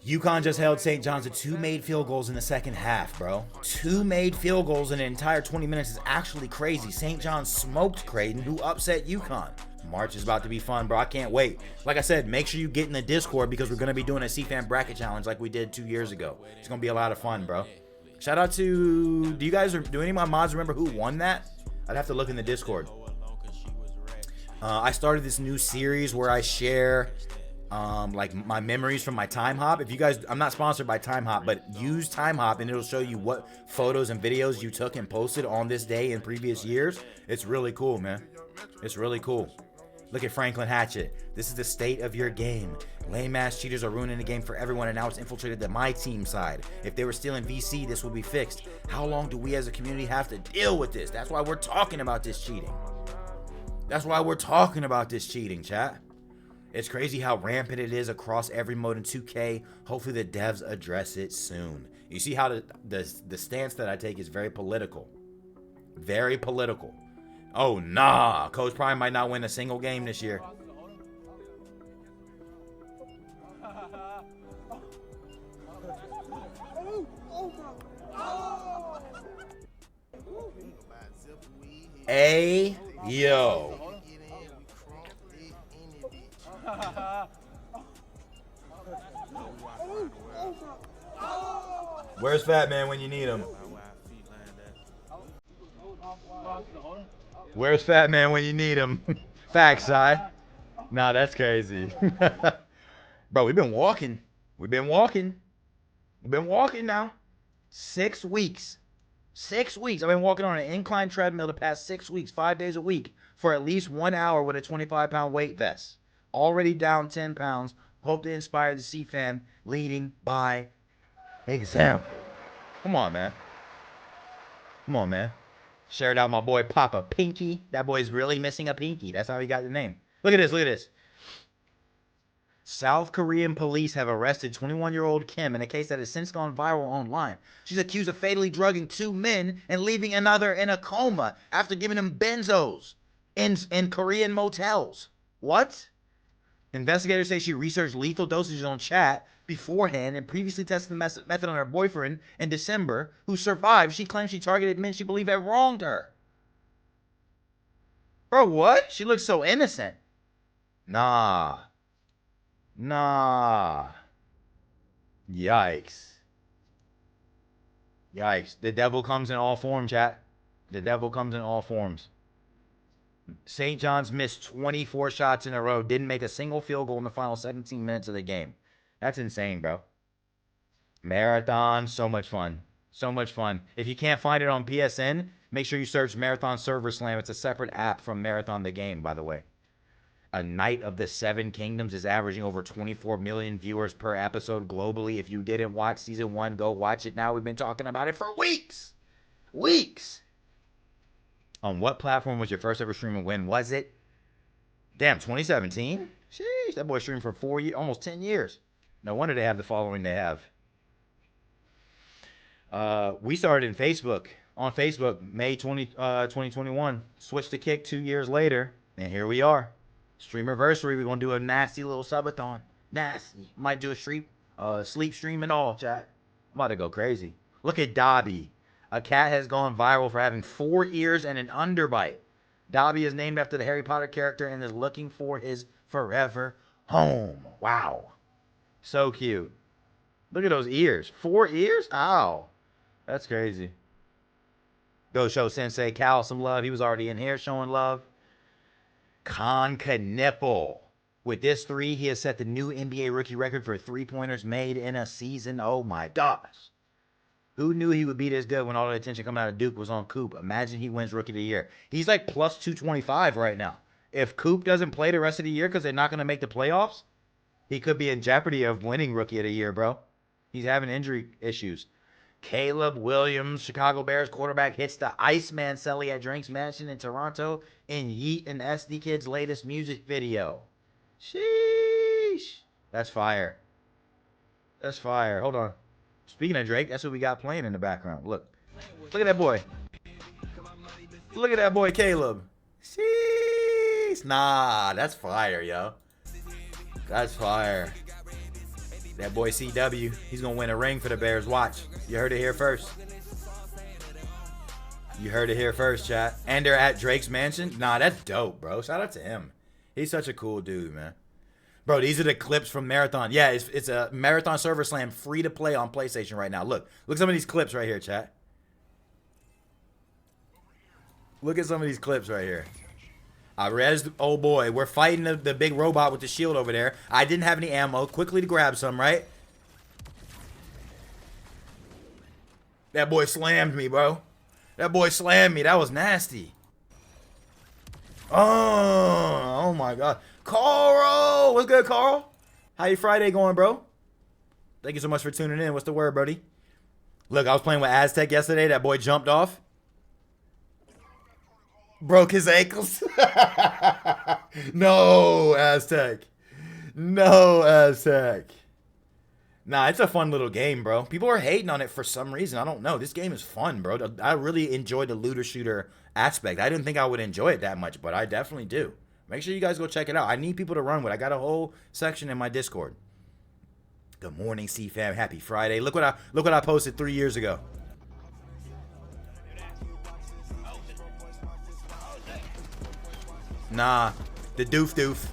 Speaker 3: UConn just held St. John's to 2 made field goals in the second half, bro. 2 made field goals in an entire 20 minutes is actually crazy. St. John's smoked Creighton, who upset UConn. March is about to be fun, bro. I can't wait. Like I said, make sure you get in the Discord because we're going to be doing a CFam bracket challenge like we did 2 years ago. It's going to be a lot of fun, bro. Shout out to... Do any of my mods remember who won that? I'd have to look in the Discord. I started this new series where I share... like my memories from my time hop. If you guys, I'm not sponsored by time hop, but use time hop and it'll show you what photos and videos you took and posted on this day in previous years. It's really cool, man. It's really cool. Look at Franklin Hatchet. This is the state of your game. Lame ass cheaters are ruining the game for everyone, and now it's infiltrated to my team side. If they were stealing VC, this will be fixed. How long do we as a community have to deal with this? That's why we're talking about this cheating. Chat. It's crazy how rampant it is across every mode in 2K. Hopefully the devs address it soon. You see how the stance that I take is very political. Very political. Oh, nah. Coach Prime might not win a single game this year. Hey, yo. Where's Fat Man when you need him? Where's Fat Man when you need him? Facts, side. Nah, that's crazy. Bro, we've been walking. We've been walking now. 6 weeks. 6 weeks. I've been walking on an incline treadmill the past 6 weeks, 5 days a week, for at least 1 hour with a 25-pound weight vest. Already down 10 pounds. Hope to inspire the CFam, leading by example. Come on, man. Shared out my boy Papa Pinky. That boy's really missing a pinky. That's how he got the name. Look at this. South Korean police have arrested 21-year-old Kim in a case that has since gone viral online. She's accused of fatally drugging 2 men and leaving another in a coma after giving them benzos in Korean motels. What? Investigators say she researched lethal dosages on chat beforehand and previously tested the method on her boyfriend in December, who survived. She claims she targeted men she believed had wronged her. Bro, what? She looks so innocent. Nah. Yikes. Yikes. The devil comes in all forms, chat. The devil comes in all forms. St. John's missed 24 shots in a row. Didn't make a single field goal in the final 17 minutes of the game. That's insane, bro. Marathon, so much fun. So much fun. If you can't find it on PSN, make sure you search Marathon Server Slam. It's a separate app from Marathon the Game, by the way. A Night of the Seven Kingdoms is averaging over 24 million viewers per episode globally. If you didn't watch season 1, go watch it now. We've been talking about it for weeks. Weeks. On what platform was your first ever streaming? When was it? Damn, 2017? Sheesh, that boy streamed for 4 years, almost 10 years. No wonder they have the following they have. We started in Facebook. On Facebook, May 2021. Switched to Kick 2 years later. And here we are. Streamerversary. We're going to do a nasty little subathon. Nasty. Might do a sleep stream and all, chat. I'm about to go crazy. Look at Dobby. A cat has gone viral for having 4 ears and an underbite. Dobby is named after the Harry Potter character and is looking for his forever home. Wow. So cute. Look at those ears. 4 ears? Ow. That's crazy. Go show Sensei Cal some love. He was already in here showing love. Nipple. With this 3, he has set the new NBA rookie record for 3-pointers made in a season. Oh my gosh. Who knew he would be this good when all the attention coming out of Duke was on Coop? Imagine he wins Rookie of the Year. He's like plus 225 right now. If Coop doesn't play the rest of the year because they're not going to make the playoffs, he could be in jeopardy of winning Rookie of the Year, bro. He's having injury issues. Caleb Williams, Chicago Bears quarterback, hits the Iceman celly at Drake's Mansion in Toronto in Yeet and SD Kid's latest music video. Sheesh. That's fire. That's fire. Hold on. Speaking of Drake, that's what we got playing in the background. Look. Look at that boy. Look at that boy, Caleb. Sheesh. Nah, that's fire, yo. That's fire. That boy CW, he's going to win a ring for the Bears. Watch. You heard it here first. You heard it here first, chat. And they're at Drake's Mansion. Nah, that's dope, bro. Shout out to him. He's such a cool dude, man. Bro, these are the clips from Marathon. Yeah, it's a Marathon Server Slam free to play on PlayStation right now. Look at some of these clips right here, chat. Look at some of these clips right here. I rezzed, oh boy, we're fighting the big robot with the shield over there. I didn't have any ammo. Quickly to grab some, right? That boy slammed me, bro. That boy slammed me. That was nasty. Oh my God. Carl! What's good, Carl? How your Friday going, bro? Thank you so much for tuning in. What's the word, buddy? Look, I was playing with Aztec yesterday. That boy jumped off. Broke his ankles. No, Aztec. No, Aztec. Nah, it's a fun little game, bro. People are hating on it for some reason. I don't know. This game is fun, bro. I really enjoy the looter shooter aspect. I didn't think I would enjoy it that much, but I definitely do. Make sure you guys go check it out. I need people to run with. I got a whole section in my Discord. Good morning, CFam. Happy Friday. Look what I posted 3 years ago. Nah, the doof.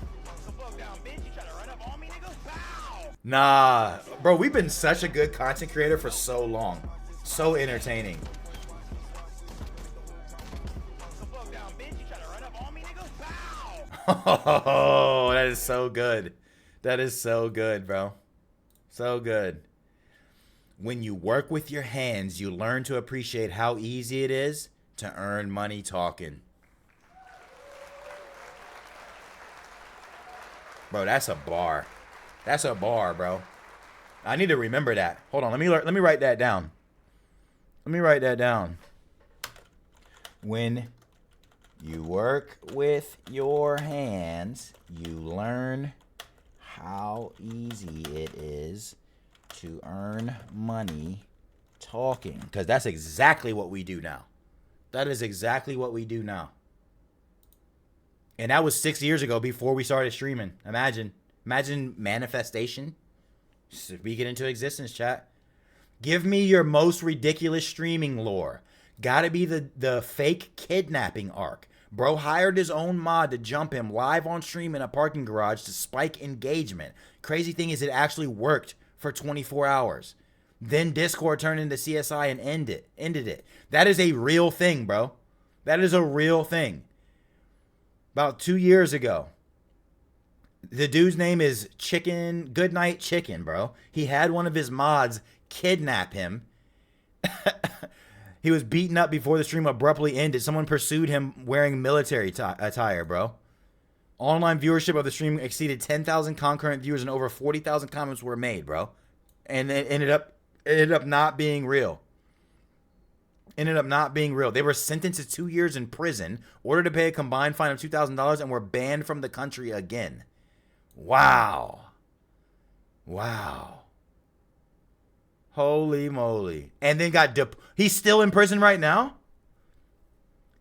Speaker 3: Nah, bro, we've been such a good content creator for so long. So entertaining. Oh, that is so good. That is so good, bro. So good. When you work with your hands, you learn to appreciate how easy it is to earn money talking. Bro, that's a bar. That's a bar, bro. I need to remember that. Hold on, let me write that down. Let me write that down. When you work with your hands, you learn how easy it is to earn money talking. Because that's exactly what we do now. That is exactly what we do now. And that was 6 years ago before we started streaming. Imagine manifestation. Speak it into existence, chat. Give me your most ridiculous streaming lore. Gotta be the fake kidnapping arc. Bro hired his own mod to jump him live on stream in a parking garage to spike engagement. Crazy thing is it actually worked for 24 hours. Then Discord turned into CSI and ended it. That is a real thing, bro. That is a real thing. About 2 years ago. The dude's name is Goodnight Chicken, bro. He had one of his mods kidnap him. He was beaten up before the stream abruptly ended. Someone pursued him wearing military attire, bro. Online viewership of the stream exceeded 10,000 concurrent viewers and over 40,000 comments were made, bro. And it ended up not being real. Ended up not being real. They were sentenced to 2 years in prison, ordered to pay a combined fine of $2,000, and were banned from the country again. Wow. Wow. Holy moly. And then he's still in prison right now?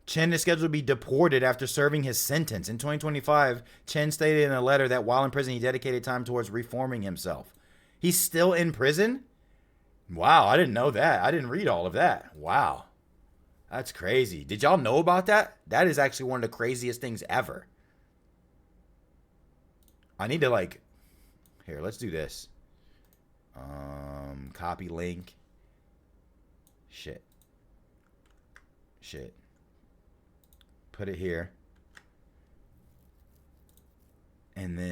Speaker 3: Chen is scheduled to be deported after serving his sentence. In 2025, Chen stated in a letter that while in prison, he dedicated time towards reforming himself. He's still in prison? Wow, I didn't know that. I didn't read all of that. Wow. That's crazy. Did y'all know about that? That is actually one of the craziest things ever. I need to here, let's do this. Copy link. Shit. Put it here. And then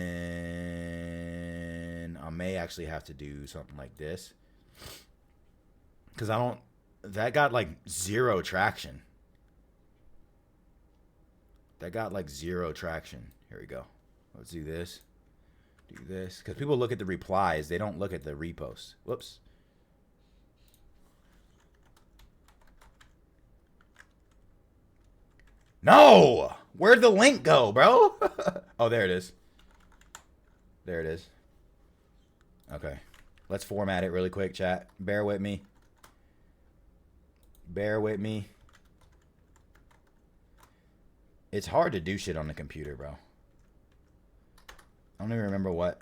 Speaker 3: I may actually have to do something like this. Because that got zero traction. That got zero traction. Here we go. Let's do this. Do this. Because people look at the replies. They don't look at the reposts. Whoops. No! Where'd the link go, bro? Oh, there it is. There it is. Okay. Let's format it really quick, chat. Bear with me. Bear with me. It's hard to do shit on the computer, bro. I don't even remember what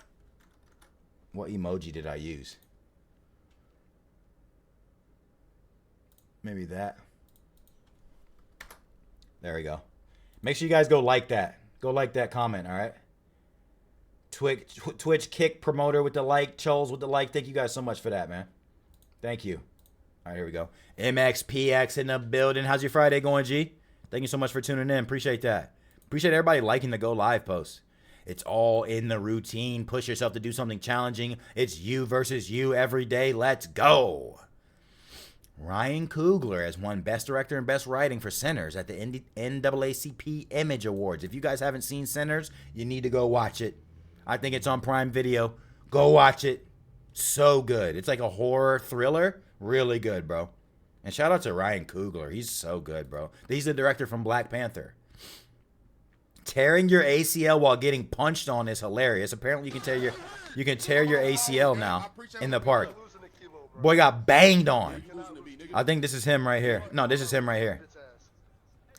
Speaker 3: emoji did I use. Maybe that. There we go. Make sure you guys go like that. Go like that comment, all right? Twitch kick promoter with the like. Choles with the like. Thank you guys so much for that, man. Thank you. All right, here we go. MXPX in the building. How's your Friday going, G? Thank you so much for tuning in. Appreciate that. Appreciate everybody liking the Go Live post. It's all in the routine. Push yourself to do something challenging. It's you versus you every day. Let's go. Ryan Coogler has won Best Director and Best Writing for Sinners at the NAACP Image Awards. If you guys haven't seen Sinners, you need to go watch it. I think it's on Prime Video. Go watch it. So good. It's like a horror thriller. Really good, bro. And shout out to Ryan Coogler. He's so good, bro. He's the director from Black Panther. Tearing your ACL while getting punched on is hilarious. Apparently you can tear your ACL now in the park. Boy got banged on. I think this is him right here. No, this is him right here.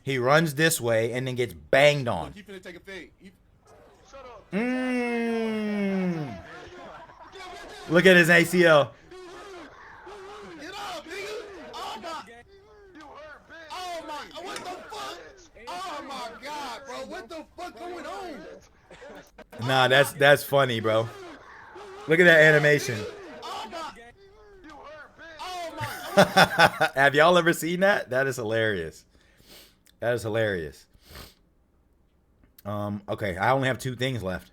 Speaker 3: He runs this way and then gets banged on. Look at his ACL.
Speaker 5: What the fuck going on?
Speaker 3: Nah, that's funny, bro. Look at that animation. Have y'all ever seen that? That is hilarious. That is hilarious. Okay, I only have 2 things left.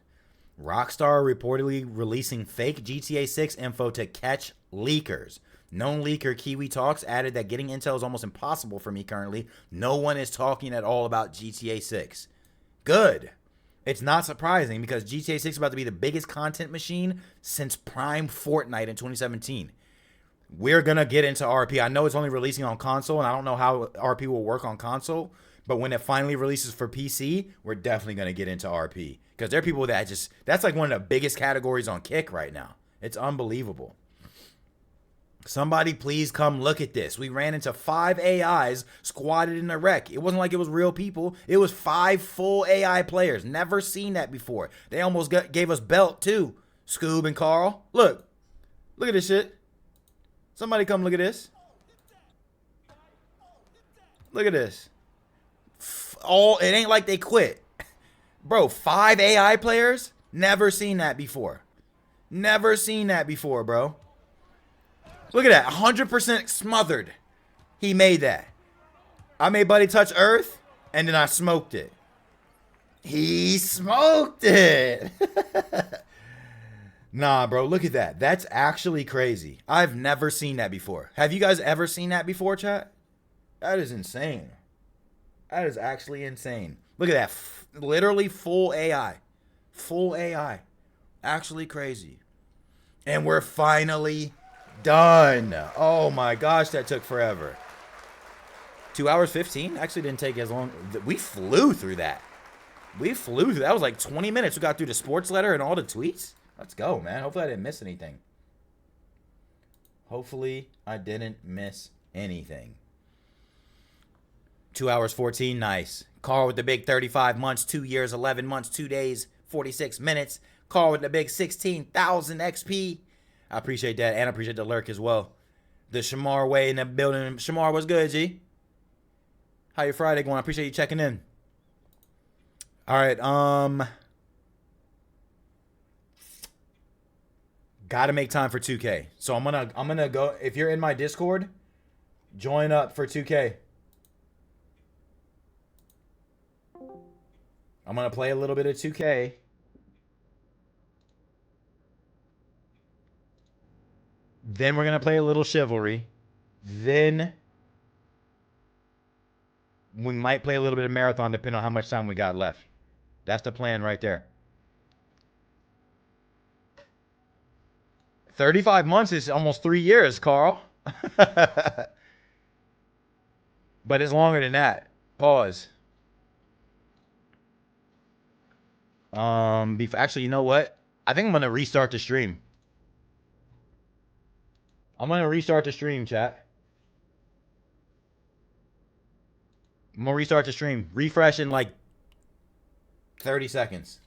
Speaker 3: Rockstar reportedly releasing fake GTA 6 info to catch leakers. Known leaker Kiwi Talks added that getting intel is almost impossible for me currently. No one is talking at all about GTA 6. Good. It's not surprising because GTA 6 is about to be the biggest content machine since Prime Fortnite in 2017. We're going to get into RP. I know it's only releasing on console, and I don't know how RP will work on console, but when it finally releases for PC, we're definitely going to get into RP. Because there are people that that's like one of the biggest categories on Kick right now. It's unbelievable. Somebody please come look at this. We ran into 5 AIs squatted in a wreck. It wasn't like it was real people. It was 5 full AI players. Never seen that before. They almost gave us belt too. Scoob and Carl. Look. Look at this shit. Somebody come look at this. Look at this. It ain't like they quit. Bro, 5 AI players? Never seen that before. Never seen that before, bro. Look at that. 100% smothered. He made that. I made Buddy touch earth, and then I smoked it. He smoked it. Nah, bro, look at that. That's actually crazy. I've never seen that before. Have you guys ever seen that before, chat? That is insane. That is actually insane. Look at that. Literally full AI. Full AI. Actually crazy. And we're finally done. Oh my gosh, that took forever. 2 hours 15? Actually didn't take as long. We flew through that. We flew through that. That was like 20 minutes. We got through the sports letter and all the tweets. Let's go, man. Hopefully I didn't miss anything. Hopefully I didn't miss anything. 2 hours 14. Nice. Carl with the big 35 months, 2 years, 11 months, 2 days, 46 minutes. Carl with the big 16,000 XP. I appreciate that, and I appreciate the lurk as well. The Shamar way in the building. Shamar, what's good, G? How your Friday going? I appreciate you checking in. All right, gotta make time for 2K. So I'm gonna go. If you're in my Discord, join up for 2K. I'm gonna play a little bit of 2K. Then we're gonna play a little Chivalry. Then we might play a little bit of Marathon depending on how much time we got left. That's the plan right there. 35 months is almost 3 years, Carl. But it's longer than that. Pause. Actually, you know what? I think I'm gonna restart the stream. I'm gonna restart the stream, chat. I'm gonna restart the stream. Refresh in like 30 seconds.